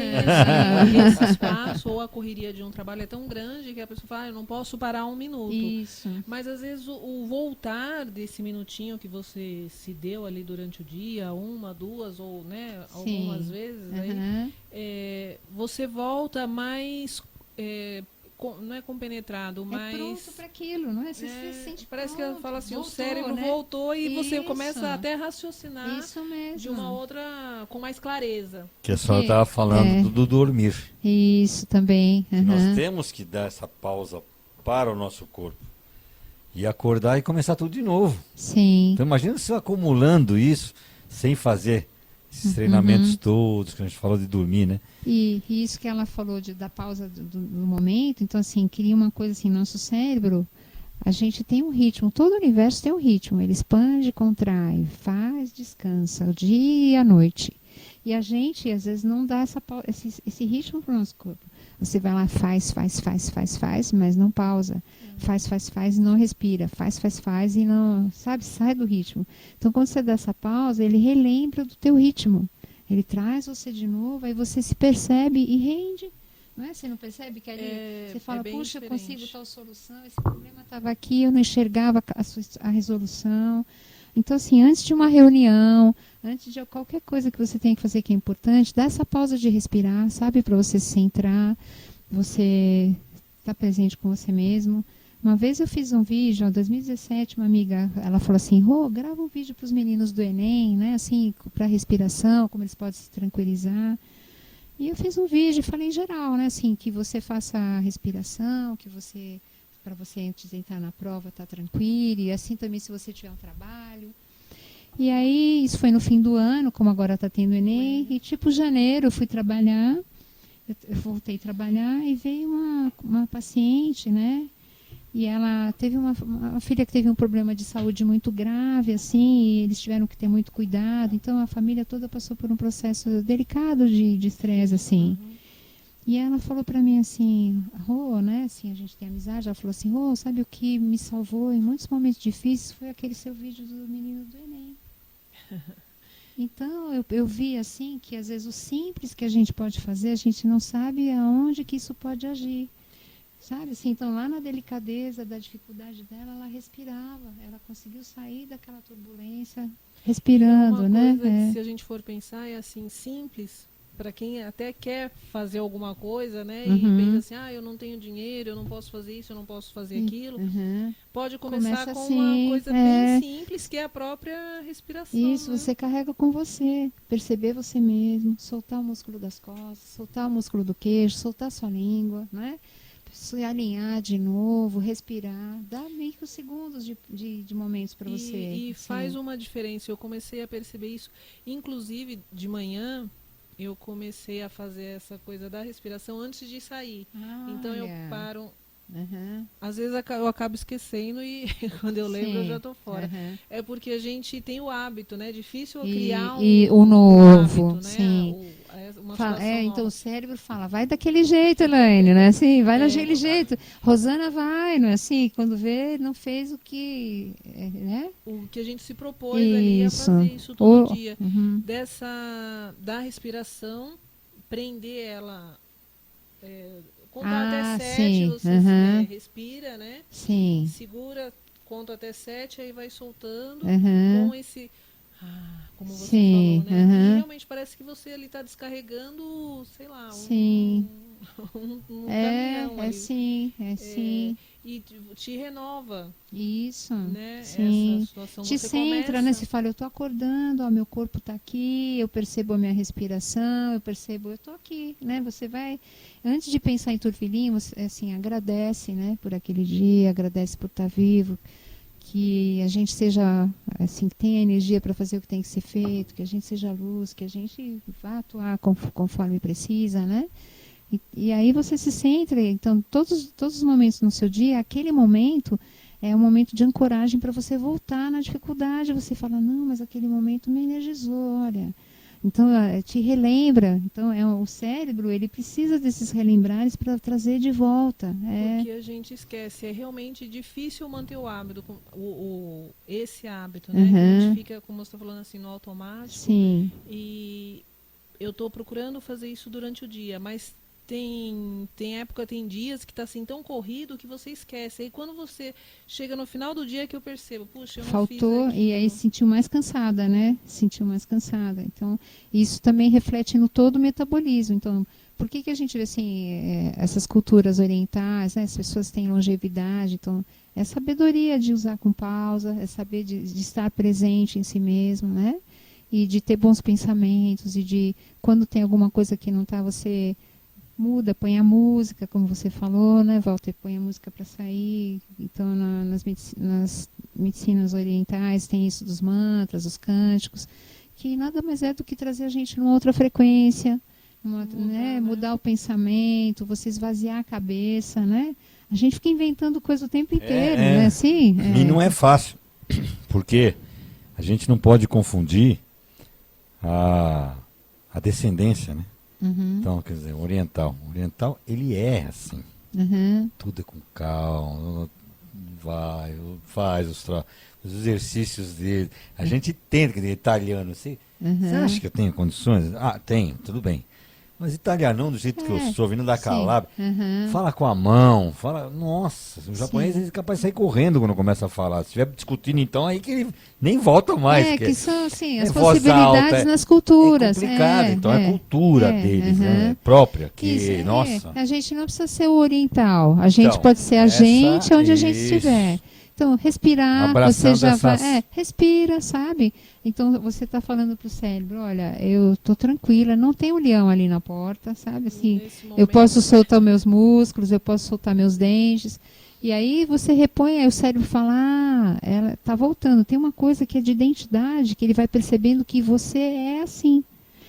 esse espaço, ou a correria de um trabalho é tão grande que a pessoa fala, eu não posso parar um minuto. Isso. Mas às vezes o voltar desse minutinho que você se deu ali durante o dia, uma, duas, ou né, algumas vezes, aí, você volta mais... não é compenetrado, mas... É pronto para aquilo, não é? Você se sente parece pronto, que ela fala assim, voltou, o cérebro voltou e você começa até a raciocinar de uma outra, com mais clareza. Que a senhora estava falando do dormir. Isso, também. Nós temos que dar essa pausa para o nosso corpo. E acordar e começar tudo de novo. Sim. Então imagina você acumulando isso sem fazer esses treinamentos todos que a gente falou de dormir, né? E isso que ela falou da pausa do momento, então assim, cria uma coisa assim, nosso cérebro, a gente tem um ritmo, todo o universo tem um ritmo, ele expande, contrai, faz, descansa, o dia e a noite. E a gente, às vezes, não dá esse ritmo para o nosso corpo. Você vai lá, faz, mas não pausa. Faz e não respira. Faz e não, sabe, sai do ritmo. Então, quando você dá essa pausa, ele relembra do teu ritmo. Ele traz você de novo, aí você se percebe e rende. Não é? Você não percebe que ali você fala, puxa, eu consigo tal solução, esse problema estava aqui, eu não enxergava a resolução. Então, assim, antes de uma reunião, antes de qualquer coisa que você tenha que fazer que é importante, dá essa pausa de respirar, sabe? Para você se centrar, você estar presente com você mesmo. Uma vez eu fiz um vídeo, em 2017, uma amiga, ela falou assim, grava um vídeo para os meninos do Enem, né? Assim, para respiração, como eles podem se tranquilizar. E eu fiz um vídeo e falei em geral, né? Assim, que você faça a respiração, que você... para você antes de entrar na prova estar tranquilo, e assim também se você tiver um trabalho. E aí, isso foi no fim do ano, como agora está tendo Enem, e tipo janeiro eu fui trabalhar, eu voltei a trabalhar e veio uma paciente, né? E ela teve uma filha que teve um problema de saúde muito grave, assim, e eles tiveram que ter muito cuidado. Então a família toda passou por um processo delicado de estresse, assim. E ela falou para mim assim, Rô, né, assim, a gente tem amizade, ela falou assim, Rô, sabe o que me salvou em muitos momentos difíceis foi aquele seu vídeo do menino do Enem. Então eu vi assim que às vezes o simples que a gente pode fazer, a gente não sabe aonde que isso pode agir. Sabe, assim, então lá na delicadeza da dificuldade dela, ela respirava, ela conseguiu sair daquela turbulência respirando, uma né? Coisa que, se a gente for pensar, é assim, simples, para quem até quer fazer alguma coisa, né? E pensa assim, eu não tenho dinheiro, eu não posso fazer isso, eu não posso fazer aquilo. Pode começar com assim, uma coisa bem simples, que é a própria respiração. Isso, né? você carrega com você, perceber você mesmo, soltar o músculo das costas, soltar o músculo do queixo, soltar sua língua, né? Se alinhar de novo, respirar, dá meio que os segundos de momentos para você. E faz uma diferença. Eu comecei a perceber isso, inclusive de manhã, eu comecei a fazer essa coisa da respiração antes de sair. Então eu paro. Às vezes eu acabo esquecendo e quando eu lembro eu já estou fora. É porque a gente tem o hábito, né? É difícil criar o novo, hábito, né? sim. Então nova. o cérebro fala, vai daquele jeito, Elaine, não é assim? Vai daquele jeito. Rosana vai, não é assim? Quando vê, não fez o que... né? O que a gente se propôs ali a fazer isso todo dia. Da respiração, prender ela... contar até 7, você respira, né? Sim. Segura, conta até 7, aí vai soltando com esse... como você falou, né? E realmente parece que você ali está descarregando, sei lá, um caminhão ali. Sim. E te renova. Isso, né? Sim. Essa situação. Te você centra, né? Você fala, eu estou acordando, ó, meu corpo está aqui, eu percebo a minha respiração, eu estou aqui, né? Você vai, antes de pensar em turfilim, você, assim, agradece, né? Por aquele dia, agradece por estar vivo, que a gente seja, assim, que tenha energia para fazer o que tem que ser feito, que a gente seja luz, que a gente vá atuar conforme precisa, né? E aí você se centra, então todos os momentos no seu dia, aquele momento é um momento de ancoragem para você voltar na dificuldade, você fala, não, mas aquele momento me energizou, olha. Então, te relembra. Então, o cérebro, ele precisa desses relembrares para trazer de volta. Porque a gente esquece. É realmente difícil manter o hábito, esse hábito, né? A gente fica, como você está falando assim, no automático. Sim. E eu estou procurando fazer isso durante o dia, mas tem dias que está assim tão corrido que você esquece. Aí quando você chega no final do dia que eu percebo, puxa, eu não fiz faltou, e aí sentiu mais cansada, né? Sentiu mais cansada. Então, isso também reflete no todo o metabolismo. Então, por que a gente vê assim, essas culturas orientais, né? As pessoas têm longevidade, então é sabedoria de usar com pausa, é saber de estar presente em si mesmo, né? E de ter bons pensamentos, e de quando tem alguma coisa que não está, você muda, põe a música, como você falou, né, Walter? Põe a música para sair. Então, nas medicinas orientais tem isso dos mantras, os cânticos, que nada mais é do que trazer a gente numa outra frequência, né? Mudar o pensamento, você esvaziar a cabeça, né? A gente fica inventando coisa o tempo inteiro, né? Assim, E não é fácil, porque a gente não pode confundir a descendência, né? Então, quer dizer, oriental, ele é assim, tudo é com calma, faz os exercícios dele, a gente tenta, quer dizer, italiano, você acha que eu tenho condições? Tenho, tudo bem. Mas italianão, do jeito que eu sou, vindo da Calabria, fala com a mão, nossa, o japonês é capaz de sair correndo quando começa a falar. Se estiver discutindo, então, aí que ele nem volta mais. Que são, assim, as possibilidades alta, nas culturas. É complicado, então é a cultura deles, né, própria, que, nossa. A gente não precisa ser o oriental, a gente pode ser a gente onde a gente estiver. Então, respirar, você já vai... respira, sabe? Então, você está falando para o cérebro, olha, eu estou tranquila, não tem um leão ali na porta, sabe? Assim, eu posso soltar meus músculos, eu posso soltar meus dentes. E aí você repõe, aí o cérebro fala, ela está voltando. Tem uma coisa que é de identidade, que ele vai percebendo que você é assim.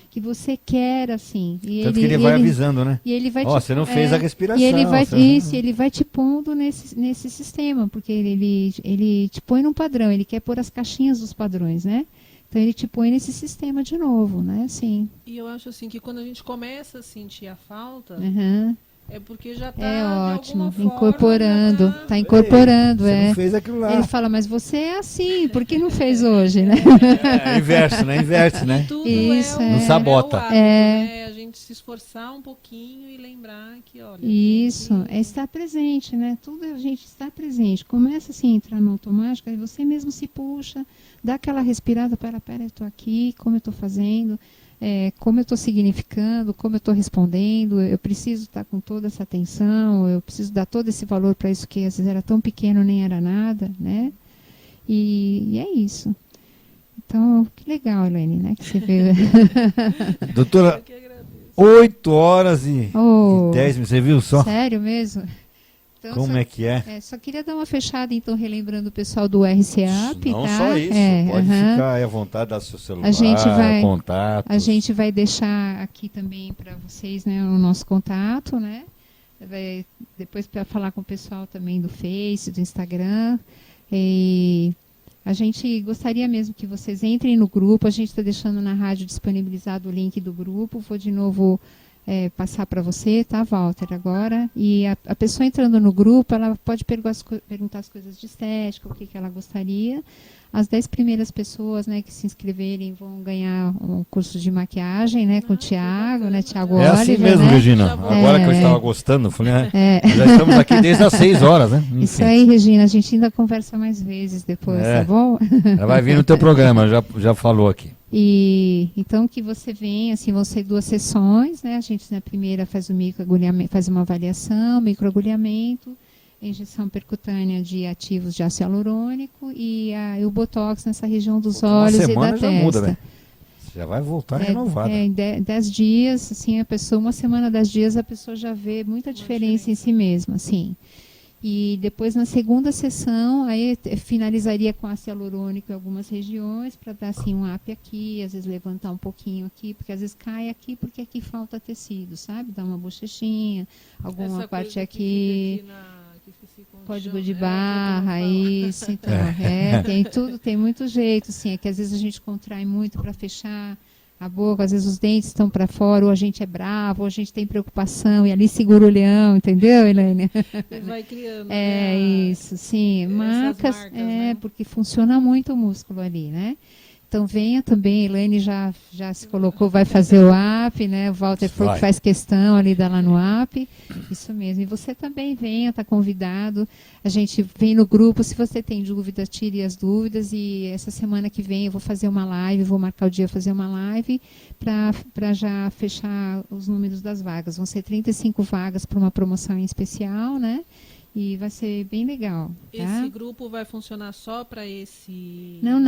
que você quer, assim. E Tanto que ele vai avisando, né? E ele vai Você não fez a respiração. E ele vai, ele vai te pondo nesse sistema, porque ele te põe num padrão, ele quer pôr as caixinhas dos padrões, né? Então ele te põe nesse sistema de novo, né? Sim. E eu acho assim que quando a gente começa a sentir a falta, é porque já está ótimo, incorporando, está incorporando, você não fez aquilo lá. Ele fala, mas você é assim, por que não fez hoje, né? Inverso, né? Inverte, né? Tudo Isso, não sabota. O hábito, né? A gente se esforçar um pouquinho e lembrar que, olha... Isso, é estar presente, né? Tudo a gente está presente. Começa assim a entrar no automático, aí você mesmo se puxa, dá aquela respirada, pera, eu estou aqui, como eu estou fazendo... como eu estou significando, como eu estou respondendo, eu preciso estar com toda essa atenção, eu preciso dar todo esse valor para isso que às vezes era tão pequeno, nem era nada, né? E é isso. Então, que legal, Elaine, né? Que você veio. Doutora, 8 horas e 10 minutos, você viu só? Sério mesmo? Então, como é que é? Só queria dar uma fechada, então, relembrando o pessoal do RCAP, não tá? só isso, pode ficar aí à vontade, dar seu celular, contato. A gente vai deixar aqui também para vocês, né, o nosso contato, né? Depois para falar com o pessoal também do Face, do Instagram. E a gente gostaria mesmo que vocês entrem no grupo, a gente está deixando na rádio disponibilizado o link do grupo, vou de novo... passar para você, tá, Walter, agora. E a pessoa entrando no grupo, ela pode perguntar as coisas de estética, o que ela gostaria. As 10 primeiras pessoas, né, que se inscreverem vão ganhar um curso de maquiagem, né, com o Thiago, né, Thiago Oliver. É assim mesmo, né? Regina. Agora que eu estava gostando, eu falei, já estamos aqui desde as 6 horas, né? Enfim. Isso aí, Regina, a gente ainda conversa mais vezes depois, tá bom? Ela vai vir no teu programa, já falou aqui. E então que você vem, assim, vão ser 2 sessões, né? A gente na primeira faz o microagulhamento, faz uma avaliação, microagulhamento, injeção percutânea de ativos de ácido hialurônico e o botox nessa região dos olhos e da testa. Muda, né? Você já vai voltar renovada. Em 10 dias, assim, a pessoa, uma semana, 10 dias, a pessoa já vê muita diferença em si mesma, assim. E depois, na segunda sessão, aí finalizaria com ácido hialurônico em algumas regiões, para dar assim, um up aqui, às vezes levantar um pouquinho aqui, porque às vezes cai aqui, porque aqui falta tecido, sabe? Dá uma bochechinha, alguma parte aqui código de barra, isso, então, tem tudo, tem muito jeito, assim, é que às vezes a gente contrai muito para fechar a boca, às vezes os dentes estão para fora, ou a gente é bravo, ou a gente tem preocupação, e ali segura o leão, entendeu, Elaine? Vai criando. Isso, sim. Marcas, né? Porque funciona muito o músculo ali, né? Então venha também, Elaine já se colocou, vai fazer o app, né? O Walter falou que faz questão ali da lá no app. Isso mesmo. E você também venha, está convidado. A gente vem no grupo, se você tem dúvidas, tire as dúvidas. E essa semana que vem eu vou fazer uma live, vou marcar o dia fazer uma live para já fechar os números das vagas. Vão ser 35 vagas para uma promoção em especial, né? E vai ser bem legal. Tá? Esse grupo vai funcionar só para esse... Não,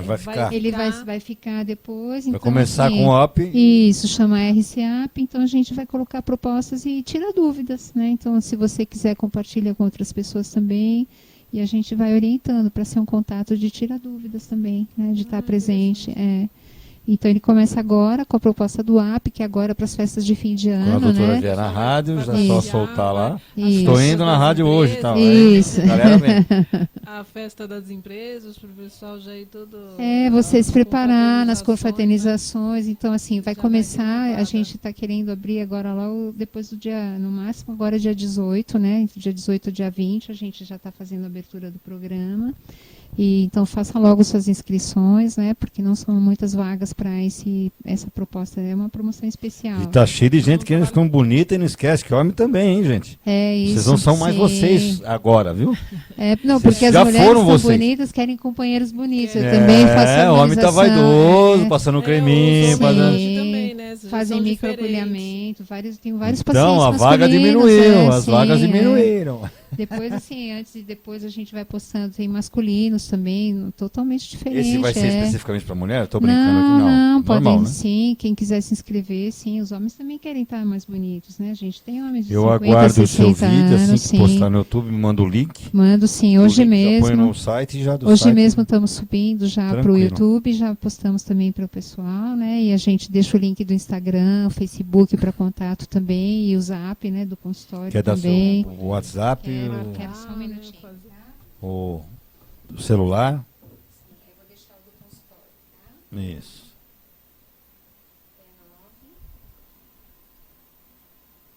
vai ficar. Ele vai ficar depois. Vai então, começar assim, com o app. Isso, chama RCAP. Então a gente vai colocar propostas e tira dúvidas, né? Então, se você quiser, compartilha com outras pessoas também. E a gente vai orientando para ser um contato de tira dúvidas também, né? De estar presente. Então ele começa agora com a proposta do app, que é agora para as festas de fim de ano, quando a doutora né? vier na rádio, já é só soltar lá. Isso. Estou indo na rádio hoje, tá? Isso. Galera vem. A festa das empresas, para o pessoal já ir todo... você se preparar nas confraternizações. Né? Então, assim, vai começar, a gente está querendo abrir agora logo depois do dia, no máximo agora dia 18, né? Dia 18 ao dia 20, a gente já está fazendo a abertura do programa. E, então faça logo suas inscrições, né? Porque não são muitas vagas para essa proposta. É uma promoção especial. E tá cheio de gente querendo ficar bonita e não esquece que homem também, hein, gente? Isso. Vocês não são mais vocês agora, viu? Não, porque as mulheres são bonitas, querem companheiros bonitos. Eu também faço o homem tá vaidoso, passando creminho, também, né? Fazem microagulhamento, tem vários pacientes então, masculinos. As vagas diminuíram. Depois, assim, antes e depois a gente vai postando, tem masculinos também, totalmente diferente. Esse vai ser especificamente para mulher? Eu tô brincando aqui, não. Não, Normal, podem né? sim, quem quiser se inscrever, sim. Os homens também querem estar mais bonitos, né? A gente tem homens de Eu 50, aguardo o 60 seu vídeo, assim anos, que postar no YouTube, me manda o link. Mando sim, O hoje link já põe mesmo. no site e já do Hoje site. mesmo estamos subindo já para o Tranquilo. YouTube, já postamos também para o pessoal, né? E a gente deixa o link do Instagram, o Facebook para contato também, e o Zap, né, do consultório Quer dar também. seu WhatsApp, Quero só um minutinho. o celular? Eu vou deixar o do consultório, tá? Isso.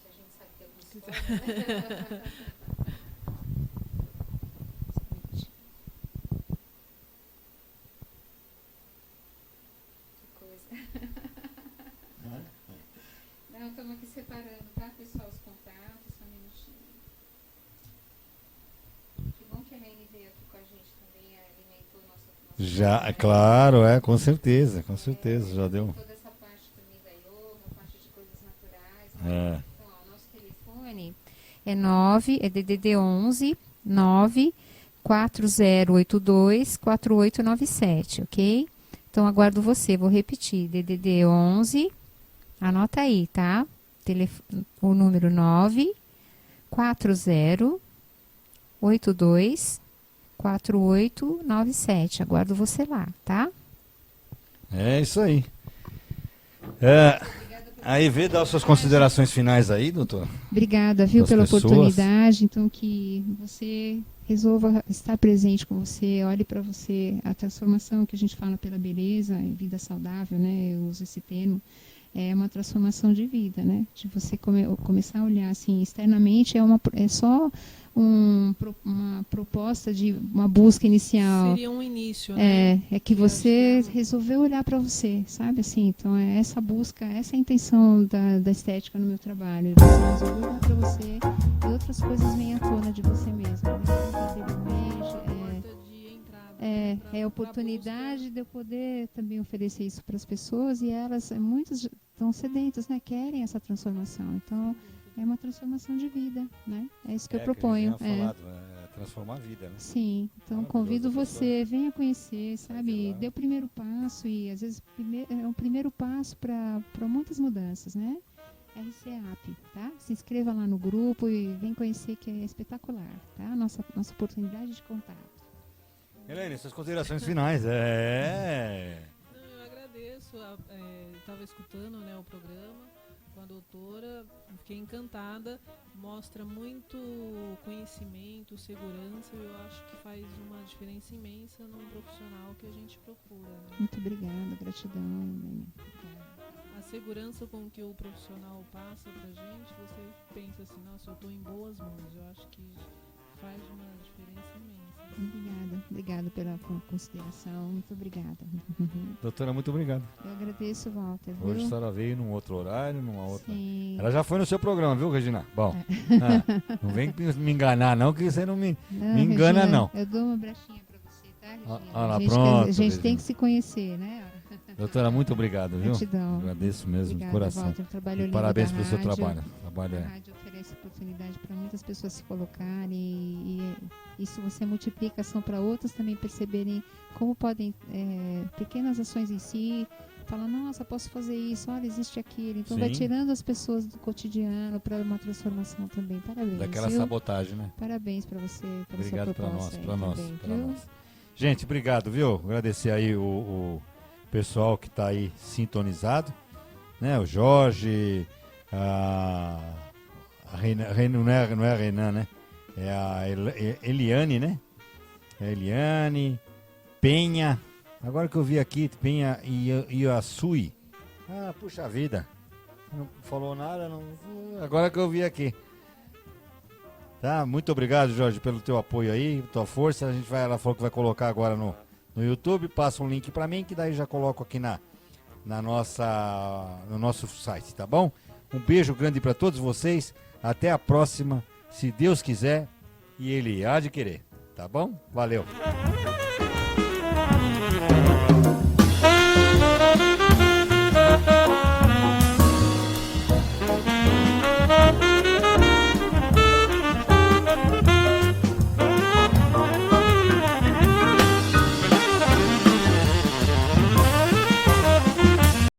Que a gente sabe que é o consultório, né? Não, estamos aqui separando, tá, pessoal, os contatos, só um minutinho. Que bom que a Elaine veio aqui com a gente também, alimentou o nosso Já, é claro, com certeza, já deu. toda essa parte também da yoga, a parte de coisas naturais. É. Então, ó, o nosso telefone é DDD 11 9 4082 4897, ok? Então, aguardo você, vou repetir, DDD 11, anota aí, tá? O número 9 4082 4897, aguardo você lá, tá? É isso aí. Aí vê, dá as suas considerações finais aí, doutor. Obrigada, viu, Das pela pessoas. oportunidade. Então, que você resolva estar presente com você, olhe para você. A transformação que a gente fala pela beleza e vida saudável, né? Eu uso esse termo. É uma transformação de vida, né? De você começar a olhar assim, externamente é só uma proposta de uma busca inicial. Seria um início, né? É que você resolveu olhar para você, sabe? Assim, então é essa busca, essa é a intenção da estética no meu trabalho. Você resolveu olhar para você e outras coisas vêm à tona de você mesmo. É a oportunidade de eu poder também oferecer isso para as pessoas e elas, muitas estão sedentas, né? Querem essa transformação. Então, é uma transformação de vida, né? É isso que eu proponho. Transformar a vida, né? Sim, então convido você, venha conhecer, sabe? Dê o primeiro passo e às vezes é um primeiro passo para muitas mudanças, né? RCAP, tá? Se inscreva lá no grupo e vem conhecer que é espetacular, tá? Nossa oportunidade de contato. Elaine, suas considerações finais. Não, eu agradeço. Estava escutando, né, o programa com a doutora, fiquei encantada. Mostra muito conhecimento, segurança. E eu acho que faz uma diferença imensa num profissional que a gente procura. Né? Muito obrigada, gratidão. Obrigada. A segurança com que o profissional passa pra gente, você pensa assim, nossa, eu estou em boas mãos. Eu acho que faz uma diferença imensa. Obrigada pela consideração, muito obrigada. Doutora, muito obrigado. Eu agradeço, Walter. Viu? Hoje a senhora veio num outro horário, numa outra. Sim. Ela já foi no seu programa, viu, Regina? Bom, não vem me enganar, não, que você não me engana, Regina, não. Eu dou uma brechinha pra você, tá, Regina? Lá, pronto. A gente Regina. tem que se conhecer, né? Doutora, muito obrigado, viu? Gratidão. Agradeço mesmo, Obrigada, de coração. Walter. Trabalho E lindo parabéns da pelo seu rádio. trabalho. A rádio oferece oportunidade para muitas pessoas se colocarem e isso você multiplica ação para outras também perceberem como podem, pequenas ações em si, falar, nossa, posso fazer isso, olha, existe aquilo. Então vai Sim. tirando as pessoas do cotidiano para uma transformação também. Parabéns. Daquela viu? sabotagem, né? Parabéns para você, pela Obrigado sua para nós, proposta. para nós, também, para viu? nós. Gente, obrigado, viu? Agradecer aí o pessoal que está aí sintonizado, né? O Jorge, a Renan, não é a Renan, né? É a Eliane, né? É a Eliane, Penha. Agora que eu vi aqui, Penha e a Sui. Ah, puxa vida. Não falou nada, não. Agora que eu vi aqui. Tá? Muito obrigado, Jorge, pelo teu apoio aí, tua força. Ela falou que vai colocar agora no YouTube, passa um link para mim, que daí já coloco aqui no nosso site, tá bom? Um beijo grande para todos vocês. Até a próxima, se Deus quiser e Ele há de querer, tá bom? Valeu!